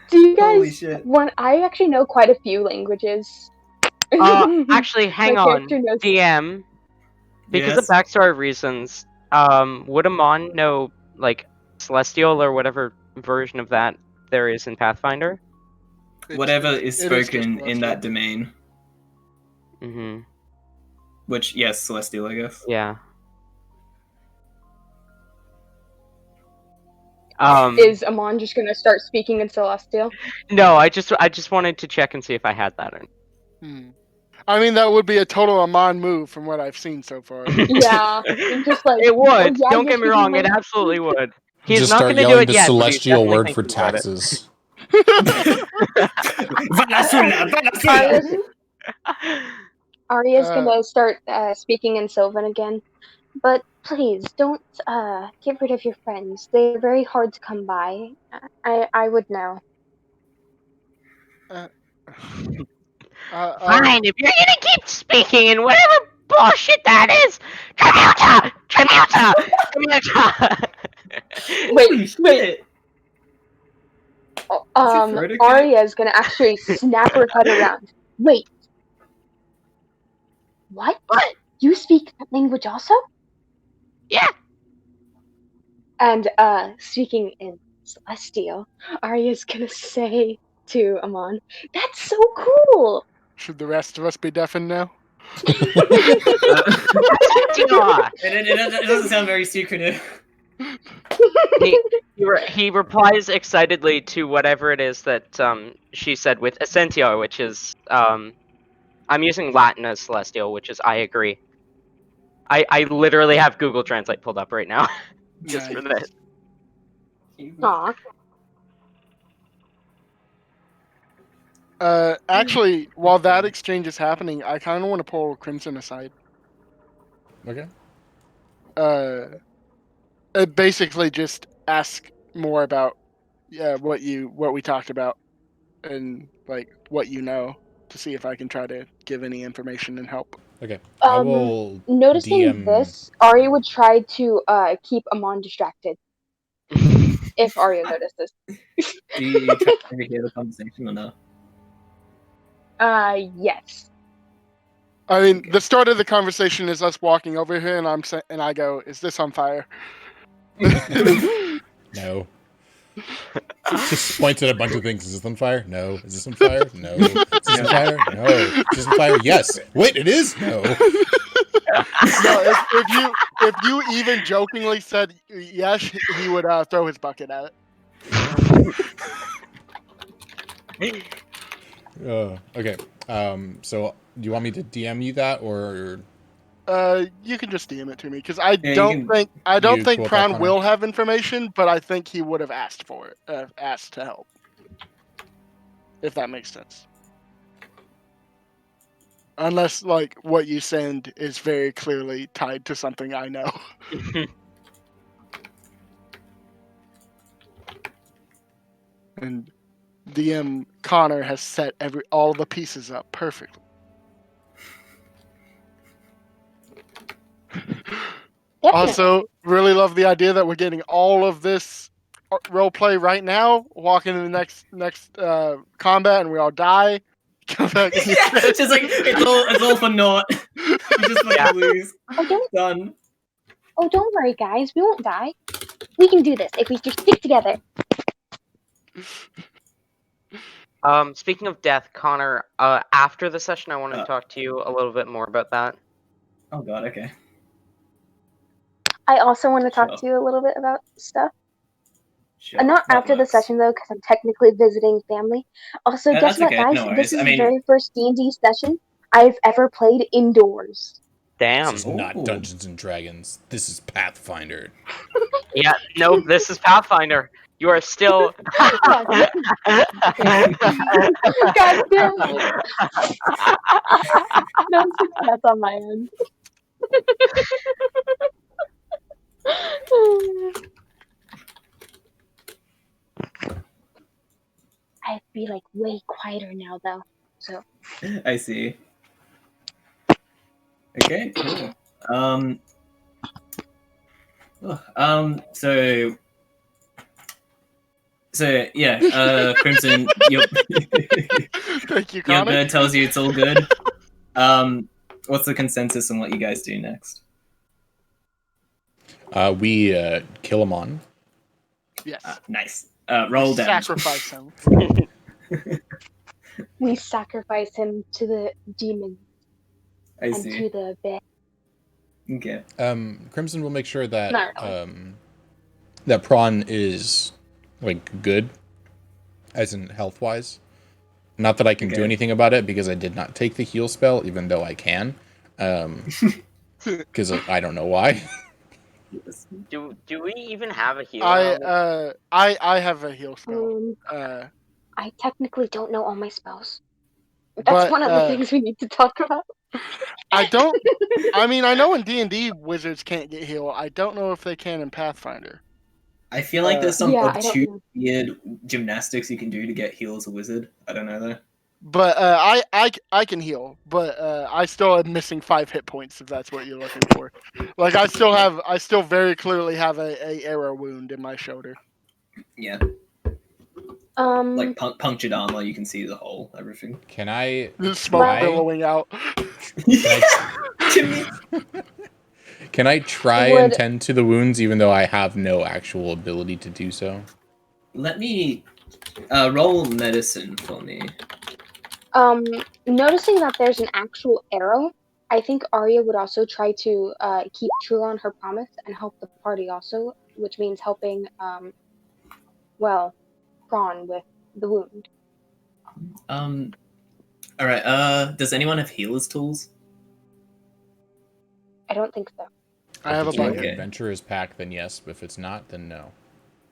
Do you Holy guys shit. want? I actually know quite a few languages. Actually, hang My on. character knows- DM. Because Yes? of backstory reasons, would Amon know, like, Celestial or whatever version of that there is in Pathfinder? Whatever is it is spoken just in that Celestial. domain. Mm-hmm. Which, yes, Celestial, I guess. Yeah. Is Amon just gonna start speaking in Celestial? No, I just wanted to check and see if I had that. I mean, that would be a total Amon move from what I've seen so far. Yeah, just like It would. oh, yeah, Don't you're get me wrong. It speaking absolutely would. He's Just not start going to do yelling it the yet. celestial but he's word for definitely thinking about it. taxes. Valasula, Valasula! Arya's gonna start speaking in Sylvan again. But please don't get rid of your friends. They're very hard to come by. I would know. Fine, if you're gonna keep speaking and whatever bullshit that is, Trimuta! Wait. Frodo kid? Arya's gonna actually snap her head around. Wait. What? You speak that language also? Yeah. And speaking in Celestial, Arya's gonna say to Amon, "That's so cool." Should the rest of us be deafened now? Yeah. It doesn't sound very secretive. He replies excitedly to whatever it is that she said with Essentio, which is I'm using Latin as celestial, which is I agree. I literally have Google Translate pulled up right now just for Nice. this. Aw. Actually, while that exchange is happening, I kind of want to pull Crimson aside. Okay. Basically just ask more about what we talked about and like what you know to see if I can try to give any information and help. Okay. I will Noticing DM. this, Arya would try to keep Amon distracted if Arya notices. Do you try to overhear the conversation or no? Yes. I mean, Okay. the start of the conversation is us walking over here, and I go, "Is this on fire?" No. Just points at a bunch of things. Is this on fire? No. Is this on fire? No. Is this on fire? No. Is this on fire? Yes. Wait, it is? No. No, if you even jokingly said yes, he would throw his bucket at it. Okay. So do you want me to DM you that or You can just DM it to me because I Yeah, don't you can- think cool with that, Pran Connor? will have information, but I think he would have asked for it, asked to help, if that makes sense. Unless like what you send is very clearly tied to something I know. And DM Connor has set all the pieces up perfectly. Definitely. Also, really love the idea that we're getting all of this role play right now. Walk into the next combat, and we all die. Come back. And It's just like it's all for naught. You just fucking lose. Done. Don't worry, guys. We won't die. We can do this if we just stick together. Speaking of death, Connor, after the session, I want to Uh. talk to you a little bit more about that. Oh god, okay. I also want to talk Sure. to you a little bit about stuff. Sure. Not That after the works. session though, because I'm technically visiting family. Also, Yeah, guess that's what, okay. guys? No worries. This is I the mean- very first D&D session I've ever played indoors. Damn. this is not Ooh. Dungeons and Dragons. This is Pathfinder. Yeah, no, this is Pathfinder. You are still. God damn it! No success on my end. I have to be like way quieter now though. So I see. Okay, cool. So yeah, Crimson, Thank you, your Connor. bird tells you it's all good. What's the consensus on what you guys do next? We kill him on. Yes. Nice. Roll damage. Sacrifice him. we sacrifice him to the demon I and see. to the bear. Okay. Crimson will make sure that Not really. that Prawn is like good, as in health wise. Not that I can do Okay. anything about it because I did not take the heal spell, even though I can. Because I don't know why. Do we even have a healer? I have a heal spell. I technically don't know all my spells. That's But, one of the things we need to talk about. I don't. I mean, I know in D&D wizards can't get heal. I don't know if they can in Pathfinder. I feel like there's some Yeah, I don't obtuse, know. weird gymnastics you can do to get heal as a wizard. I don't know though. But I can heal, but I still am missing 5 hit points if that's what you're looking for. Like I still very clearly have a arrow wound in my shoulder. Yeah, Um, like punctured armor. You can see the hole, everything. Can I? The smoke I- billowing out. Jimmy. Can I try and Would tend to the wounds even though I have no actual ability to do so? Let me roll medicine for me. noticing that there's an actual arrow, I think Arya would also try to keep true on her promise and help the party also, which means helping well, Pran with the wound. All right. Does anyone have healer's tools? I don't think so. I have a If it's in bucket. the Okay. adventurer's pack, then yes. If it's not, then no.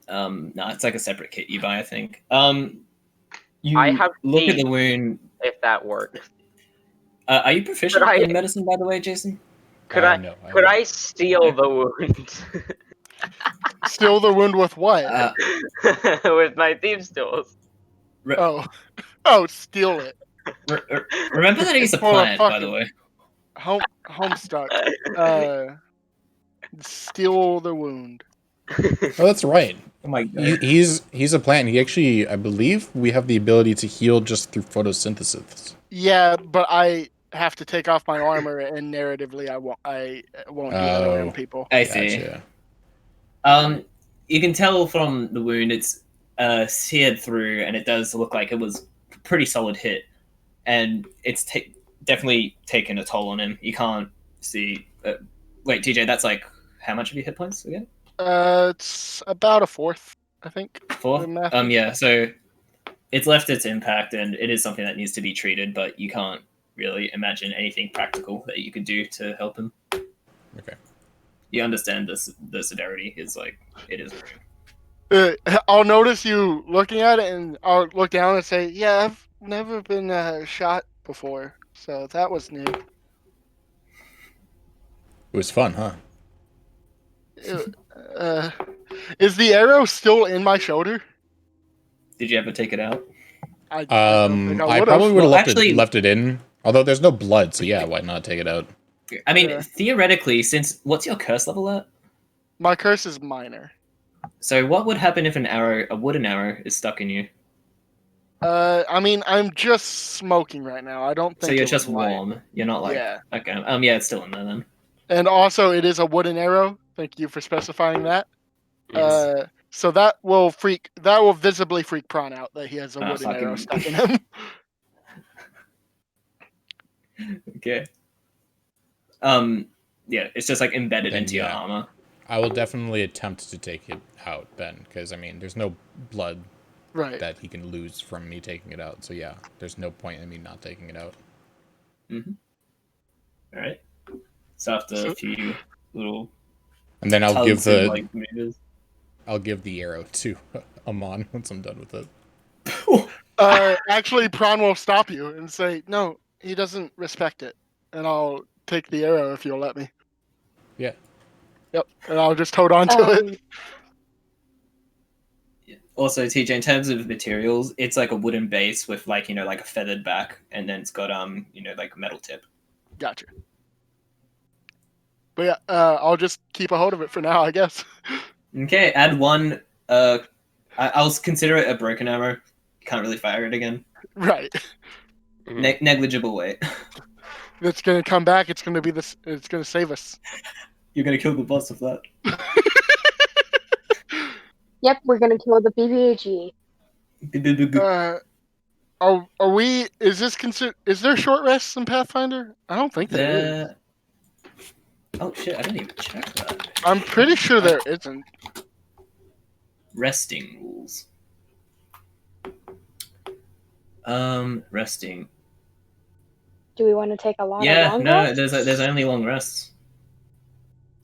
No, it's like a separate kit you buy, I think. You I have look at tea. the wound. If that works. Are you proficient Could I- in medicine, by the way, Jason? Could I No, could don't. I steal the wound Steal the wound with what? with my thieves' tools? Re- Oh, oh, steal it. remember that he's a For a plant, by the fucking- way. Homestuck. Steal the wound. Oh, that's right. Oh my god. He's a plant. He actually, I believe, we have the ability to heal just through photosynthesis. Yeah, but I have to take off my armor, and narratively, I won't do that around people. I see. Gotcha. You can tell from the wound it's seared through, and it does look like it was a pretty solid hit, and it's definitely taken a toll on him. You can't see. Wait, TJ, that's like how much of your hit points again? It's about a fourth, I think. 4? The math. Yeah. So it's left its impact, and it is something that needs to be treated, but you can't really imagine anything practical that you could do to help him. Okay. You understand the severity is like it is. I'll notice you looking at it, and I'll look down and say, "Yeah, I've never been shot before, so that was new." It was fun, huh? Is the arrow still in my shoulder? Did you ever take it out? I don't think I would've. probably would have Well, left it in. Although there's no blood, so yeah, why not take it out? I mean, Yeah. theoretically, since what's your curse level at? My curse is minor. So what would happen if a wooden arrow, is stuck in you? I mean, I'm just smoking right now. I don't think So you're it would just light. warm. You're not like Yeah. okay. Yeah, it's still in there then. And also, it is a wooden arrow. Thank you for specifying that. Yes. So that will visibly freak Pran out that he has a wooden fucking- arrow stuck in him. Okay. Yeah, it's just like embedded Then, into your yeah. armor. I will definitely attempt to take it out then, because I mean, there's no blood Right. that he can lose from me taking it out. So yeah, there's no point in me not taking it out. Mm-hmm. All right. So after a few little And then I'll give tugs and, the like, maneuvers. I'll give the arrow to Amon once I'm done with it. Actually, Pran will stop you and say, "No, he doesn't respect it," and I'll take the arrow if you'll let me. Yeah. Yep, and I'll just hold on to it. Also, TJ, in terms of materials, it's like a wooden base with like like a feathered back, and then it's got like a metal tip. Gotcha. But yeah, I'll just keep a hold of it for now, I guess. Okay, add one. I'll consider it a broken arrow. Can't really fire it again. Right. Negligible weight. It's gonna come back. It's gonna be this. It's gonna save us. You're gonna kill the boss with that. Yep, we're gonna kill the BBAG. Are we? Is this consider? Is there short rests in Pathfinder? I don't think there is. Oh shit! I didn't even check that. I'm pretty sure there isn't. Resting rules. Resting. Do we want to take a lot Yeah, of long no, rests? there's only long rests.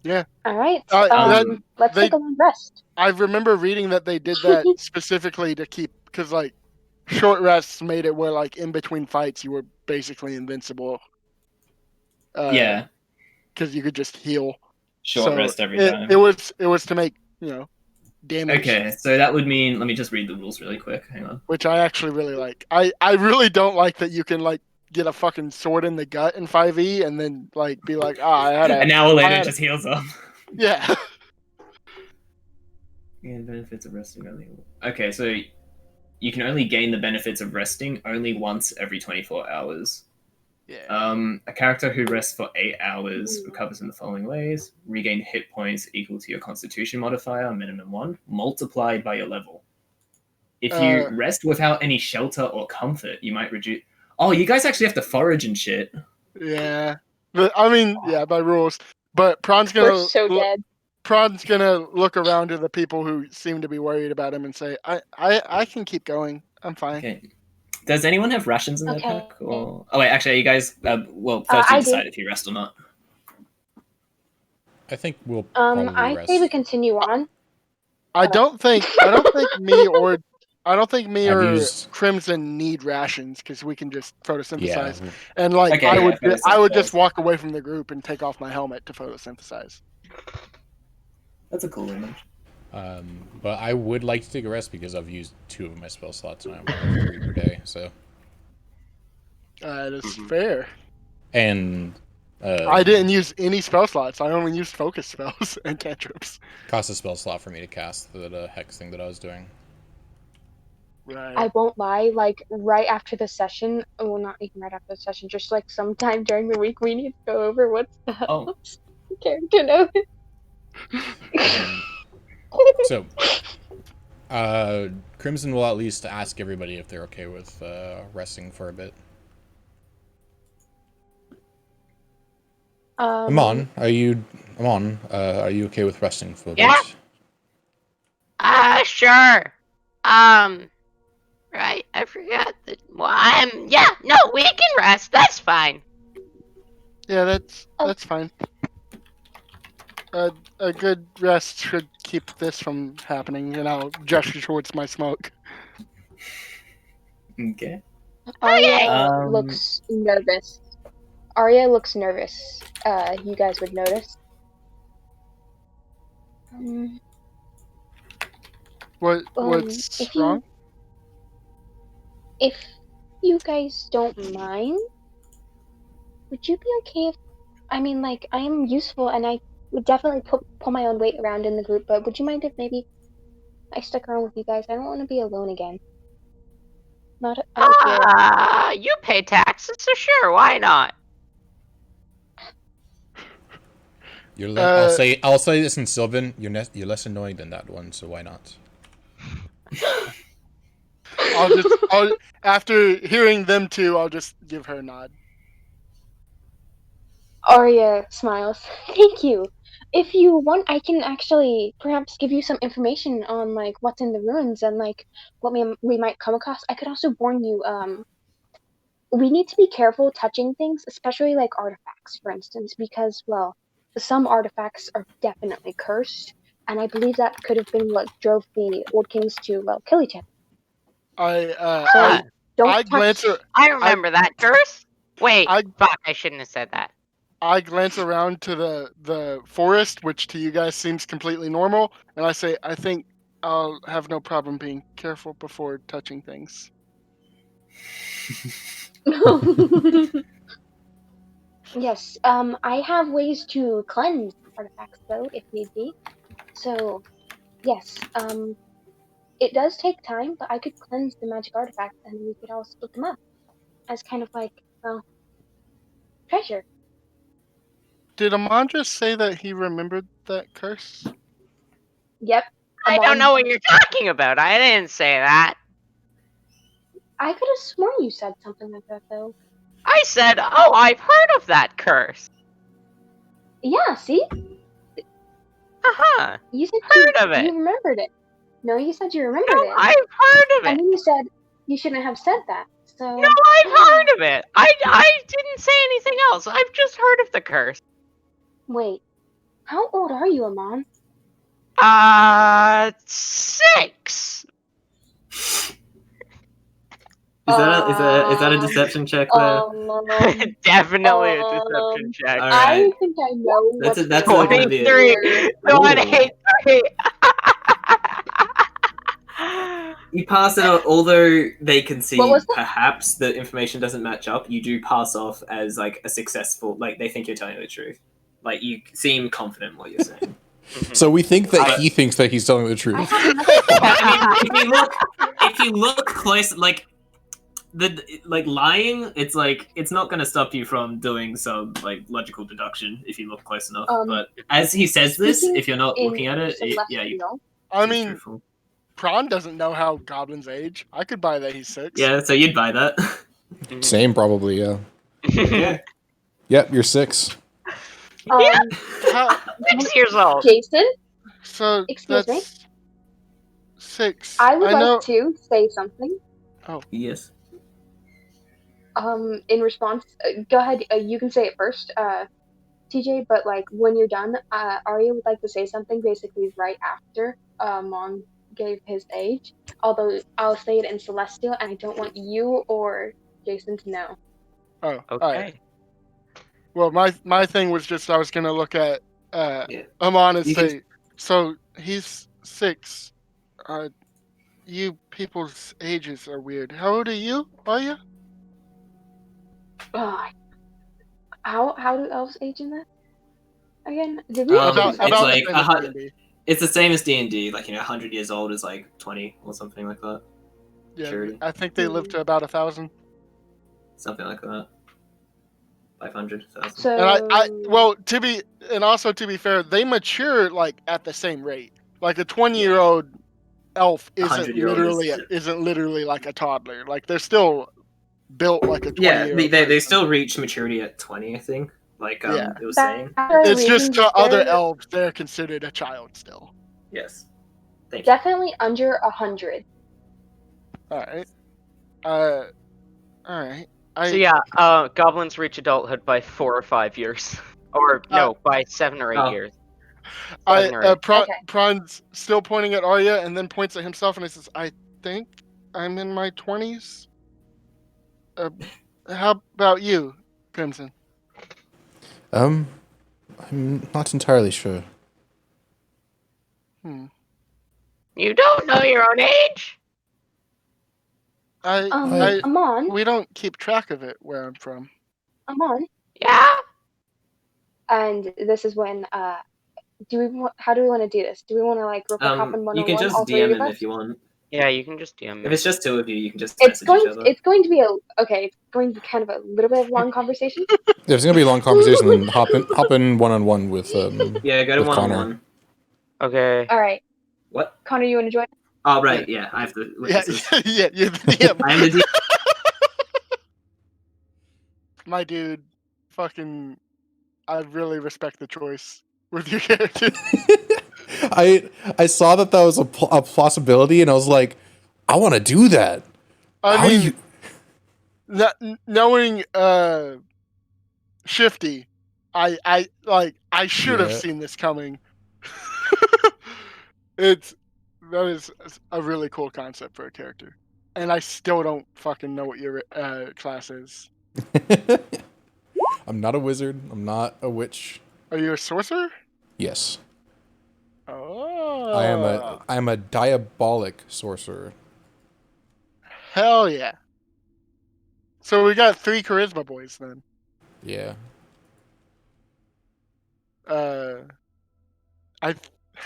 Yeah. All right. Let's they- take a long rest. I remember reading that they did that specifically to keep, because like short rests made it where like in between fights you were basically invincible. Yeah, because you could just heal. short rest every time. It was to make damage. Okay, so that would mean, let me just read the rules really quick. Hang on. Which I actually really like. I really don't like that you can like get a fucking sword in the gut in 5e and then like be like, I had a. An hour later, I it had just heals up. Yeah. Gain benefits of resting only. Okay, so you can only gain the benefits of resting only once every 24 hours. Yeah. A character who rests for 8 hours recovers in the following ways: regain hit points equal to your Constitution modifier, minimum 1, multiplied by your level. If you rest without any shelter or comfort, you might reduce. Oh, you guys actually have to forage and shit. Yeah. But I mean, yeah, by rules. But We're so dead. Pran's gonna look around to the people who seem to be worried about him and say, I can keep going. I'm fine. Okay. Does anyone have rations in their Okay. pack? Or oh wait, actually, you guys. Well, first you I decide do. if you rest or not. I think we'll probably I rest. say we continue on. I don't think me or I've used Crimson need rations because we can just photosynthesize. yeah. And like Okay, I yeah, would just photosynthesize. walk away from the group and take off my helmet to photosynthesize. That's a cool image. But I would like to take a rest because I've used 2 of my spell slots and I'm at 3 per day. So That is fair. and I didn't use any spell slots. I only used focus spells and cantrips. cost a spell slot for me to cast the hex thing that I was doing. Right. I won't lie, like right after the session, well, not even right after the session, just like sometime during the week, we need to go over what's the Oh. character note. So, Crimson will at least ask everybody if they're okay with resting for a bit. Amon, are you okay with resting for a bit? Sure. Right, I forgot that. Well, no, we can rest. That's fine. Yeah, that's fine. A good rest should keep this from happening, and I'll gesture towards my smoke. Okay. Arya looks nervous. Arya looks nervous. You guys would notice. What's wrong? If you guys don't mind, would you be okay if, I mean, like, I am useful and I would definitely pull my own weight around in the group, but would you mind if maybe I stuck around with you guys? I don't want to be alone again. Not out here. You pay taxes, so sure, why not? I'll say this in Sylvan. You're less annoying than that one, so why not? After hearing them two, I'll just give her a nod. Arya smiles. Thank you. If you want, I can actually perhaps give you some information on like what's in the ruins and like what we might come across. I could also warn you. We need to be careful touching things, especially like artifacts, for instance, because well, some artifacts are definitely cursed, and I believe that could have been what drove the old kings to kill each other. I remember that curse. Wait, fuck! I shouldn't have said that. I glance around to the forest, which to you guys seems completely normal, and I say, I think I'll have no problem being careful before touching things. Yes, I have ways to cleanse artifacts though, if need be. So, yes, it does take time, but I could cleanse the magic artifacts and we could all split them up as kind of like, well, treasure. Did Amon just say that he remembered that curse? Yep. I don't know what you're talking about. I didn't say that. I could have sworn you said something like that, though. I said, oh, I've heard of that curse. Yeah, see? Uh-huh. You said heard of it. You remembered it. No, you said you remembered it. I've heard of it. And then you said you shouldn't have said that. So no, I've heard of it. I didn't say anything else. I've just heard of the curse. Wait, how old are you, Amon? 6. Is that a deception check there? Definitely a deception check. All right. I think I know. That's 23. 23. You pass it off, although they can see perhaps the information doesn't match up. You do pass off as like a successful, like they think you're telling the truth. Like you seem confident in what you're saying. So we think that he thinks that he's telling the truth. I mean, if you look close, like like lying. It's like it's not going to stop you from doing some like logical deduction if you look close enough. But as he says this, Speaking if you're not in looking at it, yeah, you celestial, I seems mean, truthful. Pran doesn't know how goblins age. I could buy that he's 6. Yeah, so you'd buy that. Same, probably. Yeah. Okay. Yep, you're 6. Yeah. How, 6 years old. Jason, so excuse me. that's 6. I would know. like to say something. Yes. In response, go ahead. You can say it first, TJ. But like when you're done, Arya would like to say something. Basically, right after Mon gave his age. Although I'll say it in Celestial, and I don't want you or Jason to know. Oh, all Okay. right. Well, my thing was just I was gonna look at Yeah. Amon and You can- say, so he's 6. You people's ages are weird. How old are you? Ugh. How do elves age in this? Again, did we About actually it's say about like the same as D&D. it's the same as D&D. Like 100 years old is like 20 or something like that. Yeah, Maturity. I think they live to about 1,000. Something like that. 500,000. So And well, to be fair, they mature like at the same rate. Like a 20-year-old elf isn't 100-year-old literally like a toddler. Like they're still built like a 20 Yeah, year old. they still reach maturity at 20, I think. Like Yeah. it was saying. It's just to other elves, they're considered a child still. Yes. Thank you. Definitely under 100. All right. All right. So yeah, goblins reach adulthood by 4 or 5 years, or no, by 7 or 8 years. 7 or 8. Pran's still pointing at Arya and then points at himself and he says, "I think I'm in my 20s. How about you, Crimson?" I'm not entirely sure. You don't know your own age? Amon, we don't keep track of it where I'm from. Amon, Yeah. and this is when how do we want to do this? Do we want to like real quick hop in You can 1-on-1, just all three DM of him us? if you want. Yeah, you can just DM If him. it's just 2 of you, you can just It's message going each other. it's going to be it's going to be kind of a little bit of a long conversation. There's gonna be a long conversation. Then hop in 1-on-1 with Yeah, go to with 1-on-1. Connor. Okay. All right, What? Connor, you want to join? Oh right, yeah. I have to. Yeah, you're the DM. I am the DM. My dude, fucking, I really respect the choice with your character. I saw that was a possibility, and I was like, I want to do that. I mean, knowing Shifty, I should have seen this coming. That is a really cool concept for a character, and I still don't fucking know what your class is. I'm not a wizard. I'm not a witch. Are you a sorcerer? Yes. Oh. I am a diabolic sorcerer. Hell yeah. So we got 3 charisma boys then. Yeah.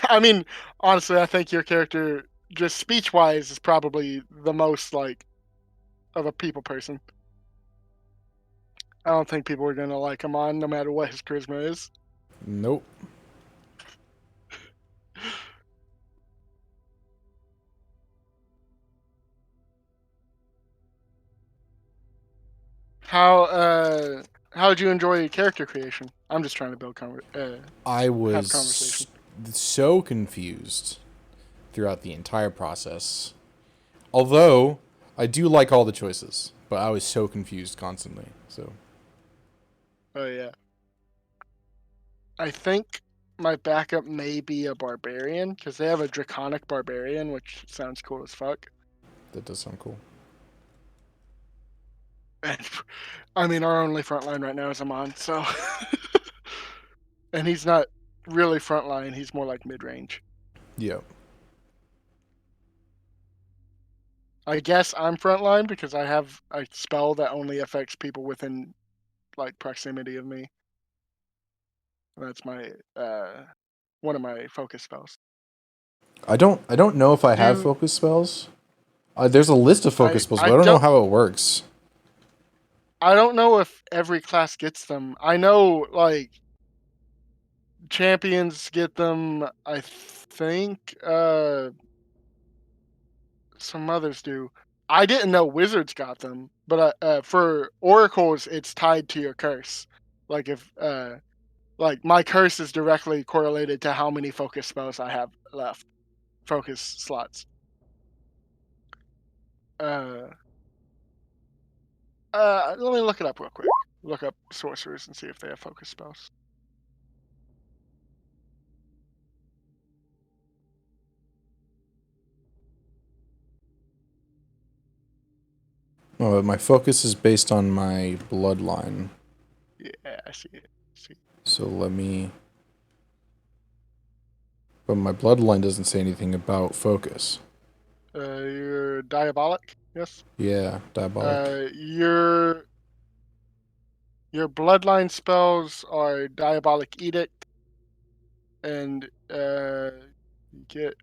I mean, honestly, I think your character, just speech-wise, is probably the most like of a people person. I don't think people are gonna like him on, no matter what his charisma is. Nope. How'd you enjoy character creation? I'm just trying to build I was have conversation. so confused throughout the entire process. Although I do like all the choices, but I was so confused constantly. So. Oh yeah. I think my backup may be a barbarian because they have a draconic barbarian, which sounds cool as fuck. That does sound cool. And I mean, our only frontline right now is Amon, so. And he's not really frontline, he's more like mid-range. Yeah. I guess I'm frontline because I have a spell that only affects people within like proximity of me. That's my one of my focus spells. I don't know if I have focus spells. There's a list of focus spells, but I don't know how it works. I don't know if every class gets them. I know, like, champions get them, I think. Some others do. I didn't know wizards got them, but for oracles, it's tied to your curse. Like, if like my curse is directly correlated to how many focus spells I have left, focus slots. Let me look it up real quick. Look up sorcerers and see if they have focus spells. Oh, my focus is based on my bloodline. Yeah, I see it. So let me... But my bloodline doesn't say anything about focus. You're diabolic, yes? Yeah, diabolic. Your bloodline spells are diabolic edict, and you get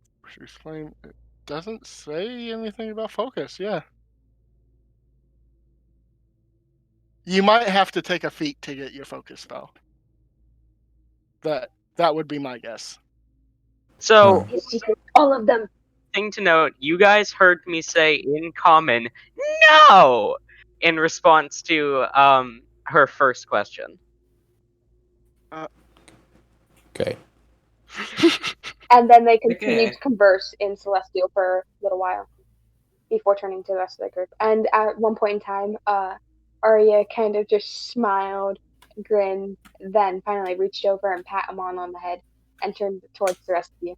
flame. It doesn't say anything about focus. Yeah, you might have to take a feat to get your focus spell. That would be my guess. So, all of them. Thing to note, you guys heard me say in common, no! In response to her first question. Okay. And then they continued to converse in Celestial for a little while before turning to the rest of the group. And at one point in time, Arya kind of just smiled, grinned, then finally reached over and pat Amon on the head and turned towards the rest of you.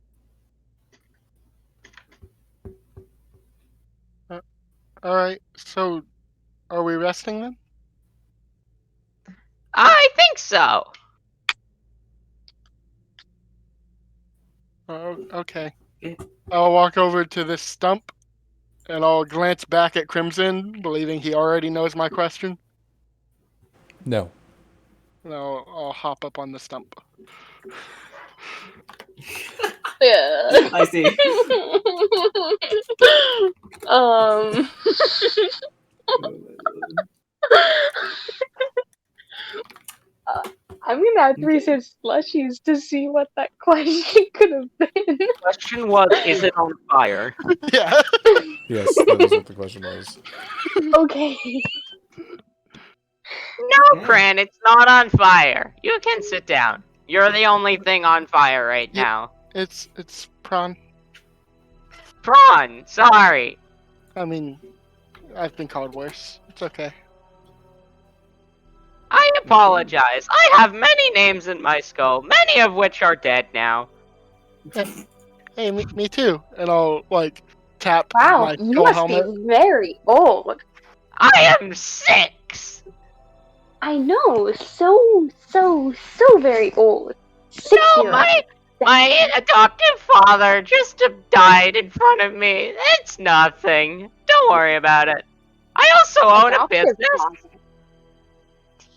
All right, so are we resting then? I think so. Okay. I'll walk over to this stump, and I'll glance back at Crimson, believing he already knows my question. No. And I'll hop up on the stump. Yeah. I see. I'm gonna have to research slushies to see what that question could have been. The question was, is it on fire? Yeah. Yes, that is what the question was. Okay. No, Pran, it's not on fire. You can sit down. You're the only thing on fire right now. It's Pran. Pran, sorry. I mean, I've been called worse. It's okay. I apologize. I have many names in my skull, many of which are dead now. Hey, me too. And I'll, like, tap Wow, my you skull must helmet. be very old. I am 6. I know, so very old. 6-year-old. No, my adoptive father just died in front of me. It's nothing. Don't worry about it. I also own a Adoptive business. father.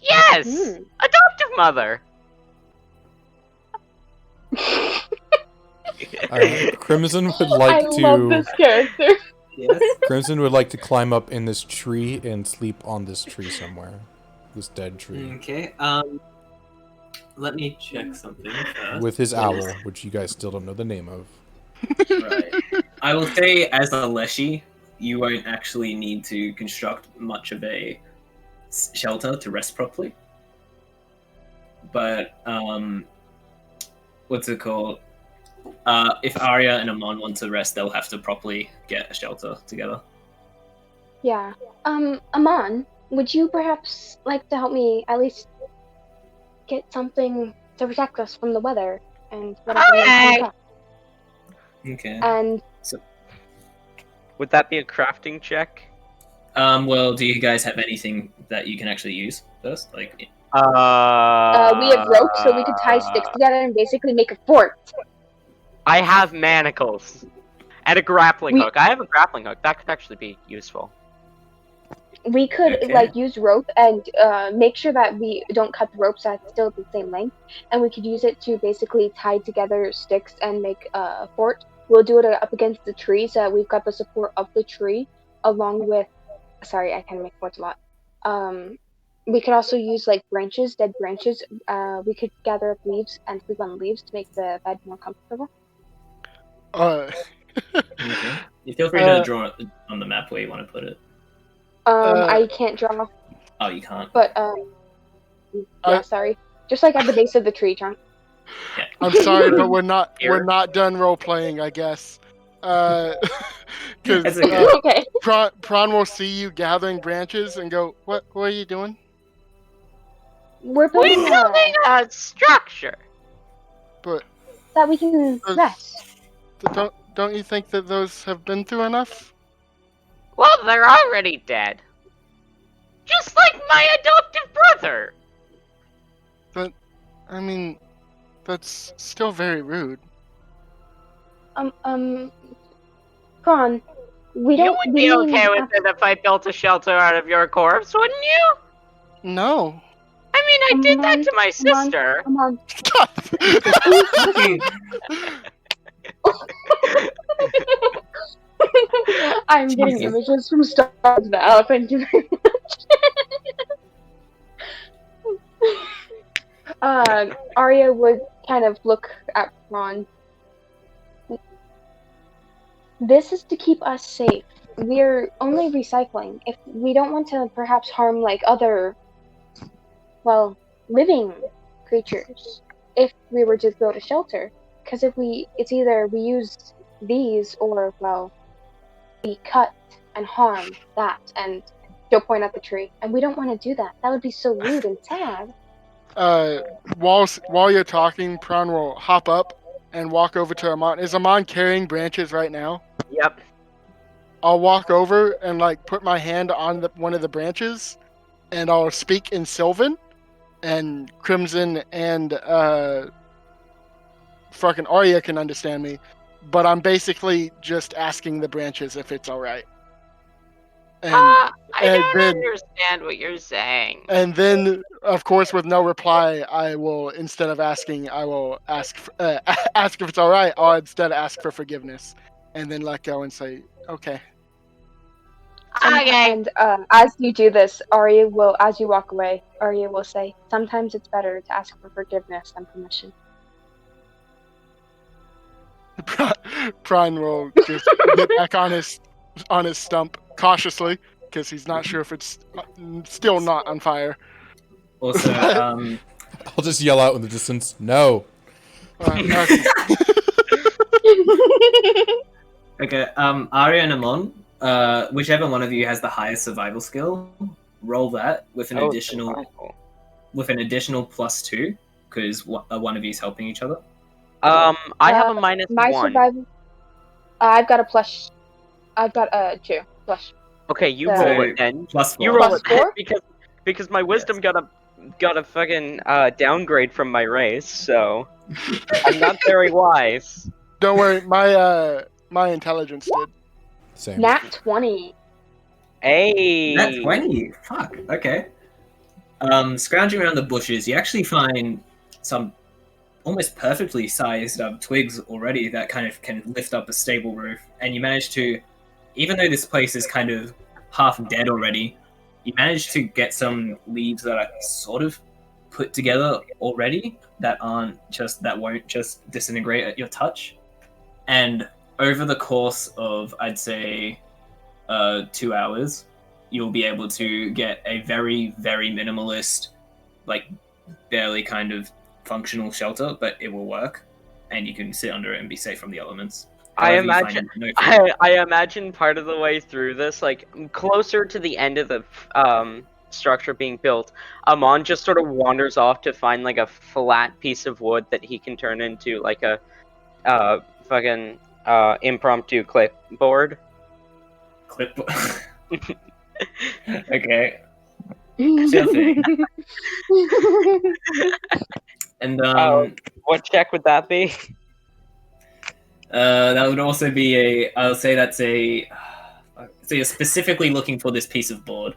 Yes, adoptive mother. Crimson would like I love this character. Yes. Crimson would like to climb up in this tree and sleep on this tree somewhere. This dead tree. Okay. Let me check something first. With his owl, which you guys still don't know the name of. Right. I will say, as a leshy, you won't actually need to construct much of a shelter to rest properly. But what's it called? If Arya and Amon want to rest, they'll have to properly get a shelter together. Yeah. Amon, would you perhaps like to help me at least get something to protect us from the weather and whatever comes up? Okay. And Would that be a crafting check? Well, do you guys have anything that you can actually use first? Like, we have rope, so we could tie sticks together and basically make a fort. I have manacles and a grappling hook. I have a grappling hook. That could actually be useful. We could use rope and make sure that we don't cut the ropes at still at the same length, and we could use it to basically tie together sticks and make a fort we'll do it up against the tree so that we've got the support of the tree, along with. Sorry, I kind of make words a lot. We could also use like branches, dead branches. We could gather up leaves and sleep on leaves to make the bed more comfortable. Okay. You feel free to draw it on the map where you want to put it. I can't draw, Oh, you can't. but sorry. Just like at the base of the tree, John. Yeah. I'm sorry, but we're not Here. done role playing, I guess. Because That's okay. Okay. Pran will see you gathering branches and go, "What are you doing?" We're We're building building a structure. But that we can rest. don't you think that those have been through enough? Well, they're already dead. Just like my adoptive brother. But I mean, that's still very rude. Pran, we You don't. would we be don't okay even with have it if I built a shelter out of your corpse, wouldn't you? No. I mean, I did that to my Come on, sister. Come on. I'm getting Jesus. images from Star Wars now. Thank you very much. Arya would kind of look at Ron. This is to keep us safe. We're only recycling. If we don't want to perhaps harm like other, well, living creatures, if we were to build a shelter. Because it's either we use these or, well, we cut and harm that, and she'll point at the tree. And we don't want to do that. That would be so rude and sad. While you're talking, Pran will hop up and walk over to Amon. Is Amon carrying branches right now? Yep. I'll walk over and like put my hand on one of the branches, and I'll speak in Sylvan, and Crimson and fucking Arya can understand me, but I'm basically just asking the branches if it's all right. And I and don't then understand what you're saying. and then of course with no reply, I will instead of asking, I will ask ask if it's all right. I'll instead ask for forgiveness, and then let go and say okay. Okay. And as you do this, Arya will, as you walk away, Arya will say, "Sometimes it's better to ask for forgiveness than permission." Pran will just get back on his stump cautiously because he's not sure if it's still not on fire. Also, I'll just yell out in the distance, no. Okay. okay, Arya and Amon, whichever one of you has the highest survival skill, roll that with an additional +2, because one of you is helping each other. I have a minus my 1. survival. I've got a plus. I've got a 2 plus. Okay, you So- roll it then. +4. You roll Plus it then, 4? because my wisdom got a fucking downgrade from my race, so I'm not very wise. Don't worry, my intelligence did. Same. Nat 20. Hey. That's 20. Fuck. Okay. Scrounging around the bushes, you actually find some almost perfectly sized twigs already that kind of can lift up a stable roof, and you manage to, even though this place is kind of half dead already, you manage to get some leaves that are sort of put together already that won't just disintegrate at your touch. And over the course of, I'd say, 2 hours, you'll be able to get a very, very minimalist, like barely kind of functional shelter, but it will work, and you can sit under it and be safe from the elements. I However, you find imagine, no food. I imagine part of the way through this, like closer to the end of the structure being built, Amon just sort of wanders off to find like a flat piece of wood that he can turn into like a fucking impromptu clipboard. Clipboard. Okay. Sure thing. And What check would that be? that would also be I'll say that's so you're specifically looking for this piece of board.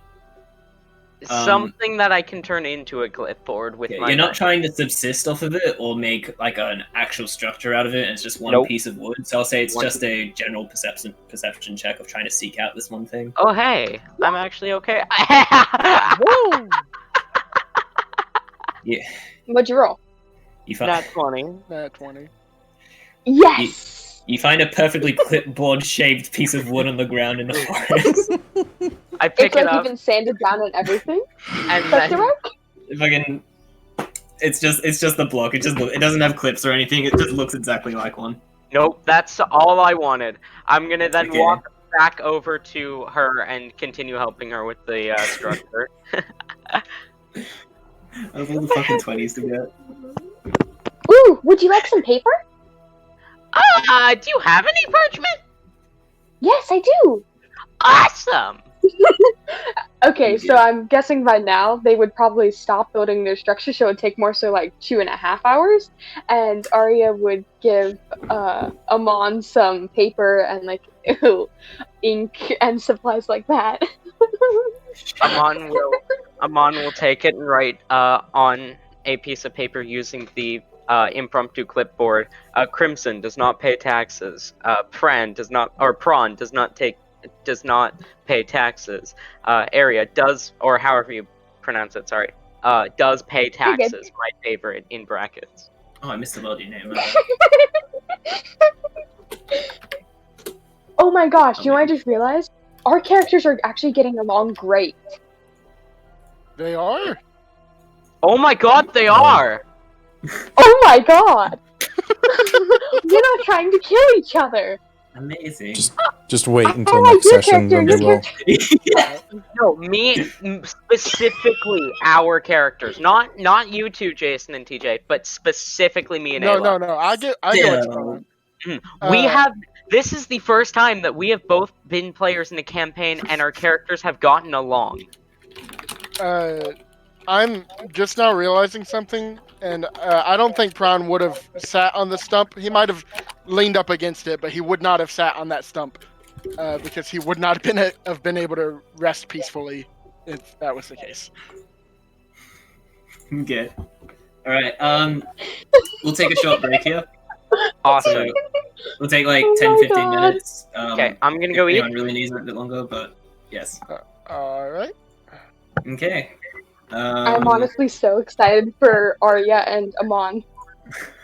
Something that I can turn into a clipboard with my. You're not magic. trying to subsist off of it or make like an actual structure out of it. And it's just one Nope. piece of wood. So I'll say it's One- just a general perception check of trying to seek out this one thing. Oh hey, I'm actually okay. Woo! Yeah, What'd you roll? you find Nat 20. Nat 20. Yes. you find a perfectly clipboard-shaped piece of wood on the ground in the forest. I pick It's like it up even sanded down and everything. and That's then correct. Fucking, it's just the block. It doesn't have clips or anything. It just looks exactly like one. nope, that's all I wanted. I'm gonna then Okay. walk back over to her and continue helping her with the structure. Of all the fucking 20s to get. Ooh, would you like some paper? Do you have any parchment? Yes, I do. Awesome. Okay, so I'm guessing by now they would probably stop building their structure, so it would take more so like 2.5 hours. And Arya would give Amon some paper and like ink and supplies like that. Amon will take it and write on a piece of paper using the impromptu clipboard. Crimson does not pay taxes. Pran does not pay taxes. Area does, or however you pronounce it, sorry, does pay You're good. taxes. My favorite in brackets. Oh, I missed the bloody name. Oh my gosh, you know what I just realized? Our characters are actually getting along great. They are? Oh my god, they are! Oh my god! We're not trying to kill each other. Amazing. Just wait I until like next your session, character, then we your will. No, me specifically our characters, not you two, Jason and TJ, but specifically me and No, Ayla. no. I get what's going on. We Uh, have. This is the first time that we have both been players in a campaign, and our characters have gotten along. I'm just now realizing something, and I don't think Pran would have sat on the stump. He might have leaned up against it, but he would not have sat on that stump because he would not have been able to rest peacefully if that was the case. Okay. All right. We'll take a short break here. Awesome. So we'll take like Oh 10, my 15 God. minutes. Okay, I'm gonna go if eat. anyone really needs it a bit longer, but yes. All right. Okay. I'm honestly so excited for Arya and Amon.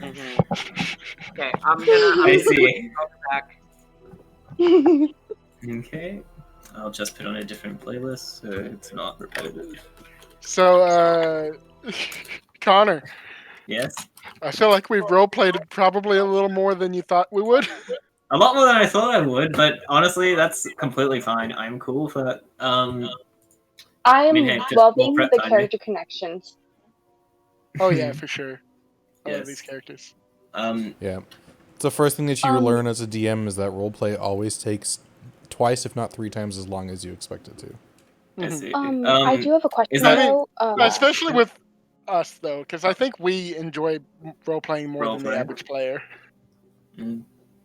Okay, I'm gonna I see. go back. Okay. I'll just put on a different playlist so it's not repetitive. So, Connor, Yes. I feel like we've roleplayed probably a little more than you thought we would. A lot more than I thought I would, but honestly, that's completely fine. I'm cool for that. I'm mean, hey, just loving more prep the time, character connections. Oh yeah, for sure. I love Yes. these characters. Yeah. It's the first thing that you learn as a DM is that roleplay always takes twice, if not 3 times, as long as you expect it to. I Mhm. see. I do have a question is that- though. Especially with us though, because I think we enjoy role playing more than the Role-playing. average player. Mm,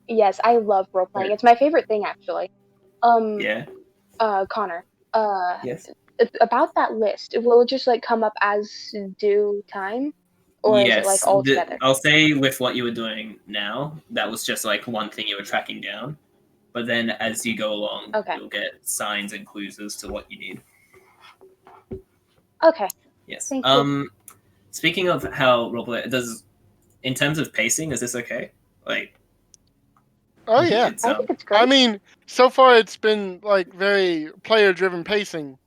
Yes, I love role playing. It's my favorite thing actually. yeah. Connor. Yes. About that list, will it just like come up as due time, or is it like all together? I'll say with what you were doing now, that was just like one thing you were tracking down. But then as you go along, Okay. you'll get signs and clues as to what you need. Okay. Yes. Thank you. Speaking of how roleplay in terms of pacing, is this okay? Like, Oh yeah. it's, I think it's great. I mean, so far it's been like very player-driven pacing,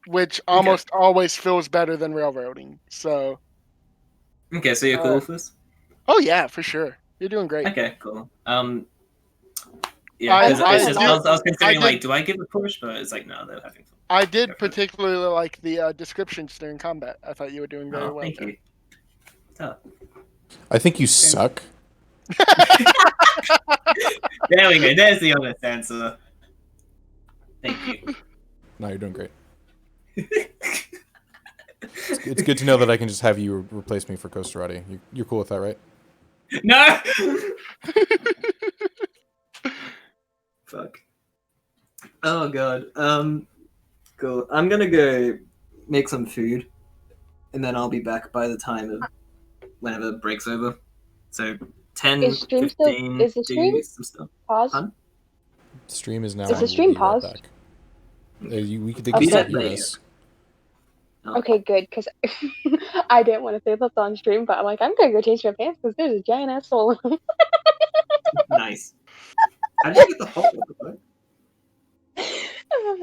which almost always feels better than railroading. So, okay, so you're cool with this? oh yeah, for sure. You're doing great. Okay, cool. Yeah, because I was considering like, do I give a push? But it's like, no, they're having fun. I did particularly like the descriptions during combat. I thought you were doing very Oh, well. thank there. you. Oh. I think you suck. There we go. There's the honest answer. Thank you. No, you're doing great. It's good to know that I can just have you replace me for Kostarati. You're cool with that, right? No. Fuck. Oh god. Cool. I'm gonna go make some food, and then I'll be back by the time of whenever break's over. So 10, Is stream still? 15, Is the stream do some stuff. paused? Huh? Stream is now Is the on. stream We'll be right paused? back. They Okay. can still that hear later. us. Oh, Okay, good, because I didn't want to say that's on stream, but I'm like, I'm gonna go change my pants because there's a giant ass hole in them. nice. How did you get the hole? What the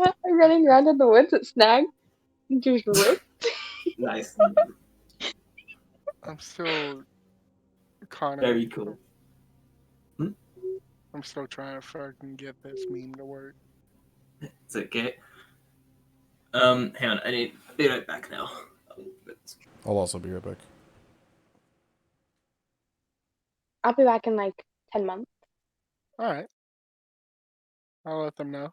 fuck? I'm running around in the woods at Snag. Just rip. Nice. I'm still kind of. Very cool. I'm still trying to fucking get this meme to work. It's okay. Hang on, I need to be right back now. I'll also be right back. I'll be back in like 10 months. All right. I'll let them know.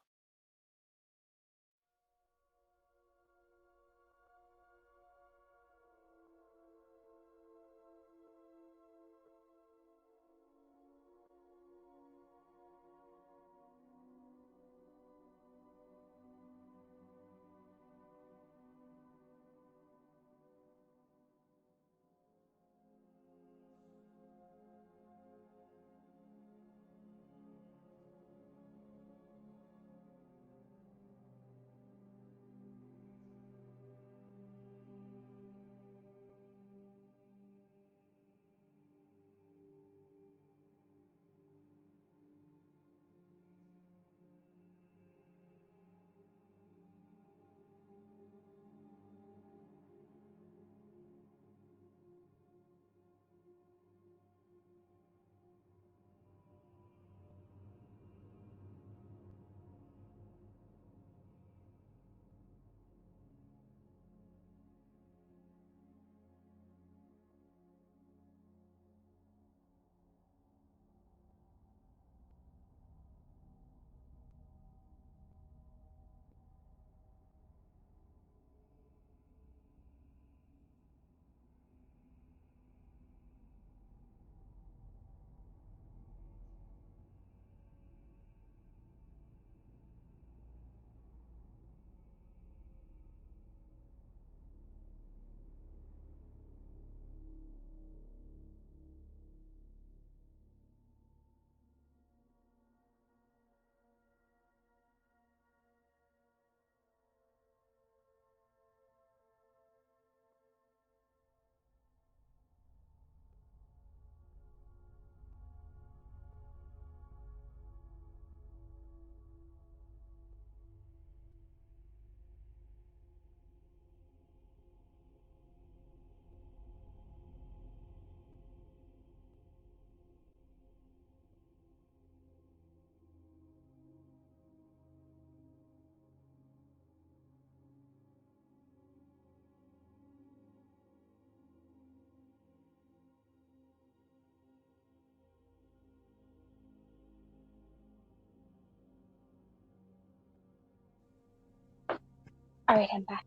Alright, I'm back.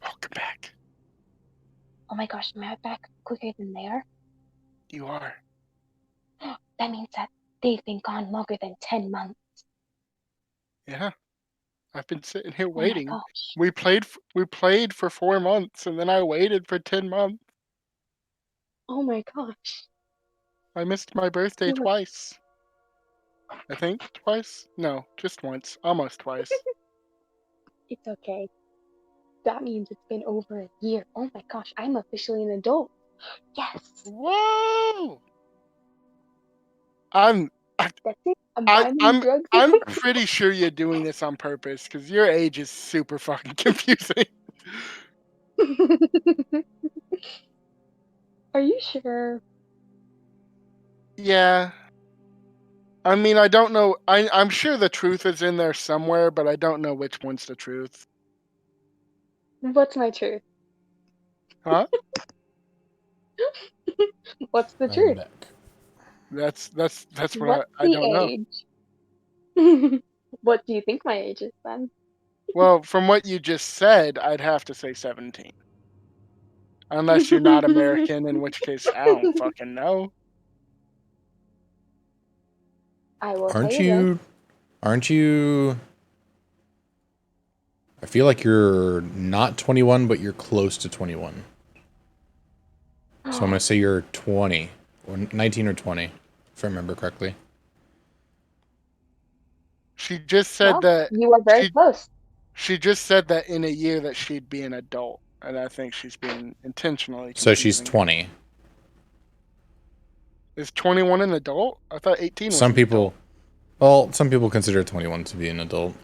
Welcome back. Oh my gosh, am I back quicker than they are? You are. That means that they've been gone longer than 10 months. Yeah. I've been sitting here Oh my waiting. gosh. We played for 4 months, and then I waited for 10 months. Oh my gosh. I missed my birthday You were- twice. I think twice? No, just once. Almost twice. It's okay. That means it's been over a year. Oh my gosh, I'm officially an adult. Yes. Whoa! I'm That's it. I'm I, finally I'm drugged. I'm pretty sure you're doing this on purpose because your age is super fucking confusing. Are you sure? Yeah. I mean, I don't know. I'm sure the truth is in there somewhere, but I don't know which one's the truth. What's my truth? Huh? What's the I'm truth? back. That's what What's I the don't know. age? What do you think my age is then? Well, from what you just said, I'd have to say 17. Unless you're not American, in which case I don't fucking know. I will tell Aren't you this. you? Aren't you? I feel like you're not 21, but you're close to 21. So I'm going to say you're 20, or 19 or 20, if I remember correctly. She just said Well, that you are very close. she just said that in a year that she'd be an adult, and I think she's being intentionally confusing. So she's 20. Is 21 an adult? I thought 18 was Some an people, adult. well, some people consider 21 to be an adult.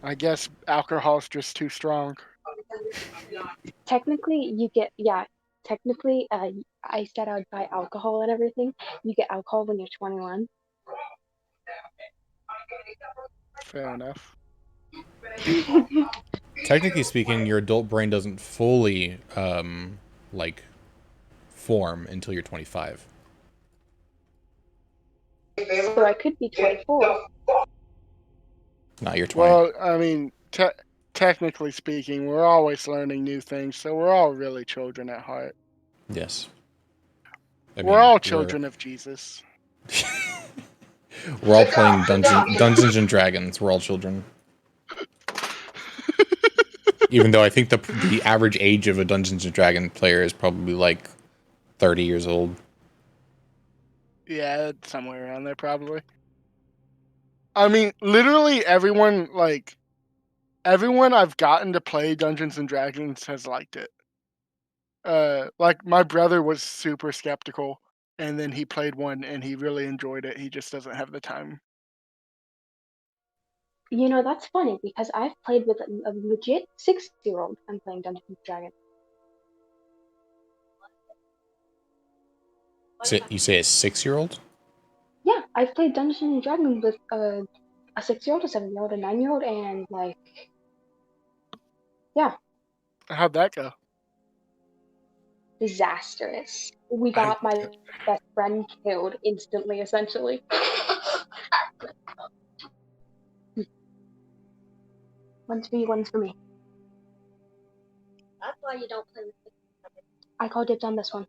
I guess alcohol's just too strong. Technically, technically, I said I'd buy alcohol and everything. You get alcohol when you're 21. Fair enough. Technically speaking, your adult brain doesn't fully, like, form until you're 25. So I could be 24. No, you're 20. Well, I mean, technically speaking, we're always learning new things, so we're all really children at heart. Yes. We're all children of Jesus. We're all playing Dungeons and Dragons. We're all children. Even though I think the average age of a Dungeons and Dragons player is probably like 30 years old. Yeah, somewhere around there probably. I mean, literally everyone I've gotten to play Dungeons and Dragons has liked it. Like my brother was super skeptical, and then he played one and he really enjoyed it. He just doesn't have the time. You know, that's funny because I've played with a legit 6-year-old. I'm playing Dungeons and Dragons. You say a 6-year-old? Yeah, I've played Dungeons and Dragons with a 6-year-old, a 7-year-old, a 9-year-old, and How'd that go? disastrous. We got my best friend killed instantly, essentially. 1's for you, 1's for me. That's why you don't play with me. I call dibs on this one.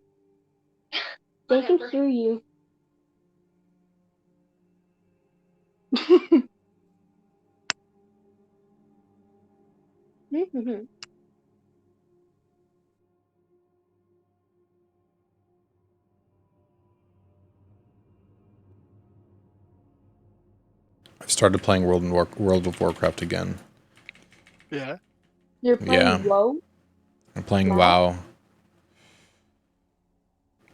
They can hear you. I've started playing World of Warcraft again. Yeah. You're playing WoW? I'm playing Wow. WoW.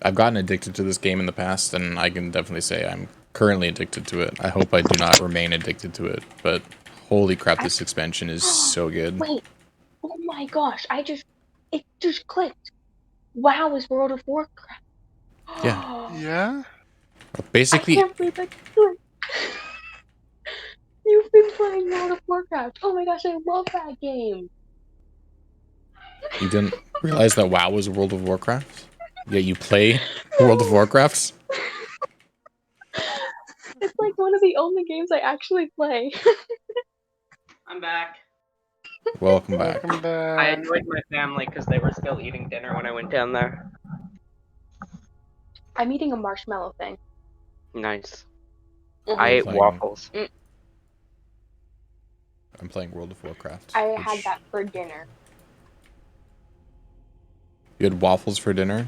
I've gotten addicted to this game in the past, and I can definitely say I'm currently addicted to it. I hope I do not remain addicted to it, but holy crap, this expansion is so good. Wait. Oh my gosh, it just clicked. WoW is World of Warcraft. Yeah. Yeah. Basically, I can't believe I do it. You've been playing World of Warcraft. Oh my gosh, I love that game. you didn't realize that WoW was World of Warcraft? Yeah, you play World of Warcraft? It's like one of the only games I actually play. I'm back. Welcome back. Welcome I back. annoyed my family because they were still eating dinner when I went down there. I'm eating a marshmallow thing. Nice. Mhm. I ate Playing- waffles. I'm playing World of Warcraft. I had that for dinner. You had waffles for dinner?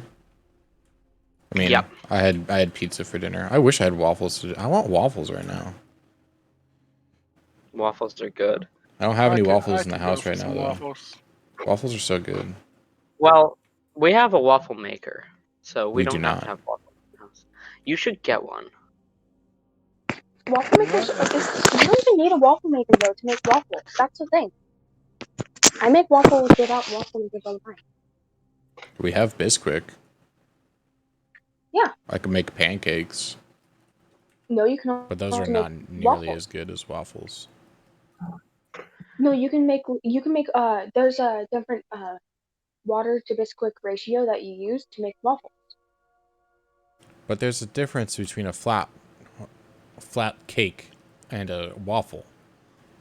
I mean, Yep. I had pizza for dinner. I wish I had waffles. I want waffles right now. Waffles are good. I don't have any I waffles in the could go house for right now, some though. waffles. Waffles are so good. Well, we have a waffle maker, so we We do don't have not. to have waffles in the house. You should get one. Waffle makers, you don't even need a waffle maker though to make waffles. That's the thing. I make waffles without waffle makers all the time. We have Bisquick. Yeah. I can make pancakes, No, you can. but those are also not make nearly waffles. as good as waffles. No, you can make. There's a different water to Bisquick ratio that you use to make waffles. But there's a difference between a flat cake and a waffle.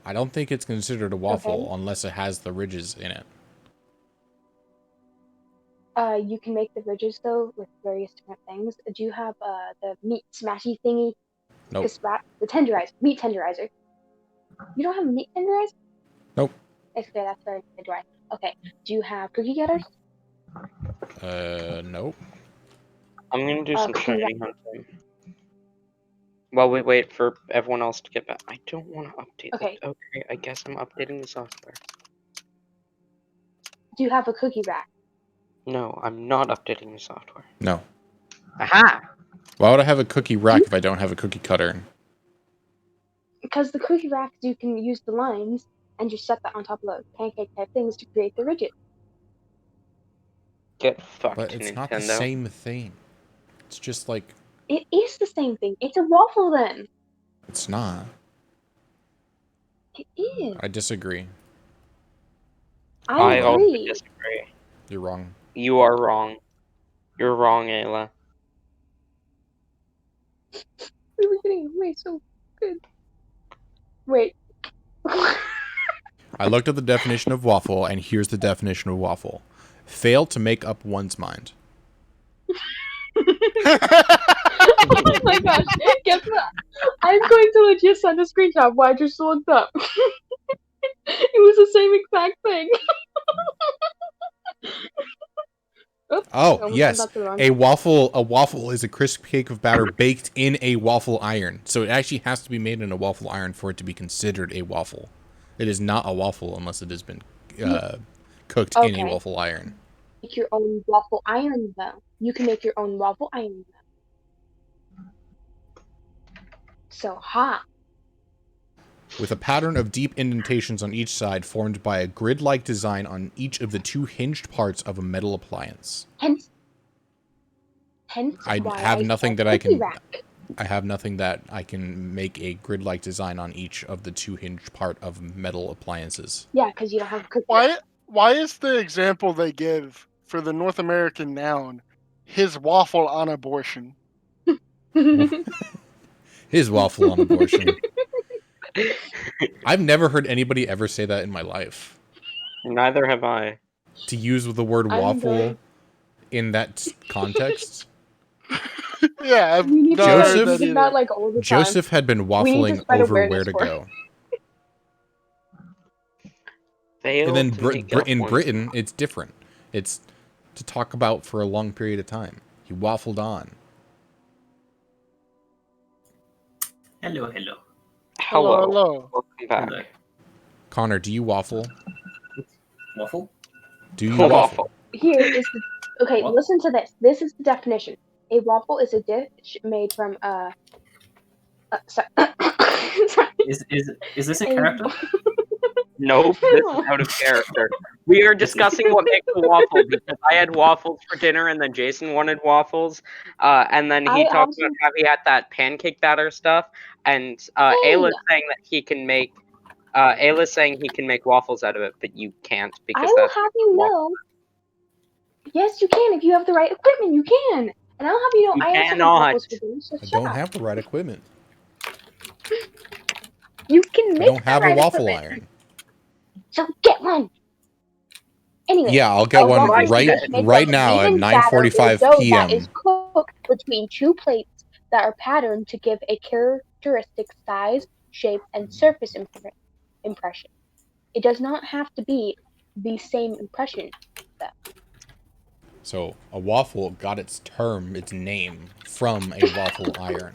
I don't think it's considered a waffle unless it has the ridges in it. You can make the ridges though with various different things. Do you have the meat smashy thingy? Nope. The tenderizer, meat tenderizer. You don't have a meat tenderizer? Nope. It's fair, that's very dry. Okay. Do you have cookie cutters? Nope. I'm gonna do some Cookie shiny hunting. While we wait for everyone else to get back. I don't want to update Okay. that. Okay, I guess I'm updating the software. Do you have a cookie rack? No, I'm not updating the software. No. Aha! Why would I have a cookie rack if I don't have a cookie cutter? Because the cookie racks, you can use the lines and just set that on top of the pancake type things to create the ridges. Get fucked, But it's Nintendo. not the same thing. It's just like... It is the same thing. It's a waffle then. It's not. It is. I disagree. I also agree. disagree. You're wrong. You are wrong. You're wrong, Ayla. We were getting away so good. Wait. I looked at the definition of waffle, and here's the definition of waffle. Fail to make up one's mind. Oh my gosh. Guess what? I'm going to legit send a screenshot of what I just looked up. It was the same exact thing. Oops, I Oh, almost yes. sent that to the wrong- A waffle is a crisp cake of batter baked in a waffle iron. So it actually has to be made in a waffle iron for it to be considered a waffle. It is not a waffle unless it has been cooked in a Okay. waffle iron. Make your own waffle iron though. You can make your own waffle iron though. So hot. With a pattern of deep indentations on each side formed by a grid-like design on each of the two hinged parts of a metal appliance. Hence I why have nothing said that I cookie can... rack. I have nothing that I can make a grid-like design on each of the two hinged part of metal appliances. Yeah, because you don't have a cookie rack. Why is the example they give for the North American noun his waffle on abortion? His waffle on abortion. I've never heard anybody ever say that in my life. Neither have I. To use the word I'm waffle done. in that context. Yeah, I've We need to not Joseph- heard start that using either. that like all the time. Joseph had been We need to waffling spread over awareness where to for it. go. Failed And then to make up in one. Britain, it's different. It's to talk about for a long period of time. He waffled on. Hello, hello. Hello. Hello. Welcome back. Hello. Connor, do you waffle? Waffle? Do you waffle? Here is the okay. What? Listen to this. This is the definition. A waffle is a dish made from sorry. Sorry. Is this a A- character? Nope, this is out of character. We are discussing what makes a waffle because I had waffles for dinner and then Jason wanted waffles. And then he I talked also- about how he had that pancake batter stuff. And Ayla's saying that he can make Ayla's saying he can make waffles out of it, but you can't I because will that's have you know. Yes, you can. If you have the right equipment, you can. And I'll have you know. You I also have cannot. waffles for dinner. So I shut don't up. have the right equipment. You can I make don't the have a right waffle equipment. iron. So get one. Anyway. Yeah, I'll get a one waffle is a right dish made right from now at leavened batter or 9:45 dough That p.m. is cooked between two plates that are patterned to give a characteristic size, shape, and surface impression. It does not have to be the same impression. So a waffle got its term, its name, from a waffle iron.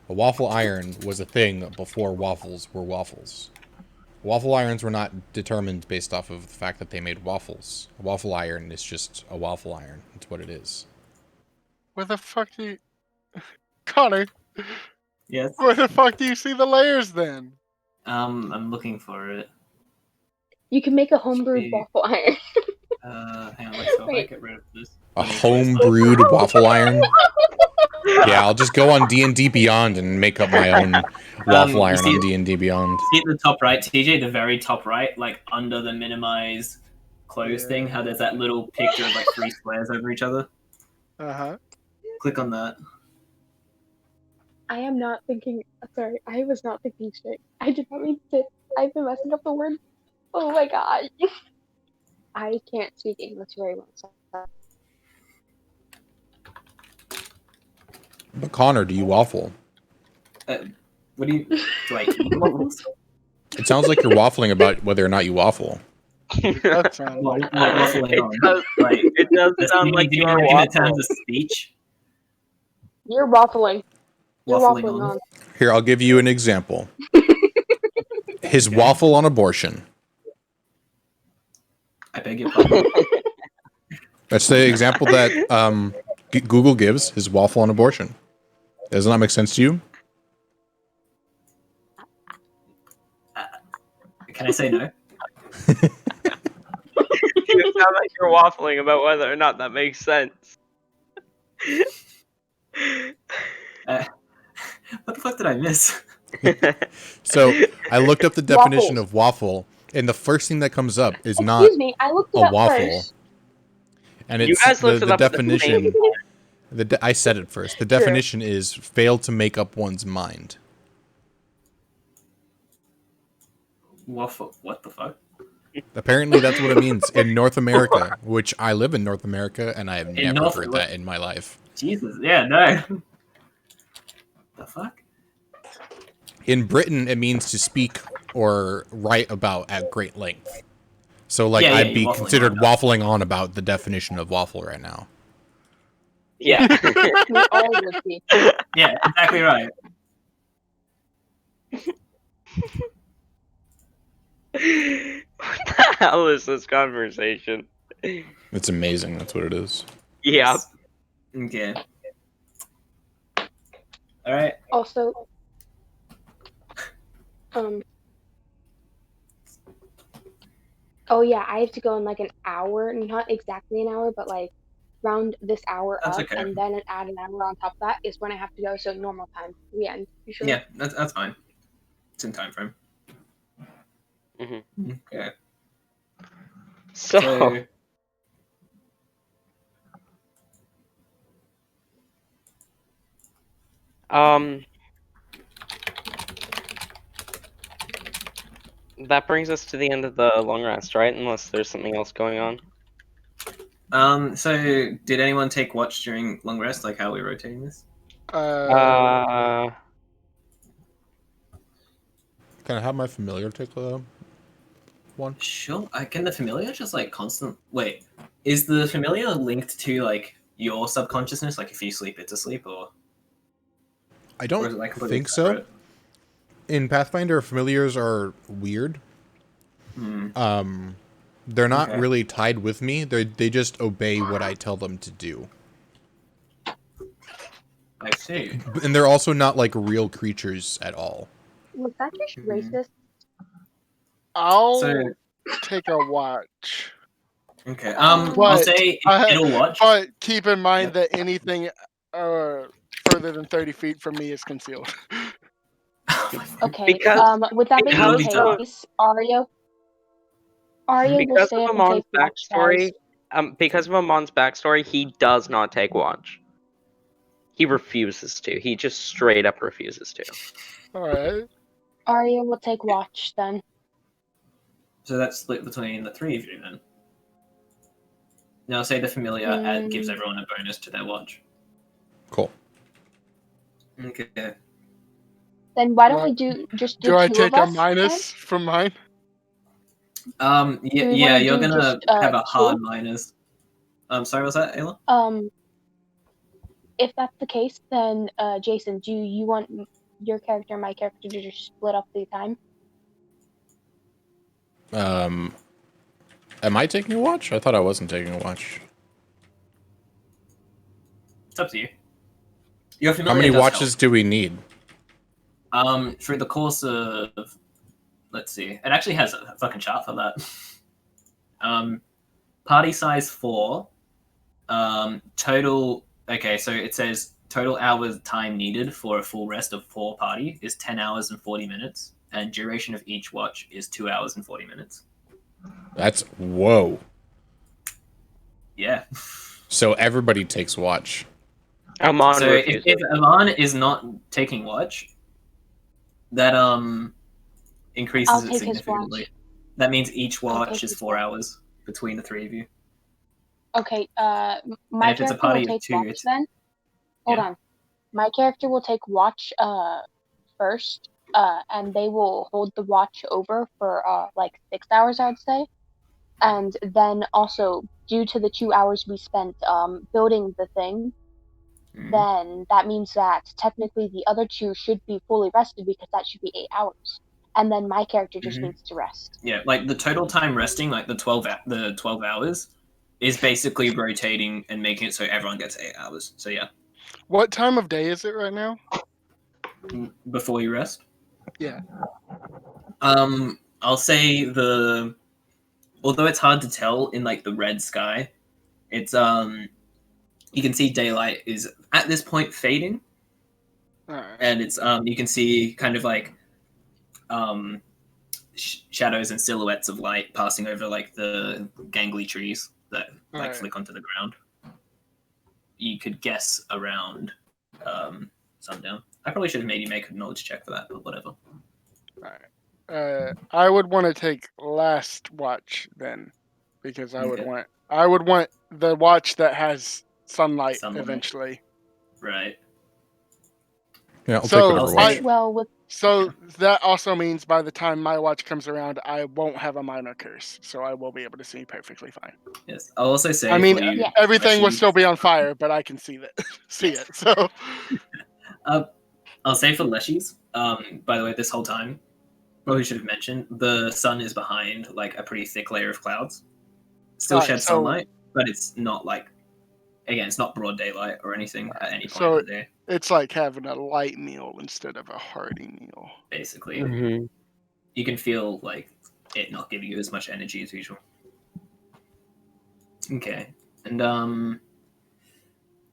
A waffle iron was a thing before waffles were waffles. Waffle irons were not determined based off of the fact that they made waffles. A waffle iron is just a waffle iron. It's what it is. Where the fuck do you... Connor, Yes. where the fuck do you see the layers then? I'm looking for it. You can make a homebrewed See. waffle iron. Hang on, so if I Wait. get rid of this. A home-brewed waffle iron? Yeah, I'll just go on D&D Beyond and make up my own waffle you iron see- on D&D Beyond. See at the top right, TJ, the very top right, like under the minimize close Yeah. thing, how there's that little picture of like 3 squares over each other? Uh-huh. Click on that. I am not thinking. Sorry, I was not thinking straight. I did not mean to. I've been messing up the word. Oh my god. I can't speak English very well. So. But Connor, do you waffle? What do you... Do I eat waffles? It sounds like you're waffling about whether or not you waffle. That sounds What, like waffling It on? does, Like, it does do sound you like mean you are in the terms waffling. of speech? You're waffling. You're Waffling waffling on. on. Here, I'll give you an example. His Okay. waffle on abortion. I beg your pardon. That's the example that Google gives. His waffle on abortion. Doesn't that make sense to you? Can I say no? You sound like you're waffling about whether or not that makes sense. What the fuck did I miss? So I looked up the definition Waffles. of waffle, and the first thing that comes up is not Excuse me, I looked it a up waffle, first. and You it's guys looked the it up at the same definition. time. I said it first. The definition is fail to make up one's mind. Waffle. What the fuck? Apparently, that's what it means in North America, which I live in North America, and I have In never North- heard that in my life. Jesus. Yeah. No. The fuck? In Britain, it means to speak or write about at great length. So, like, Yeah, I'd be you're waffling considered on waffling on about the definition of waffle right now. Yeah. We all would be. Yeah. Exactly right. What the hell is this conversation? It's amazing. That's what it is. Yeah. Okay. All right. Also, oh yeah, I have to go in like an hour, not exactly an hour, but like round this hour That's up, okay. and then add an hour on top of that is when I have to go. So normal time. We end usually. Yeah. That's fine. It's in time frame. Mhm. Okay. So, that brings us to the end of the long rest, right? Unless there's something else going on. So did anyone take watch during long rest? Like, how are we rotating this? Uh, Can I have my familiar take the one? Sure. Can the familiar just like constant? Wait, is the familiar linked to like your subconsciousness? Like, if you sleep, it's asleep, or I or don't is it like completely think so. separate? In Pathfinder, familiars are weird. Hmm. They're not Okay. really tied with me. They just obey what I tell them to do. I see. And they're also not like real creatures at all. Was that just Mhm. racist? I'll So take a watch. okay. But- I'll say it'll watch. But keep in mind Yep. that anything further than 30 feet from me is concealed. Okay. Because- with that being the because- case, Arya will because stay of up and Amon's take watch, guys. backstory, because of Amon's backstory, he does not take watch. He refuses to. He just straight up refuses to. All right. Arya will take watch then. So that's split between the three of you then. Now say the familiar gives everyone a bonus to their watch. Cool. Okay. Then why don't What? we do just Do the I two take of a us? minus from mine? Yeah, Do we yeah, wanna you're do gonna just, have a hard two? minus. Sorry, was that Ayla? If that's the case, then Jason, do you want your character and my character to just split up the time? Am I taking a watch? I thought I wasn't taking a watch. It's up to you. Your How familiar many does watches do we need? help. Through the course of, let's see, it actually has a fucking chart for that. Party size 4. Total. Okay, so it says total hours time needed for a full rest of 4 party is 10 hours and 40 minutes, and duration of each watch is 2 hours and 40 minutes. That's whoa. Yeah. So everybody takes watch. Amon So refuses. if Amon is not taking watch, that increases I'll it take his significantly. watch. That means each I'll watch take is his 4 hours between the 3 of you. Okay, my if it's a character party will of take 2, watch it's then. Hold yeah. on. My character will take watch first, and they will hold the watch over for like 6 hours, I'd say. And then also, due to the 2 hours we spent building the thing, then that means that technically the other two should be fully rested because that should be 8 hours. And then my character just needs to rest. Yeah, like the total time resting, like the 12 hours, is basically rotating and making it so everyone gets 8 hours. So yeah, What time of day is it right now? before you rest. Yeah. I'll say although it's hard to tell in like the red sky, it's you can see daylight is at this point fading, All right. and it's you can see kind of like shadows and silhouettes of light passing over like the gangly trees that like Right. flick onto the ground. You could guess around sundown. I probably should have made you make a knowledge check for that, but whatever. All right. I would want to take last watch then, because I would want the watch that has sunlight eventually. Right. Yeah, I'll take So Overwatch. Well, that also means by the time my watch comes around, I won't have a minor curse, so I will be able to see perfectly fine. Yes. I'll also say. I mean, for you, everything will Leshy, still be on fire, but I can see it. So, I'll say for Leshies. By the way, this whole time, probably should have mentioned the sun is behind like a pretty thick layer of clouds. Still Alright, sheds so- sunlight, but it's not like, again, it's not broad daylight or anything at any point So- of the day. it's like having a light meal instead of a hearty meal. Basically, Mm-hmm. you can feel like it not giving you as much energy as usual. Okay, and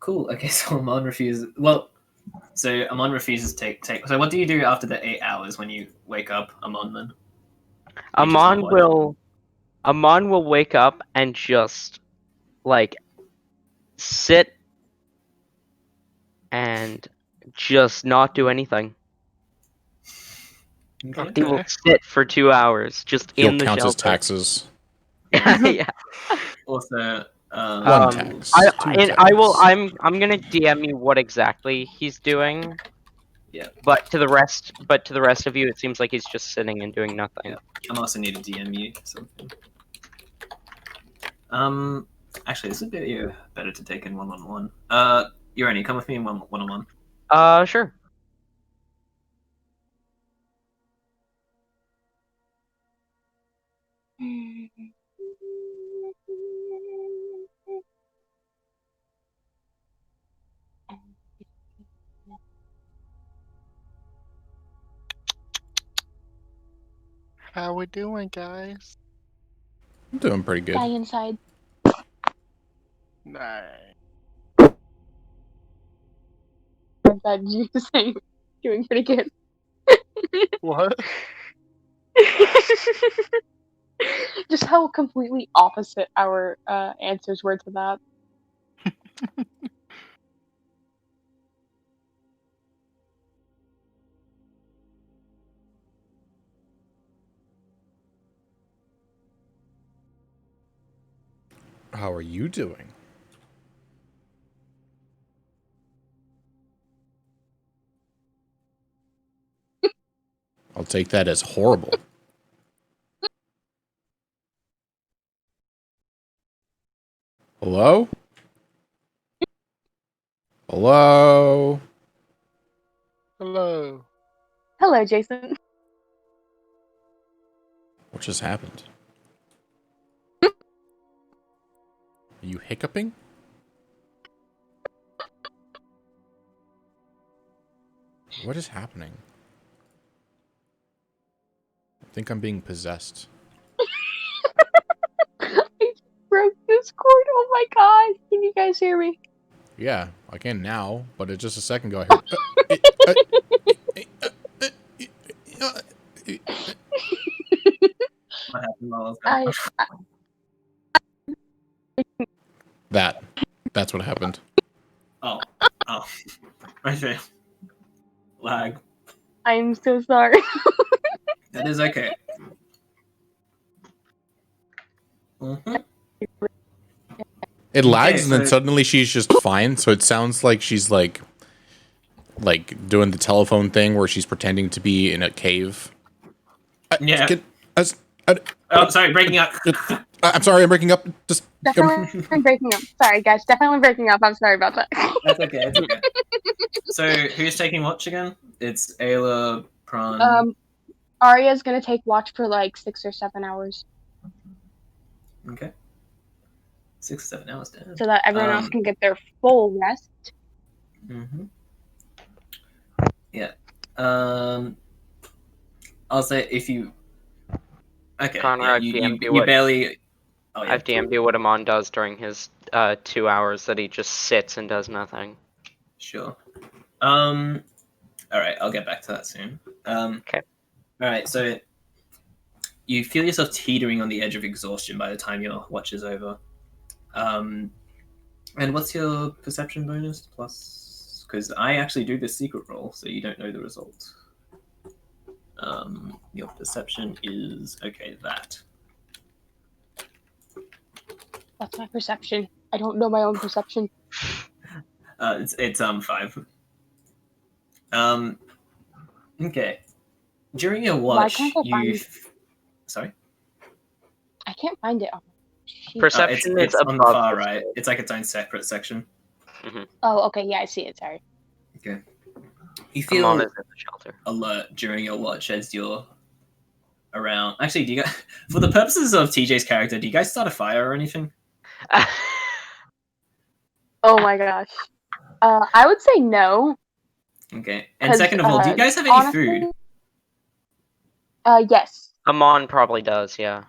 cool. Okay, so Amon refuses. Well, so Amon refuses to take. So what do you do after the 8 hours when you wake up, Amon? Then Amon will wake up and just like sit and just not do anything. Okay. He will sit for 2 hours just He'll in the count his shelter. taxes. Yeah. Also, One tax. I two and tax. I will. I'm gonna DM you what exactly he's doing. Yeah. But to the rest of you, it seems like he's just sitting and doing nothing. Yeah. I'm also need to DM you something. Actually, this would be better to take in one-on-one. Urani, come with me in one-on-one. Sure. How we doing, guys? I'm doing pretty good. die inside. Nice. I'm glad you were saying doing pretty good. What? Just how completely opposite our answers were to that. How are you doing? I'll take that as horrible. Hello? Hello? Hello. Hello, Jason. What just happened? Are you hiccuping? What is happening? I think I'm being possessed. I broke Discord. Oh my god. Can you guys hear me? Yeah, I can now, but just a second ago I heard... What happened while I was gone? That's what happened. Oh. Okay. Lag. I'm so sorry. That is okay. Mm-hmm. It lags and then so- suddenly she's just fine, so it sounds like she's like like doing the telephone thing where she's pretending to be in a cave. Yeah. As, Oh, sorry, breaking up. I'm sorry, I'm breaking up. Just Definitely breaking up. Sorry, guys. Definitely breaking up. I'm sorry about that. That's okay. It's okay. So who's taking watch again? It's Ayla, Pran. Arya's gonna take watch for like 6 or 7 hours, Okay. 6 or 7 hours, damn. so that everyone else can get their full rest. Mm-hmm. Yeah. I'll say if you. Okay. Conrad, yeah, DM'd you what barely. Oh yeah. I've DM'd what Amon does during his 2 hours that he just sits and does nothing. Sure. All right. I'll get back to that soon. Okay. All right. So you feel yourself teetering on the edge of exhaustion by the time your watch is over. And what's your perception bonus plus? Because I actually do this secret roll, so you don't know the result. Your perception is okay. That. That's my perception. I don't know my own perception. It's 5. Okay. During your Why watch, can't I find it? Sorry. I can't find it on my sheet. Perception is it's on the above far the right. scroll. It's like its own separate section. Oh, okay. Yeah, I see it. Sorry. Okay. You Amon feel is in the shelter. alert during your watch as you're around. Actually, do you guys, for the purposes of TJ's character, do you guys start a fire or anything? Oh my gosh. I would say no. Okay. And 'Cause, second of all, do you guys have any honestly, food? Yes. Amon probably does, yeah.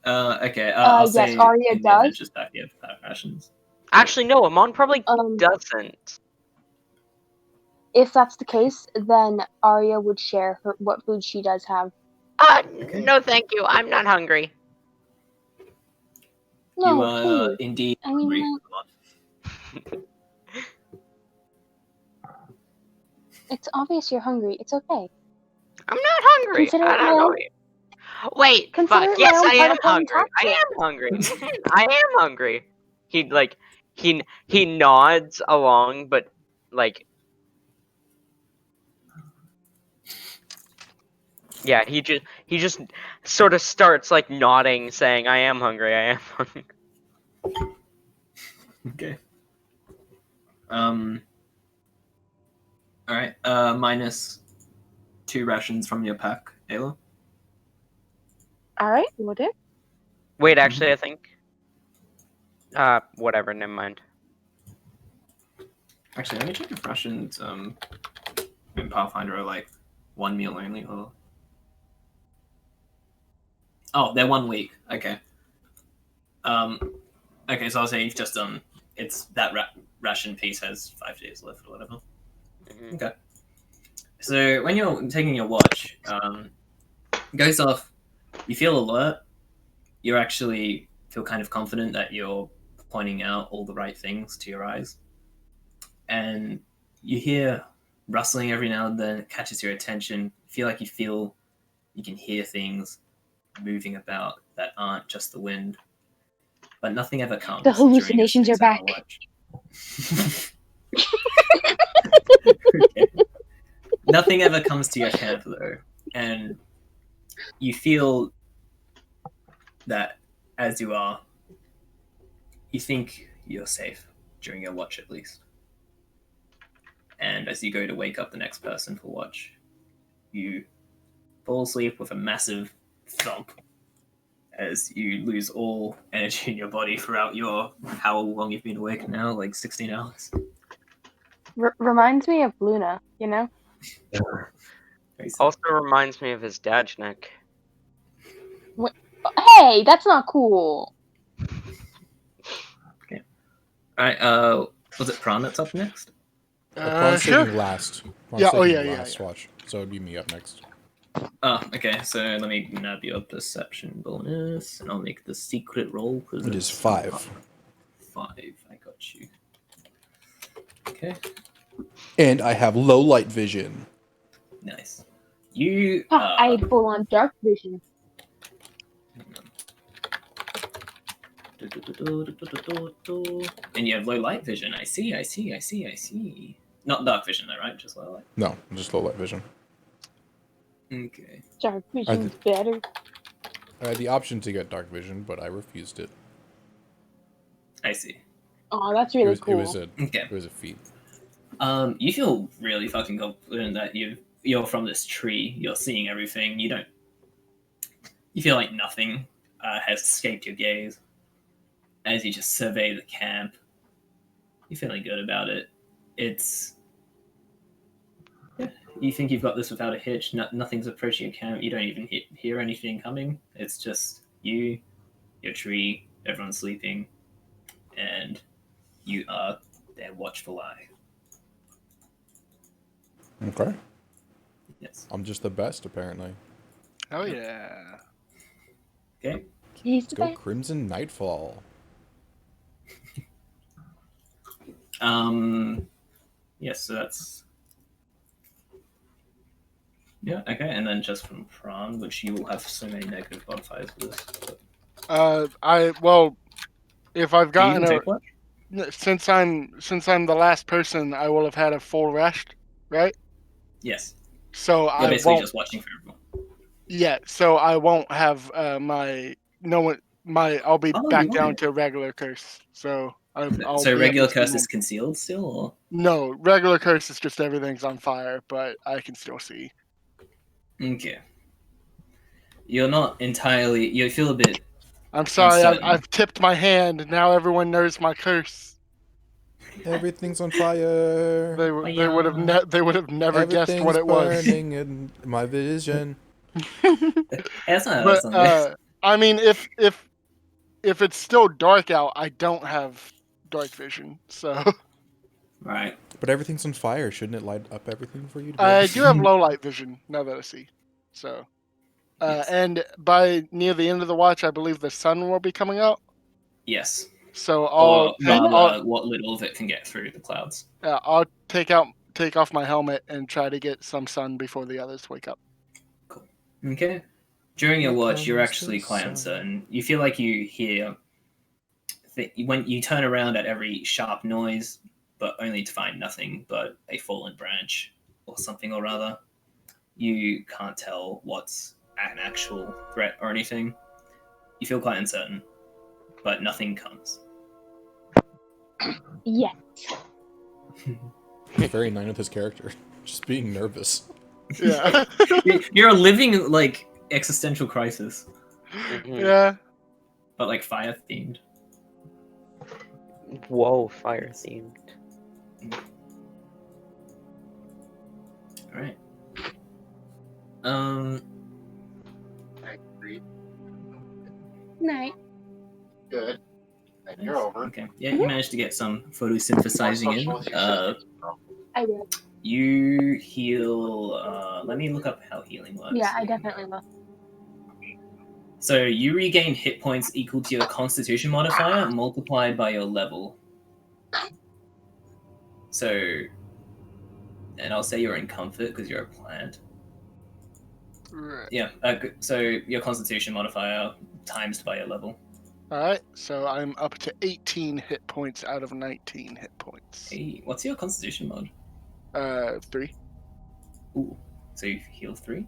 Okay. I'll Yes, say Arya in the does. adventures pack you have rations. Actually, no, Amon probably Um, doesn't. If that's the case, then Arya would share what food she does have. No thank you, I'm not hungry. No, You are please. indeed I mean, hungry. it's obvious you're hungry. It's okay. I'm not hungry. Consider I it don't my know own. you. Wait, Consider fuck. it my Yes, own I part am of playing hungry. I tactics. am hungry. I am hungry. He nods along, but like, yeah, he just sort of starts like nodding, saying, "I am hungry. I am hungry." Okay. All right. Minus 2 rations from your pack, Ayla. All right, will do. Wait, actually, I think. Whatever. Never mind. Actually, let me check if rations in Pathfinder are like 1 meal only. Or... Oh, they're 1 week. Okay. Okay, so I'll say you've just it's that ration piece has 5 days left or whatever. Mm-hmm. Okay. So when you're taking your watch, it goes off. You feel alert. You actually feel kind of confident that you're pointing out all the right things to your eyes, and you hear rustling every now and then. It catches your attention. You feel like you can hear things moving about that aren't just the wind, but nothing ever comes. The hallucinations are back. Okay. Nothing ever comes to your camp though, and you feel that as you are, you think you're safe during your watch at least. And as you go to wake up the next person for watch, you fall asleep with a massive thump as you lose all energy in your body throughout your how long you've been awake now, like 16 hours. Reminds me of Luna, you know? Very sad. Also reminds me of his dad's neck. Hey, that's not cool. Okay. Alright, was it Pran that's up next? Pran's Sure. taking last. Yeah, oh, taking yeah, last watch, so it'd be me up next. Oh, okay, so let me nab your perception bonus, and I'll make the secret roll. It is 5. 5, I got you. Okay, And I have low light vision. nice. You, I had full on dark vision. and you have low light vision. I see. Not dark vision though, right? Just low light. No, just low light vision. Okay. Dark vision's better. I had the option to get dark vision, but I refused it. I see. Oh, that's really cool. Okay. It was a feat. You feel really fucking confident that you're from this tree. You're seeing everything. You feel like nothing has escaped your gaze as you just survey the camp. You're feeling good about it. You think you've got this without a hitch. Nothing's approaching your camp. You don't even hear anything coming. It's just you, your tree, everyone's sleeping, and you are their watchful eye. Okay. Yes. I'm just the best, apparently. Oh yeah. Okay. He's Let's go Crimson Nightfall. Yes, so that's... Yeah, okay, and then just from Pran, which you will have so many negative modifiers for this. If I've Do you gotten even take what? since I'm the last person, I will have had a full rest, right? Yes. So You're I basically won't. just watching for everyone. Yeah, so I won't have I'll be Oh, back you down won't. to regular curse. So I'll So be able regular to curse see is concealed still, or? No, regular curse is just everything's on fire, but I can still see. Okay. You're not entirely... You feel a bit I'm sorry, uncertain. I've tipped my hand. Now everyone knows my curse. Everything's on fire. They would have they would have never guessed what Everything's it was. burning in my vision. That's not But good. I mean, if it's still dark out, I don't have dark vision, so Right. But everything's on fire. Shouldn't it light up everything for you to be I able to do see? have low light vision now that I see. So, Yes. and by near the end of the watch, I believe the sun will be coming out. Yes. So Or rather, what little of it can get through the clouds. I'll take off my helmet and try to get some sun before the others wake up. Cool. Okay. During your Here watch, you're comes actually the quite sun. uncertain. You feel like you hear... When you turn around at every sharp noise, but only to find nothing but a fallen branch or something or other. You can't tell what's an actual threat or anything. You feel quite uncertain, but nothing comes. Yes. He's very nine with his character. Just being nervous. Yeah. You're a living, like, existential crisis, Yeah. but, like, fire themed. Whoa, fire themed. Alright. Night. Good. And you're over. Okay. Yeah, you managed to get some photosynthesizing in. I will. You heal... let me look up how healing works. Yeah, I definitely will. So you regain hit points equal to your constitution modifier multiplied by your level. So... And I'll say you're in comfort because you're a plant. Right. Yeah, so your constitution modifier times by your level. Alright, so I'm up to 18 hit points out of 19 hit points. Hey, what's your constitution mod? 3. Ooh, so you heal 3?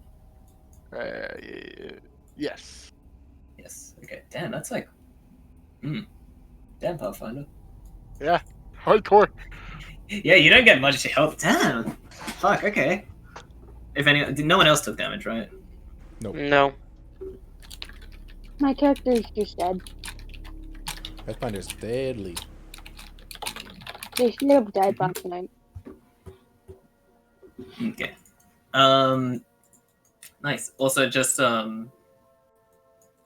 Yes. Yes, okay. Damn, that's like... Damn, Pathfinder. Yeah, hardcore. Yeah, you don't get much help. Damn! Fuck, okay. If no one else took damage, right? Nope. No. My character is just dead. Pathfinder's deadly. They should have died last night. Okay. Nice. Also, just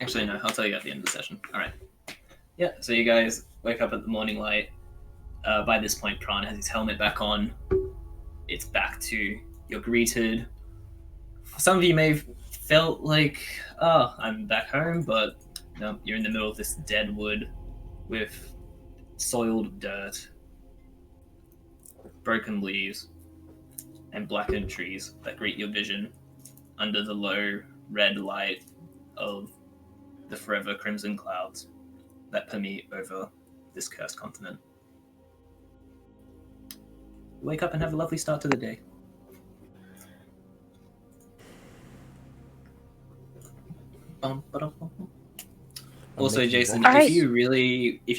actually, no. I'll tell you at the end of the session. All right. Yeah. So you guys wake up at the morning light. By this point, Pran has his helmet back on. It's back to... You're greeted. Some of you may have felt like, oh, I'm back home, but no, you're in the middle of this dead wood with soiled dirt, broken leaves, and blackened trees that greet your vision under the low red light of the forever crimson clouds that permeate over this cursed continent. Wake up and have a lovely start to the day. Bum, ba-dum, bum, bum. Also, making Jason, waffles. if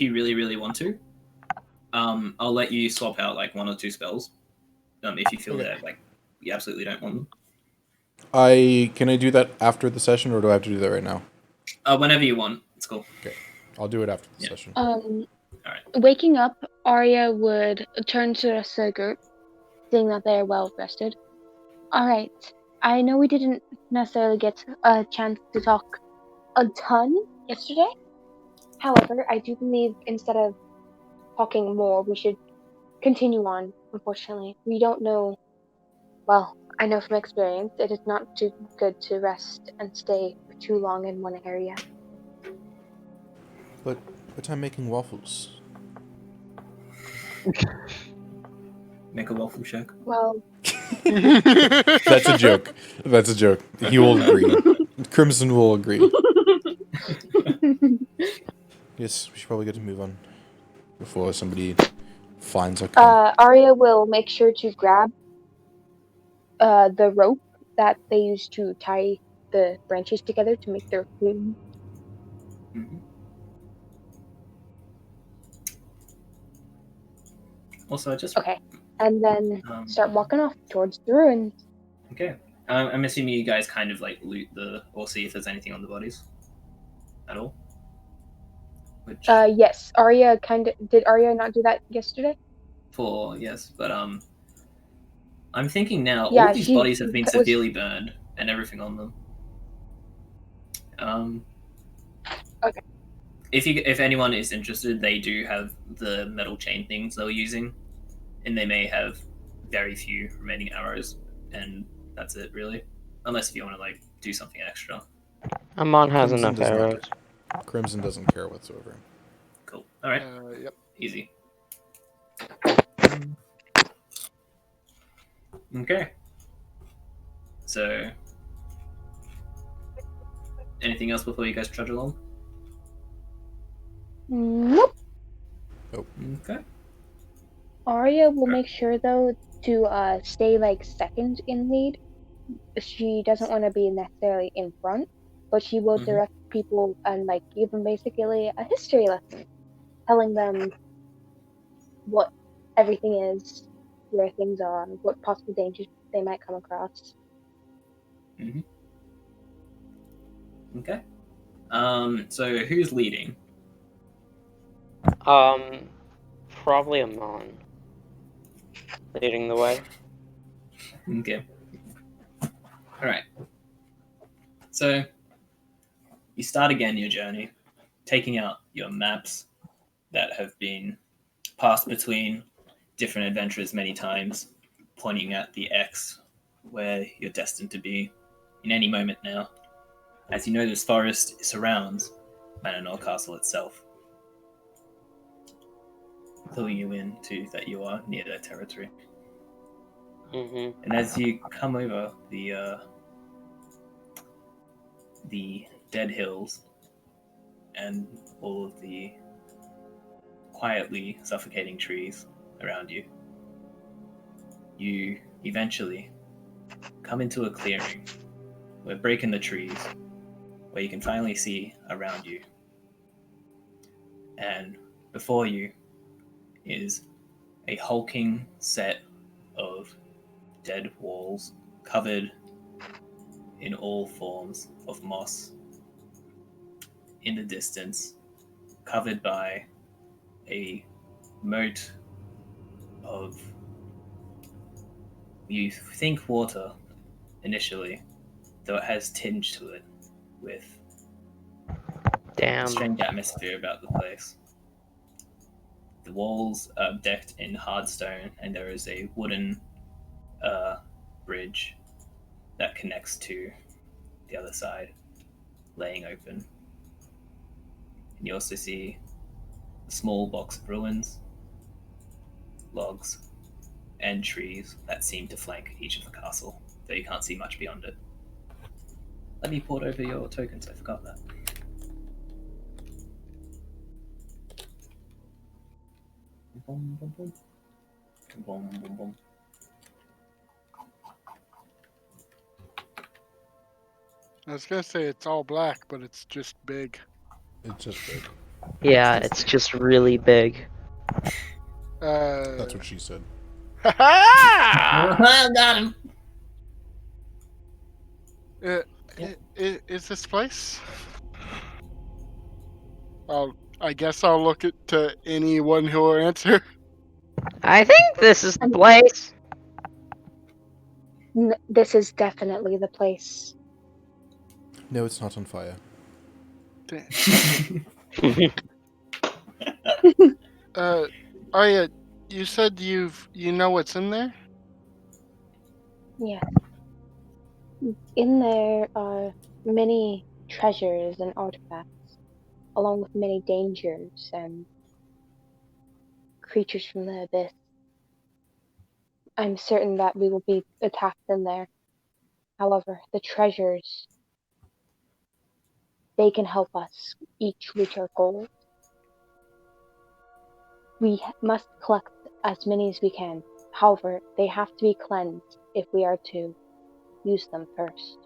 you really want to, I'll let you swap out like 1 or 2 spells. If you feel Okay. that like you absolutely don't want them. Can I do that after the session, or do I have to do that right now? Whenever you want, it's cool. Okay, I'll do it after the Yeah. session. Alright. Waking up, Arya would turn to the rest of the group, seeing that they are well rested. All right, I know we didn't necessarily get a chance to talk a ton yesterday. However, I do believe instead of talking more, we should continue on. Unfortunately, we don't know. Well, I know from experience, it is not too good to rest and stay for too long in one area. But I'm making waffles. Make a waffle shack. Well, That's a joke. That's a joke. He will agree. Crimson will agree. Yes, we should probably get to move on before somebody finds our camp. Arya will make sure to grab the rope that they use to tie the branches together to make their food. Mm-hmm. Also, I just Okay, and then um, start walking off towards the ruins. okay. I'm assuming you guys kind of like loot or see if there's anything on the bodies at all. Which Yes, Arya did Arya not do that yesterday? yes, but I'm thinking now all Yeah, of these she bodies have been that was severely burned and everything on them. Okay. If anyone is interested, they do have the metal chain things they were using, and they may have very few remaining arrows, and that's it really. Unless if you want to like do something extra. Amon has Crimson enough does not. arrows. Crimson doesn't care whatsoever. Cool. All right. Yep. Easy. Okay. So, anything else before you guys trudge along? nope. Okay. Arya will make sure though to stay like second in lead. She doesn't want to be necessarily in front, but she will direct people and like give them basically a history lesson, telling them what everything is, where things are, and what possible dangers they might come across. Okay. So who's leading? Probably Amon leading the way. Okay. All right. So you start again your journey, taking out your maps that have been passed between different adventurers many times, pointing at the X where you're destined to be in any moment now. As you know, this forest surrounds Manor Castle itself, cluing you into that you are near their territory. And as you come over the dead hills and all of the quietly suffocating trees around you, you eventually come into a clearing where break in the trees, where you can finally see around you. And before you is a hulking set of dead walls covered in all forms of moss. In the distance, covered by a moat of, you think water initially, though it has tinge to it with a strange atmosphere about the place. The walls are decked in hard stone, and there is a wooden bridge that connects to the other side, laying open. And you also see a small box of ruins, logs, and trees that seem to flank each of the castle, though you can't see much beyond it. Let me port over your tokens, I forgot that. Boom, boom, boom. I was gonna say it's all black, but it's just big. It's just big. Yeah, it's just really big. That's what she said. Got him. Is this place? I guess I'll look at to anyone who will answer. I think this is the place. This is definitely the place. No, it's not on fire. Arya, you said you know what's in there? Yeah. In there are many treasures and artifacts, along with many dangers and creatures from the abyss. I'm certain that we will be attacked in there. However, the treasures, they can help us each reach our goals. We must collect as many as we can. However, they have to be cleansed if we are to use them first.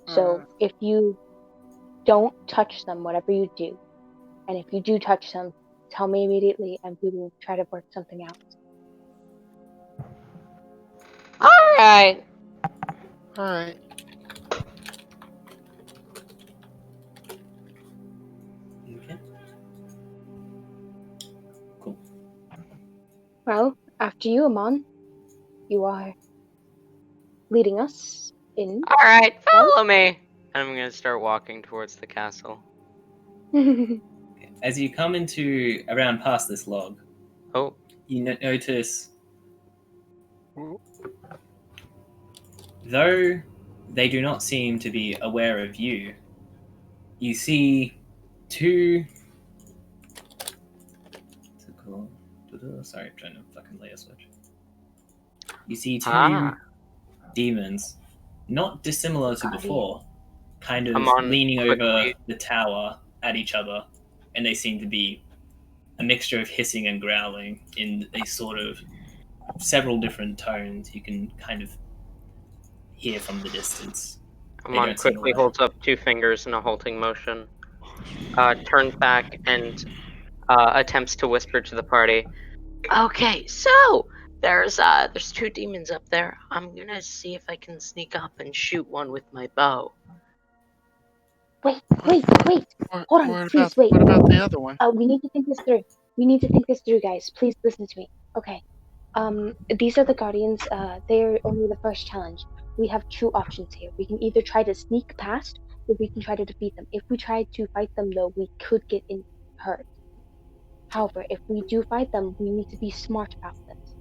So if you don't touch them, whatever you do, and if you do touch them, tell me immediately and we will try to work something out. Alright. Alright. Okay. Cool. Well, after you, Amon, you are leading us in. Alright, follow me. And I'm gonna start walking towards the castle. As you come into around past this log, Oh. you notice, though they do not seem to be aware of you, you see two. Sorry, I'm trying to fucking layer switch. You see two demons, not dissimilar to before, kind of leaning over the tower at each other, and they seem to be a mixture of hissing and growling in a sort of several different tones you can kind of hear from the distance. Amon quickly holds up 2 fingers in a halting motion, turns back and attempts to whisper to the party. Okay, so there's 2 demons up there. I'm gonna see if I can sneak up and shoot one with my bow. Wait. Hold on, please, wait. What about the other one? We need to think this through. Guys. Please listen to me. Okay. These are the Guardians. They're only the first challenge. We have 2 options here. We can either try to sneak past, or we can try to defeat them. If we try to fight them, though, we could get hurt. However, if we do fight them, we need to be smart about this.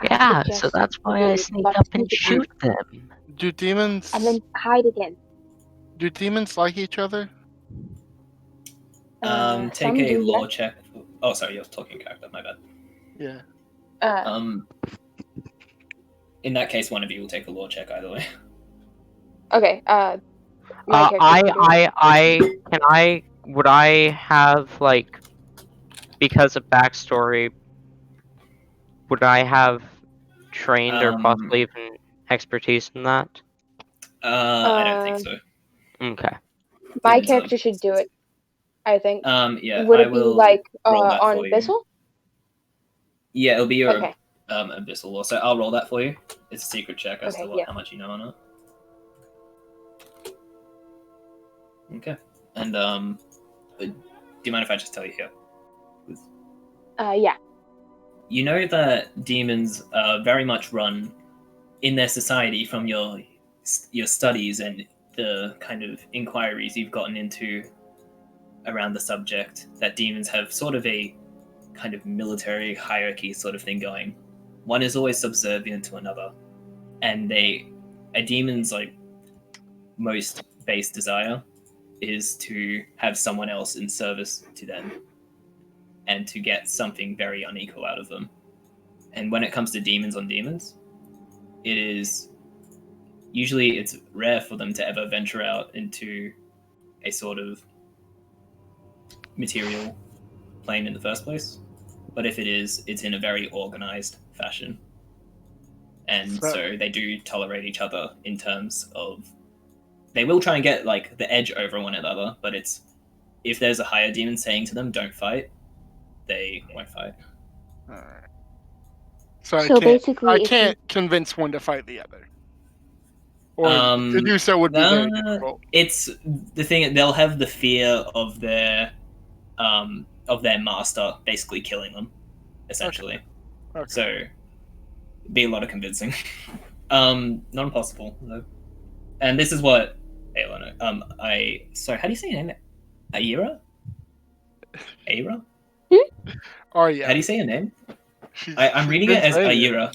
Yeah, so that's why I sneak up and shoot them. Do demons... And then hide again. Do demons like each other? Take a lore check. Oh, sorry, you're talking character. My bad. Yeah. In that case, one of you will take a lore check either way. Okay. Would I have, like, because of backstory, would I have trained or possibly even expertise in that? I don't think so. Okay. My character should do it, I think. Yeah. Would it be like on abyssal? Yeah, it'll be your abyssal lore. So I'll roll that for you. It's a secret check as to how much you know on it. Okay. And do you mind if I just tell you here? Yeah. You know that demons very much run in their society from your studies and the kind of inquiries you've gotten into around the subject, that demons have sort of a kind of military hierarchy sort of thing going. One is always subservient to another, and a demon's like most base desire is to have someone else in service to them and to get something very unequal out of them. And when it comes to demons on demons, it's rare for them to ever venture out into a sort of material plane in the first place. but if it is, it's in a very organized fashion. And so they do tolerate each other in terms of they will try and get like the edge over one another, but it's if there's a higher demon saying to them, "Don't fight," they won't fight. Alright. So So basically, I if you- can't convince one to fight the other. Or to do so would be very difficult. It's the thing; they'll have the fear of their master basically killing them, essentially. Okay. So, it'd be a lot of convincing. Not impossible though. And this is what Ayla. Sorry, how do you say your name? Ayira? Ayira? Oh yeah. How do you say your name? She's I'm reading it as Ayira.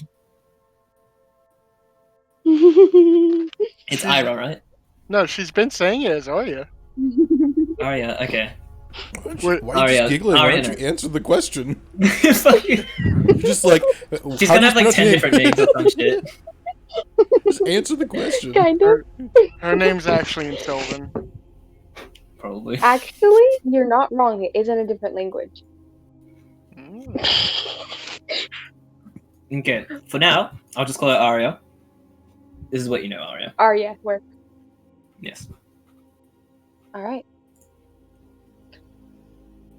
It's Ayra, right? No, she's been saying it as Arya. Arya, okay. Why are you just giggling? Why don't you answer the question? You're just like, she's gonna have like 10 different names or some shit. Just answer the question. Kind of. Her name's actually in Sylvan. Probably. Actually, you're not wrong. It is in a different language. Okay, for now, I'll just call it Arya. This is what you know, Arya. Arya, where? Yes. Alright.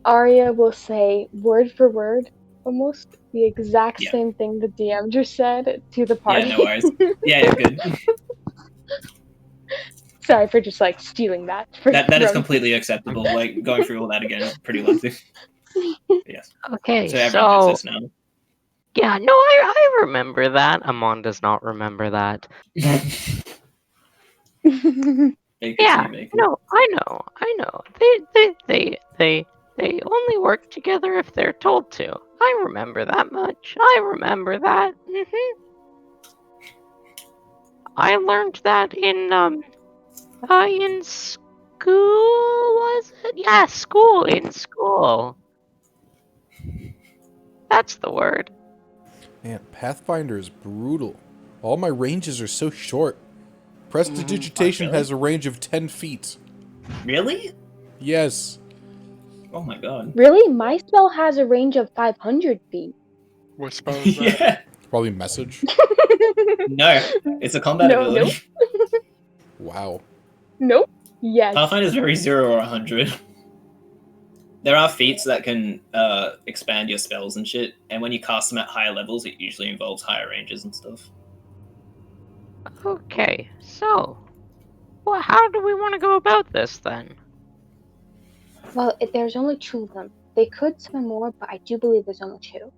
Arya will say, word for word, almost the exact same thing the DM just said to the party. Yeah, no worries. Yeah, good. Sorry for just like stealing that. That is completely acceptable. Like going through all that again is pretty lengthy. Yes. Okay, So everyone gets this now. Yeah, no, I remember that. Amon does not remember that. Yeah, no, I know. They only work together if they're told to. I remember that much. I remember that. I learned that in school, was it? Yeah, in school. That's the word. Man, Pathfinder is brutal. All my ranges are so short. Prestidigitation has a range of 10 feet. Really? Yes. Oh my god. Really? My spell has a range of 500 feet. What spell is that? Yeah. Probably message. No, it's a combat ability. Nope. Wow. Nope. Yes. Pathfinder is very 0 or 100. There are feats that can expand your spells and shit, and when you cast them at higher levels, it usually involves higher ranges and stuff. Okay, so, well, how do we want to go about this then? Well, there's only 2 of them. They could summon more, but I do believe there's only 2.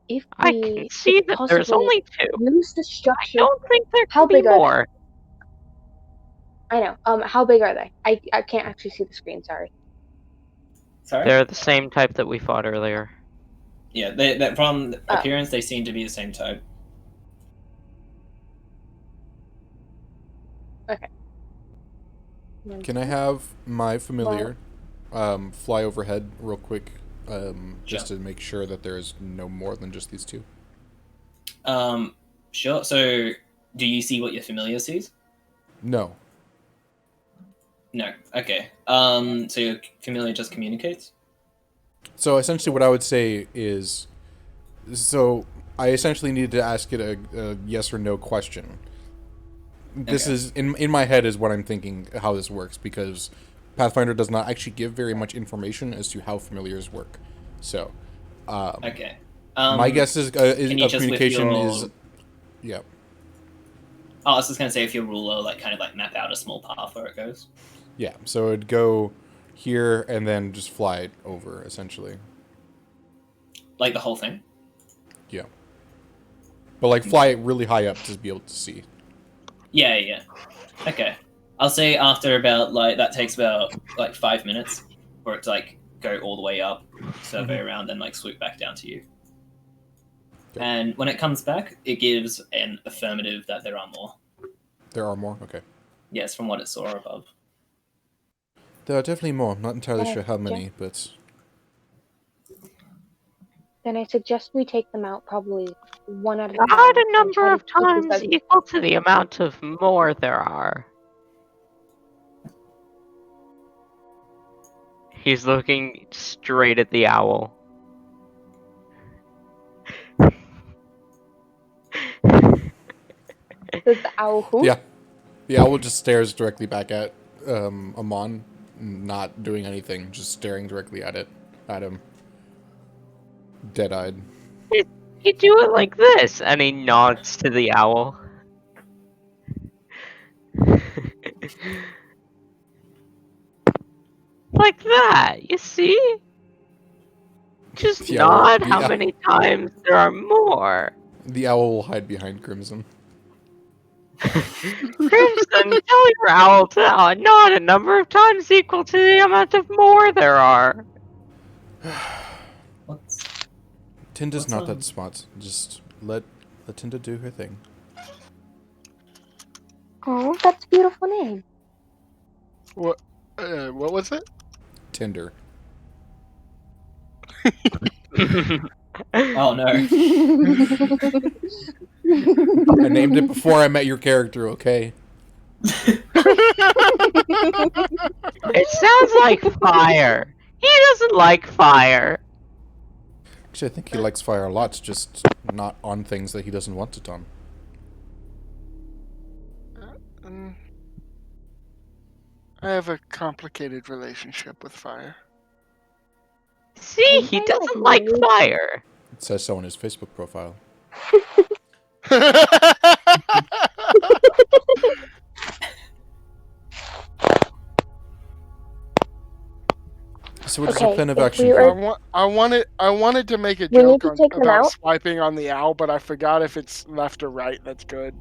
If I can see that there's only 2. Use the structure. I don't think there How can be big are more. I know. How big are they? I can't actually see the screen. Sorry. Sorry? They're the same type that we fought earlier. Yeah, they from appearance, they seem to be the same type. Okay. Can I have my familiar fly overhead real quick, just to make sure that there is no more than just these 2? Sure. So, do you see what your familiar sees? No. No. Okay. So your familiar just communicates? So essentially what I would say is, so I essentially need to ask it a yes or no question. This is, in my head is what I'm thinking how this works, because Pathfinder does not actually give very much information as to how familiars work. So, okay. My guess is communication your... is, yeah. Oh, I was just gonna say if your ruler like kind of like map out a small path where it goes. Yeah, so it'd go here and then just fly it over, essentially. Like the whole thing? Yeah. But like fly it really high up to be able to see. Yeah, yeah. Okay. I'll say after about like that takes about like 5 minutes for it to like go all the way up, survey around, and like swoop back down to you. Okay. And when it comes back, it gives an affirmative that there are more. There are more? Okay. Yes, from what it saw above. There are definitely more. I'm not entirely sure how many, but... Then I suggest we take them out probably one at a time. Not a number of times equal to the amount of more there are. He's looking straight at the owl. Does the owl who? Yeah. The owl just stares directly back at Amon, not doing anything, just staring directly at him. Dead-eyed. You do it like this, and he nods to the owl. Like that, you see? Just The owl- nod the how owl- many times there are more. The owl will hide behind Crimson. Crimson, tell your owl to nod a number of times equal to the amount of more there are. What's Tinda's What's not on- that smart. Just let Tinda do her thing. Oh, that's a beautiful name. What was it? Tinder. Oh no. I named it before I met your character, okay? It sounds like fire. He doesn't like fire. Actually, I think he likes fire a lot, just not on things that he doesn't want it on. I have a complicated relationship with fire. See, he doesn't like fire. It says so on his Facebook profile. So what is the Okay, plan of if action we here? were- I wanted to make a We need joke to take them about out? swiping on the owl, but I forgot if it's left or right. That's good.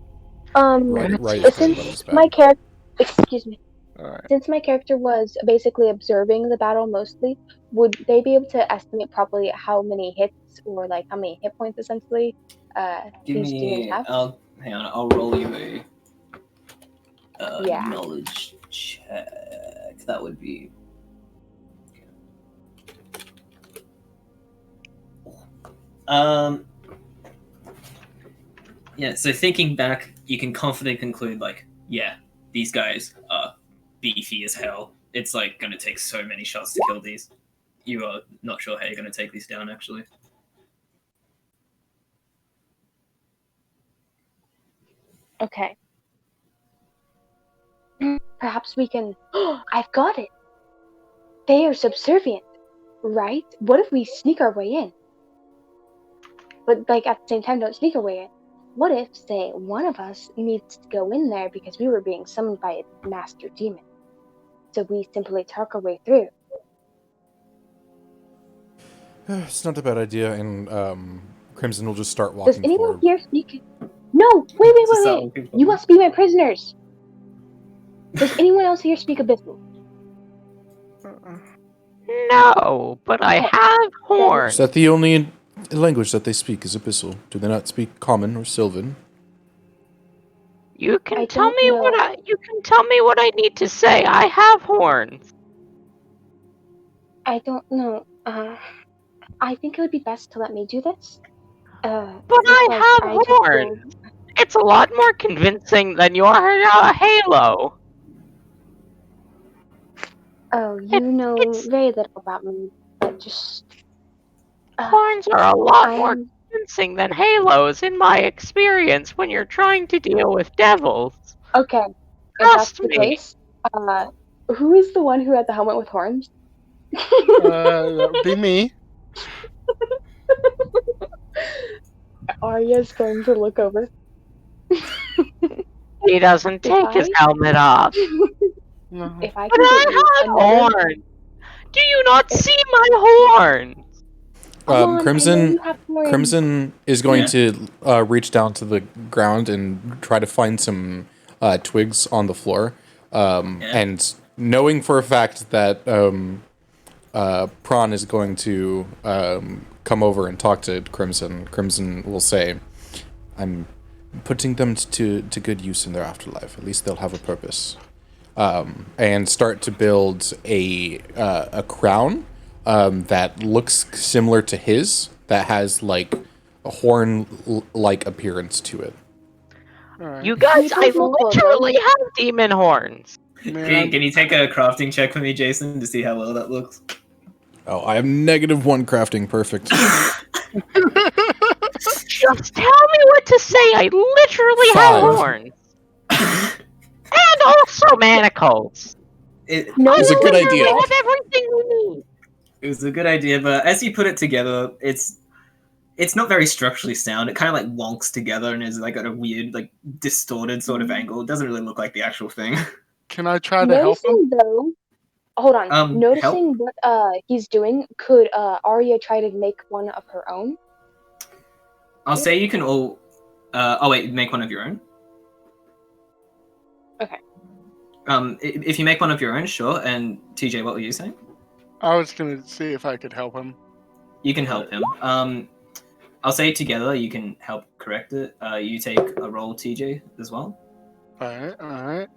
Right is good, left is Since bad. my character, excuse me, All right. since my character was basically observing the battle mostly, would they be able to estimate probably how many hits or like how many hit points essentially Give these demons me. have? Hang on. I'll roll you a Yeah. knowledge check. That would be. Yeah. So thinking back, you can confidently conclude, like, yeah, these guys are beefy as hell. It's like going to take so many shots to kill these. You are not sure how you're going to take these down, actually. Okay. Perhaps we can. I've got it. They are subservient, right? What if we sneak our way in? But like at the same time, don't sneak our way in. What if, say, one of us needs to go in there because we were being summoned by a master demon? So we simply talk our way through. It's not a bad idea, and Crimson will just start Does walking anyone forward. here speak? No! Wait! So You must be my prisoners! Does anyone else here speak Abyssal? No, but I have Is horns. that the only language that they speak is Abyssal? Do they not speak Common or Sylvan? You can I tell don't me know. you can tell me what I need to say. I have horns. I don't know. I think it would be best to let me do this. But Just I like have I took horns. It's a lot more convincing than your halo. Oh, you know very little about me, but just. Horns are a lot more I'm- convincing than halos in my experience when you're trying to deal with devils. Okay, if that's Trust the me. case, who is the one who had the helmet with horns? That would be me. Arya's going to look over. He doesn't take his Goodbye. helmet off. No. If I But can I get you have another... horns. Do you not see my horns? Come on, I know Crimson you have horns. Crimson is going to reach down to the ground and try to find some twigs on the floor. And knowing for a fact that Pran is going to come over and talk to Crimson, Crimson will say, I'm putting them to good use in their afterlife. At least they'll have a purpose. And start to build a crown that looks similar to his, that has like a horn-like appearance to it. All right. You guys, I Beautiful. literally have demon horns. Man, Can you take a crafting check for me, Jason, to see how well that looks? Oh, I am -1 crafting. Perfect. Just tell me what what to say I literally have 5. horns. And also manacles. It was a good idea. We have everything we need. was a good idea, but as you put it together, it's not very structurally sound. It kind of like wonks together and is like at a weird, like distorted sort of angle. It doesn't really look like the actual thing. Can I try to help him? Noticing though, hold on. Help? Noticing what he's doing, could Arya try to make one of her own? I'll say you can all. Oh wait, make one of your own. Okay. If you make one of your own, sure. And TJ, what were you saying? I was gonna see if I could help him. You can help him. I'll say together you can help correct it. You take a roll, TJ, as well. Alright.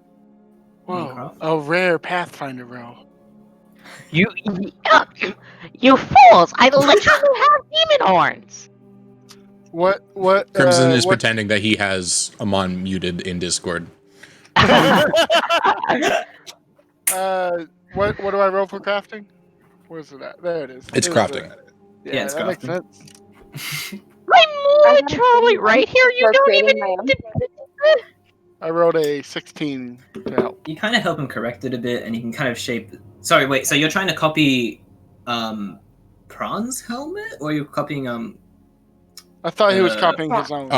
Whoa, Minecraft. a rare pathfinder roll. You fools! I literally have demon horns. What? Crimson is what- pretending that he has Amon muted in Discord. What do I roll for crafting? Where's it at? There it is. It's crafting. Yeah, it's that makes crafting. sense. I'm literally right here. You For don't creating even. my own. I rolled a 16 to help. You kind of help him correct it a bit, and you can kind of shape. Sorry, wait. So you're trying to copy Pran's helmet, or you're copying I thought he was Uh, copying his own.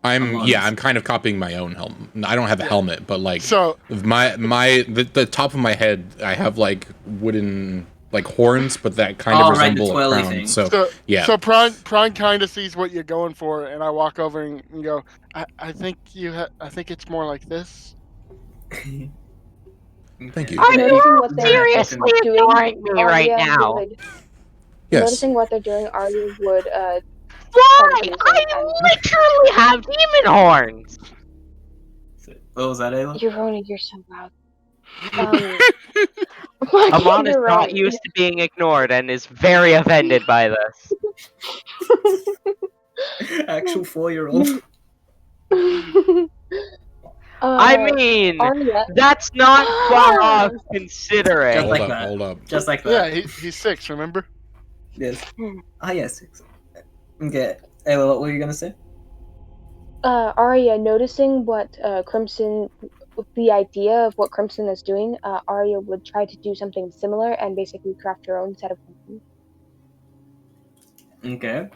I'm kind of copying my own helmet. I don't have a helmet, but like So the top of my head, I have like wooden like horns, but that kind of right, the resemble a twirly crown. thing. So yeah. So Pran kind of sees what you're going for, and I walk over and go, I think I think it's more like this. Thank you. Are Noticing you what they're seriously doing, ignoring me right Arya now? would- Yes. Noticing what they're doing, Arya would Why? I literally have demon horns. What was that, Ayla? You're ruining. You're so loud. Why can't Amon is you not run? used to being ignored and is very offended by this. Actual 4-year-old. I mean, Arya. that's not far off considering. Just like Hold up, that. hold up. Just like Yeah, that. he's 6. Remember? Yes. Ah, yes. Okay. Ayla, what were you gonna say? Arya, noticing what Crimson, the idea of what Crimson is doing, Arya would try to do something similar and basically craft her own set of weapons. Okay.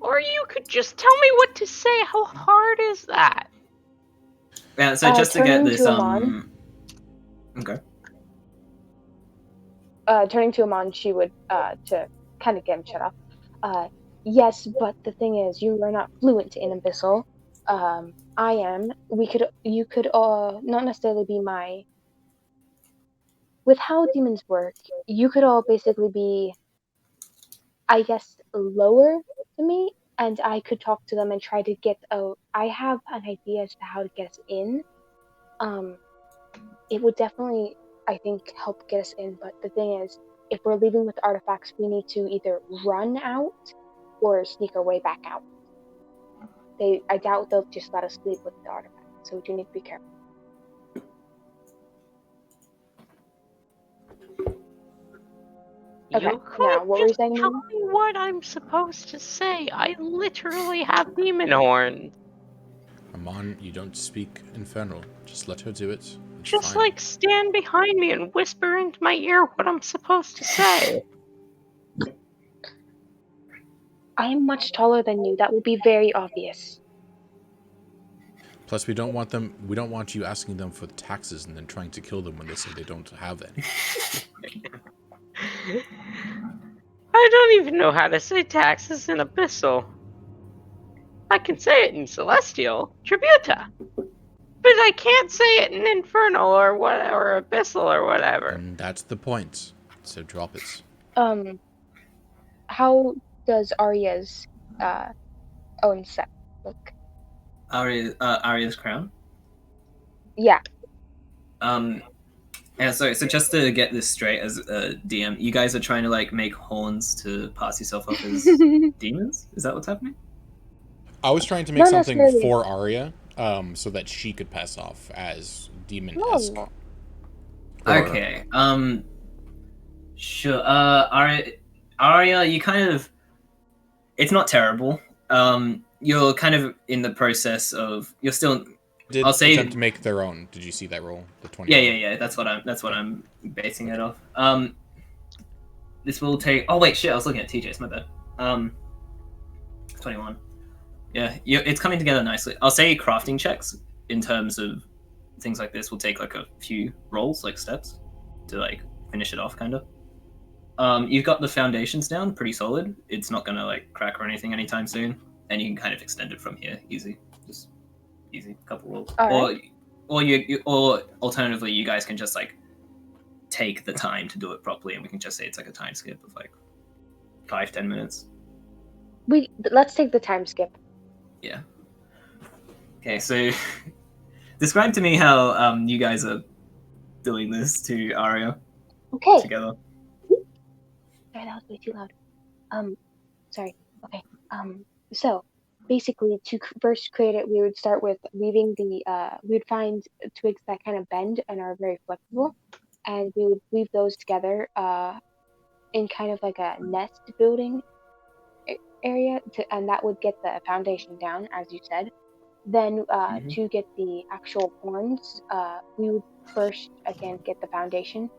Or you could just tell me what to say. How hard is that? Yeah. So just to get turning this, to Amon. Okay. Turning to Amon, she would, to kind of get him shut off. Yes, but the thing is, you are not fluent in abyssal. I am. You could, not necessarily be my. With how demons work, you could all basically be, I guess, lower than me, and I could talk to them and try to get. I have an idea as to how to get us in. It would definitely, I think, help get us in. But the thing is, if we're leaving with artifacts, we need to either run out or sneak our way back out. I doubt they'll just let us leave with the artifacts, so we do need to be careful. Okay, You could now, what were you just saying, tell Mama? me what I'm supposed to say. I literally have demon horns. Amon, you don't speak infernal. Just let her do it. It's Just fine. like stand behind me and whisper into my ear what I'm supposed to say. I am much taller than you. That will be very obvious. Plus, we don't want you asking them for taxes and then trying to kill them when they say they don't have any. I don't even know how to say taxes in abyssal. I can say it in celestial, tributa, but I can't say it in infernal or whatever, abyssal or whatever. And that's the point. So drop it. How does Arya's own set look? Arya's crown. Yeah. Yeah, sorry, so just to get this straight as a DM, you guys are trying to like make horns to pass yourself off as demons? Is that what's happening? I was trying to make Not something necessarily. for Arya, so that she could pass off as demon-esque. Oh. Okay. Sure. Arya, you kind of. It's not terrible. you're kind of in the process of you're still. Did I'll say attempt to make their own. Did you see that roll? The 20. Yeah. That's what I'm basing it off. This will take. Oh wait, shit! I was looking at TJ's. My bad. 21. Yeah, it's coming together nicely. I'll say crafting checks in terms of things like this will take like a few rolls, like steps, to like finish it off, kind of. You've got the foundations down pretty solid. It's not gonna like crack or anything anytime soon, and you can kind of extend it from here, easy, just easy, couple rolls. Or alternatively, you guys can just like take the time to do it properly, and we can just say it's like a time skip of like 5-10 minutes. Let's take the time skip. Yeah. Okay, so describe to me how you guys are doing this to Aria Okay. together. Sorry, that was way too loud. Sorry. Okay. So basically, to first create it, we would start with weaving we would find twigs that kind of bend and are very flexible, and we would weave those together in kind of like a nest building area, and that would get the foundation down, as you said. Then to get the actual horns, we would first again get the foundation.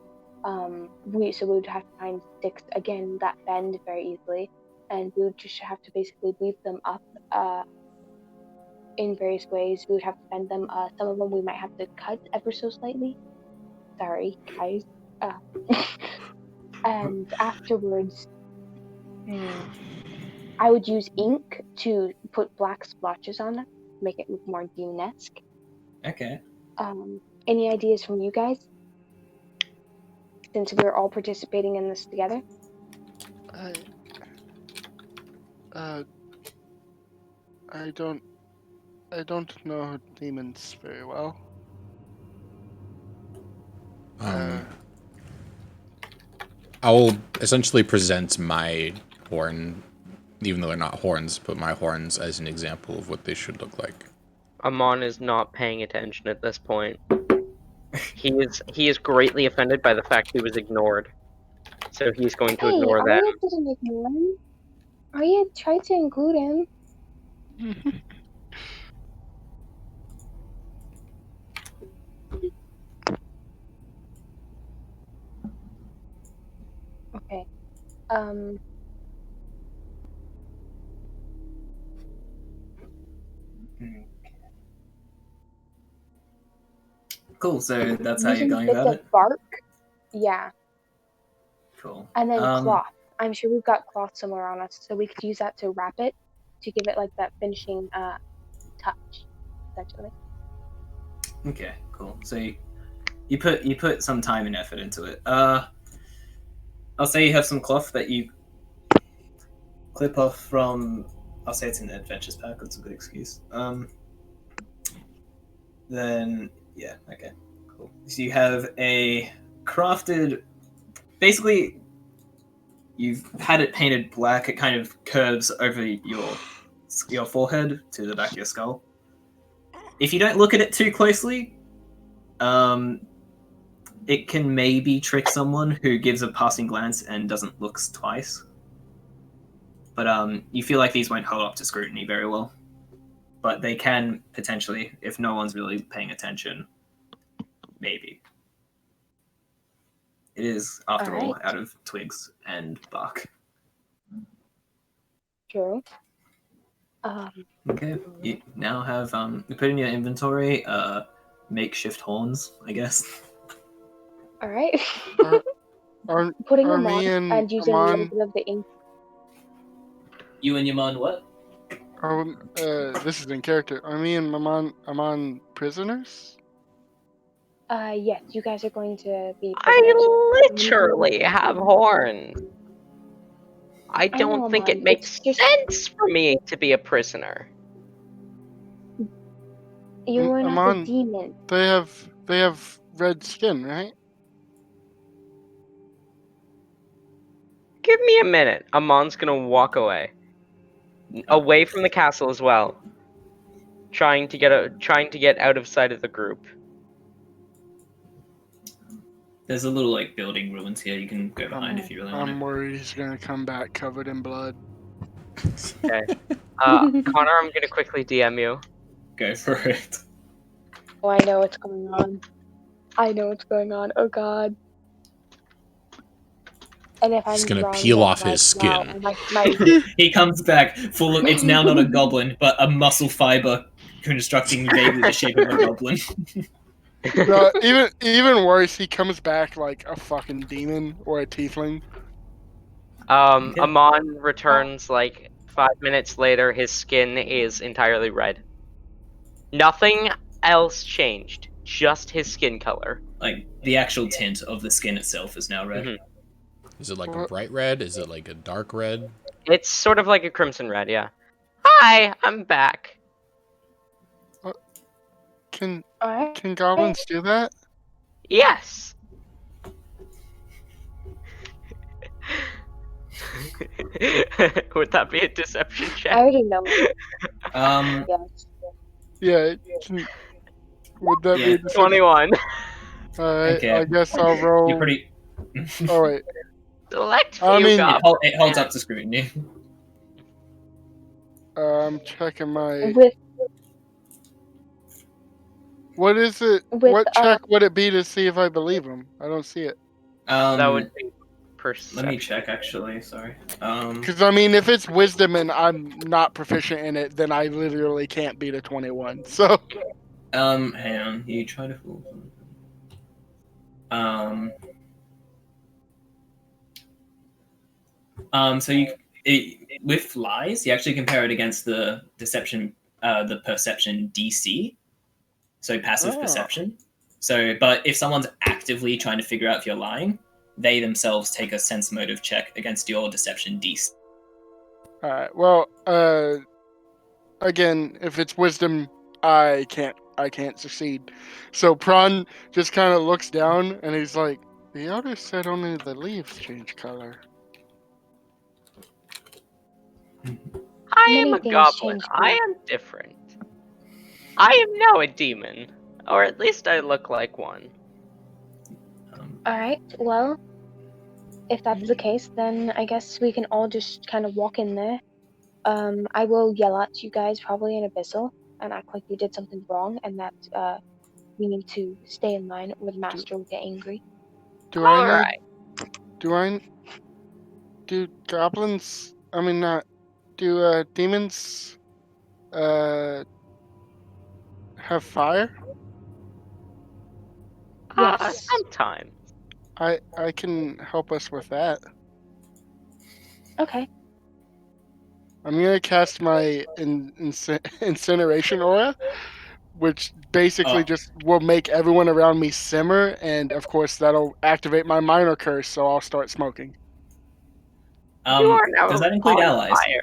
We would have to find sticks again that bend very easily, and we would just have to basically weave them up in various ways. We would have to bend them. Some of them we might have to cut ever so slightly. Sorry, guys. And afterwards, I would use ink to put black splotches on them, make it look more Dune-esque. Okay. Any ideas from you guys? Since we're all participating in this together? I don't know demons very well. I will essentially present my horn, even though they're not horns, but my horns as an example of what they should look like. Amon is not paying attention at this point. He is greatly offended by the fact he was ignored. So he's going to ignore them. Arya didn't ignore him. Arya tried to include him. Okay. Cool. So that's how you're Using going bits about of it. bark. Yeah. Cool. And then cloth. I'm sure we've got cloth somewhere on us, so we could use that to wrap it, to give it like that finishing touch, essentially. Okay. Cool. So you put some time and effort into it. I'll say you have some cloth that you clip off from. I'll say it's in the adventures pack. That's a good excuse. Then yeah. Okay. Cool. So you have a crafted. Basically, you've had it painted black. It kind of curves over your forehead to the back of your skull. If you don't look at it too closely, it can maybe trick someone who gives a passing glance and doesn't look twice. But you feel like these won't hold up to scrutiny very well. But they can potentially, if no one's really paying attention, maybe. It is, after all, out of twigs and bark. True. Okay, you now have, you put in your inventory, makeshift horns, I guess. Alright. are Putting them me on and using a Amon, little bit of the ink. You and Yaman what? this is in character. Are me and Amon prisoners? Yes, you guys are going to be I literally have horns. I don't know, think Amon. it makes It's just- sense for me to be a prisoner. You're not Amon, the demon. They have red skin, right? Give me a minute. Amon's gonna walk away. Away from the castle as well. Trying to get out of sight of the group. There's a little, like, building ruins here you can go behind if you really want I'm to. worried he's gonna come back covered in blood. Okay. Connor, I'm gonna quickly DM you. Go for it. Oh, I know what's going on. Oh god. And if He's I'm gonna wrong, peel then off like, his wow, skin. my He comes back full of. It's now not a goblin, but a muscle fiber constructing vaguely the shape of a goblin. No, even worse, he comes back like a fucking demon or a tiefling. Okay. Amon returns like 5 minutes later. His skin is entirely red. Nothing else changed. Just his skin color. Like the actual tint of the skin itself is now red. Mhm. Is it like a What? bright red? Is it like a dark red? It's sort of like a crimson red, yeah. Hi, I'm back. Can Alright. can goblins do that? Yes. Would that be a deception I check? already know. Yes. Yeah. Would that be Yeah. a deception? 21. Alright, Okay. I guess I'll roll. You're pretty. Oh wait. Select I view mean- goblin. It holds up to scrutiny. I'm checking my. With What is it? with What check would it be to see if I believe him? I don't see it. That would be perception. Let me check. Actually, sorry. Because I mean, if it's wisdom and I'm not proficient in it, then I literally can't beat a 21. So Hang on. You try to fool. So with lies, you actually compare it against the deception, the perception DC. So passive Oh. perception. So, but if someone's actively trying to figure out if you're lying, they themselves take a sense motive check against your deception DC. alright. Well, again, if it's wisdom, I can't succeed. So Pran just kind of looks down and he's like, "The other said only the leaves change color." I Many am a things goblin. change I am different. I am now a demon. Or at least I look like one. Alright, well, if that's the case, then I guess we can all just kind of walk in there. I will yell at you guys probably in abyssal and act like you did something wrong and that we need to stay in line or the master will get angry. Do I need? Alright. Do goblins? I mean, not. Do demons? Have fire? Yes. Sometime. I can help us with that. Okay. I'm gonna cast my incineration aura, which basically Oh. just will make everyone around me simmer, and of course that'll activate my minor curse, so I'll start smoking. You are now Does that include on allies? fire.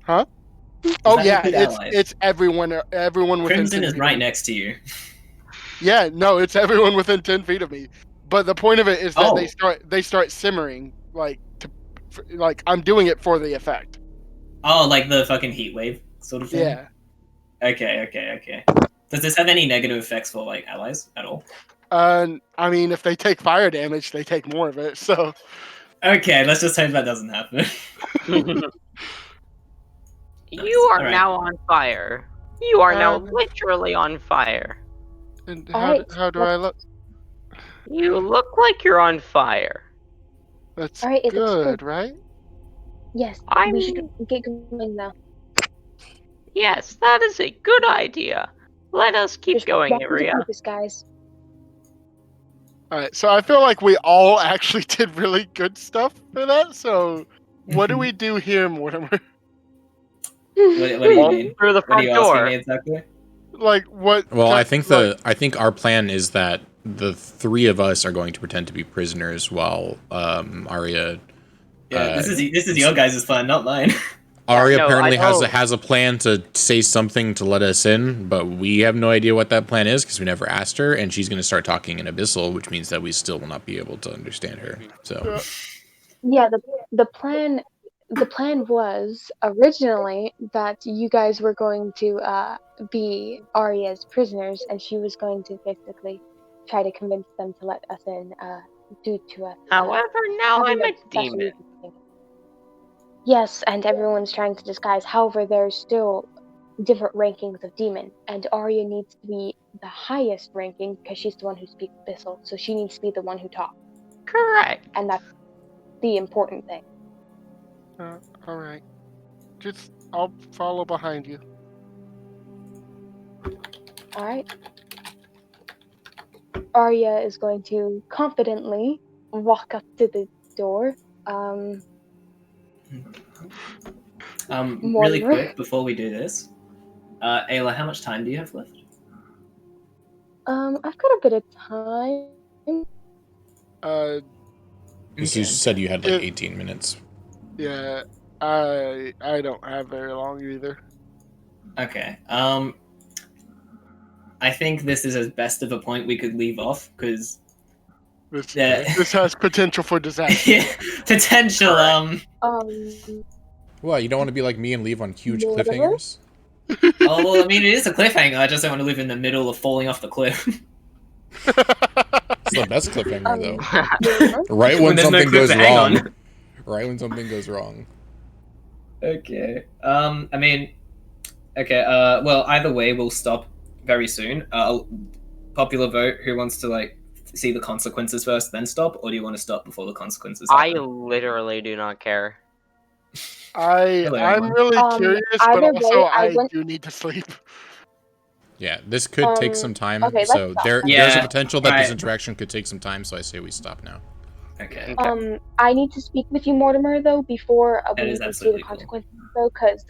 Huh? Does Oh that yeah, include allies? it's everyone within Crimson 10 is feet right of me. next to you. Yeah, no, it's everyone within 10 feet of me. But the point of it is that Oh. they start simmering, like I'm doing it for the effect. Oh, like the fucking heat wave sort of thing? Yeah. Okay. Does this have any negative effects for like allies at all? I mean, if they take fire damage, they take more of it. So Okay, let's just hope that doesn't happen. You are Alright. now on fire. You are now Um, literally on fire. and Alright, how do I look? You look like you're on fire. That's Alright, it looks good, good. right? Yes, I'm- we should get going now. Yes, that is a good idea. Let us keep Just going, walk with the Ayira. purpose, guys. All right. So I feel like we all actually did really good stuff for that. So what do we do here, Mortimer? What do you Walk mean? through the What are front you asking door. me exactly? Like what? Well, I think like, our plan is that the three of us are going to pretend to be prisoners while Arya. Yeah, this is your guys' plan, not mine. Arya no, apparently I- has a plan to say something to let us in, but we have no idea what that plan is because we never asked her, and she's going to start talking in abyssal, which means that we still will not be able to understand her. So Yeah, the plan was originally that you guys were going to be Arya's prisoners, and she was going to basically try to convince them to let us in due to us. However, now having I'm a special demon. thing. Yes, and everyone's trying to disguise. However, there's still different rankings of demon, and Arya needs to be the highest ranking because she's the one who speaks abyssal, so she needs to be the one who talks, Correct. and that's the important thing. All right. Just I'll follow behind you. All right. Arya is going to confidently walk up to the door. Really Mortimer. quick before we do this, Ayla, how much time do you have left? I've got a bit of time. Uh, You Okay. said you had like It- 18 minutes. yeah. I don't have very long either. Okay. I think this is as best of a point we could leave off because This has potential for disaster. potential. Well, you don't want to be like me and leave on huge Mortimer? cliffhangers? Oh well, I mean it is a cliffhanger. I just don't want to live in the middle of falling off the cliff. It's the best cliffhanger, though. Mortimer? Right when When there's no something cliff goes to hang wrong. on. Right when something goes wrong. Okay. I mean, okay. Well, either way, we'll stop very soon. Popular vote. Who wants to like see the consequences first, then stop, or do you want to stop before the consequences I happen? literally do not care. I'm Amon. really curious, but either also way, I I went- do need to sleep. Yeah, this could take some time. okay, let's So stop. there's a Yeah, potential that this alright. interaction could take some time, so I say we stop now. Okay. I need to speak with you, Mortimer, though, before That we is even see the absolutely cool. consequences, though, because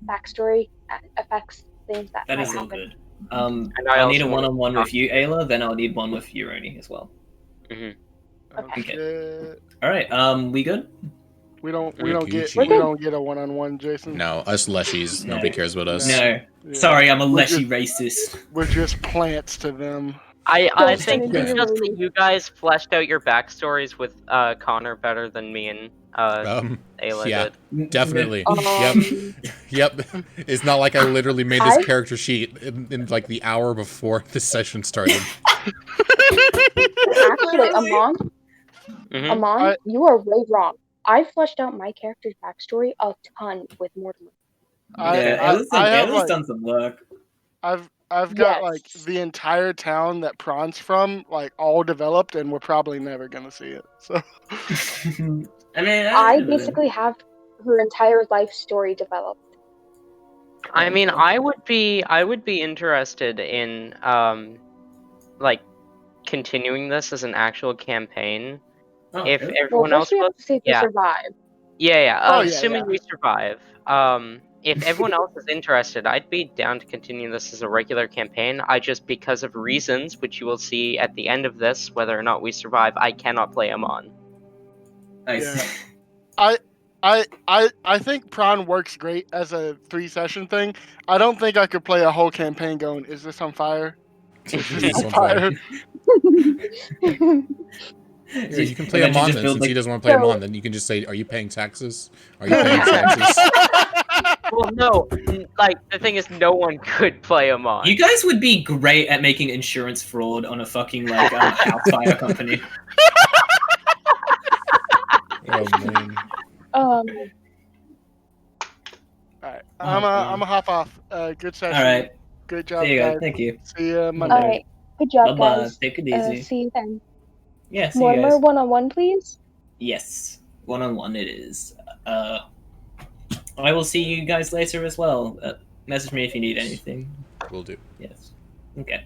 backstory affects things that That might is all happen. good. And I I'll need a also wanna one-on-one talk with you, Ayla. Then I'll need one with Euroni as well. Okay. Shit. All right. We good? We don't Gucci. get a one-on-one, Jason. No, us leshies, nobody cares about us. No. Yeah. Sorry, I'm a We're leshy racist. We're just plants to them. I Don't think turn into it's your just that Rooney. you guys fleshed out your backstories with Connor better than me and Ayla Yeah, did. definitely. Um, Yep. It's not like I literally made this I- character sheet in like the hour before the session started. Actually, Amon, Mhm. you are way wrong. I fleshed out my character's backstory a ton with Mortimer. I have like done some work. I've got Yes. like the entire town that Pran's from, like all developed, and we're probably never gonna see it. So I mean, I basically have her entire life story developed. I mean, I would be interested in like continuing this as an actual campaign if really? everyone Well, else first we have was. to see if we Yeah. survive. Yeah. Oh, yeah, Assuming yeah. we survive. If everyone else is interested, I'd be down to continue this as a regular campaign. I just, because of reasons, which you will see at the end of this, whether or not we survive, I cannot play Amon. I Yeah. see. I think Pran works great as a 3-session thing. I don't think I could play a whole campaign going, is this on fire? Is Is this this on on fire? Here, you can play And then Amon just then, build, since like- he doesn't want to play So- Amon, then you can just say, are you paying taxes? Are you paying taxes? Well, no, like, the thing is, no one could play Amon. You guys would be great at making insurance fraud on a fucking like house fire company. Oh, man. Alright, Oh, I'm man. a hop off. Good session. All right. Good job, There you guys. go. Thank you. See you Monday. Alright, good job, Bye-bye. guys. Take it easy. See you then. Yeah. See you Mortimer, guys. one-on-one, please. Yes. One-on-one it is. I will see you guys later as well. Message me if you need anything. Will do. Yes. Okay.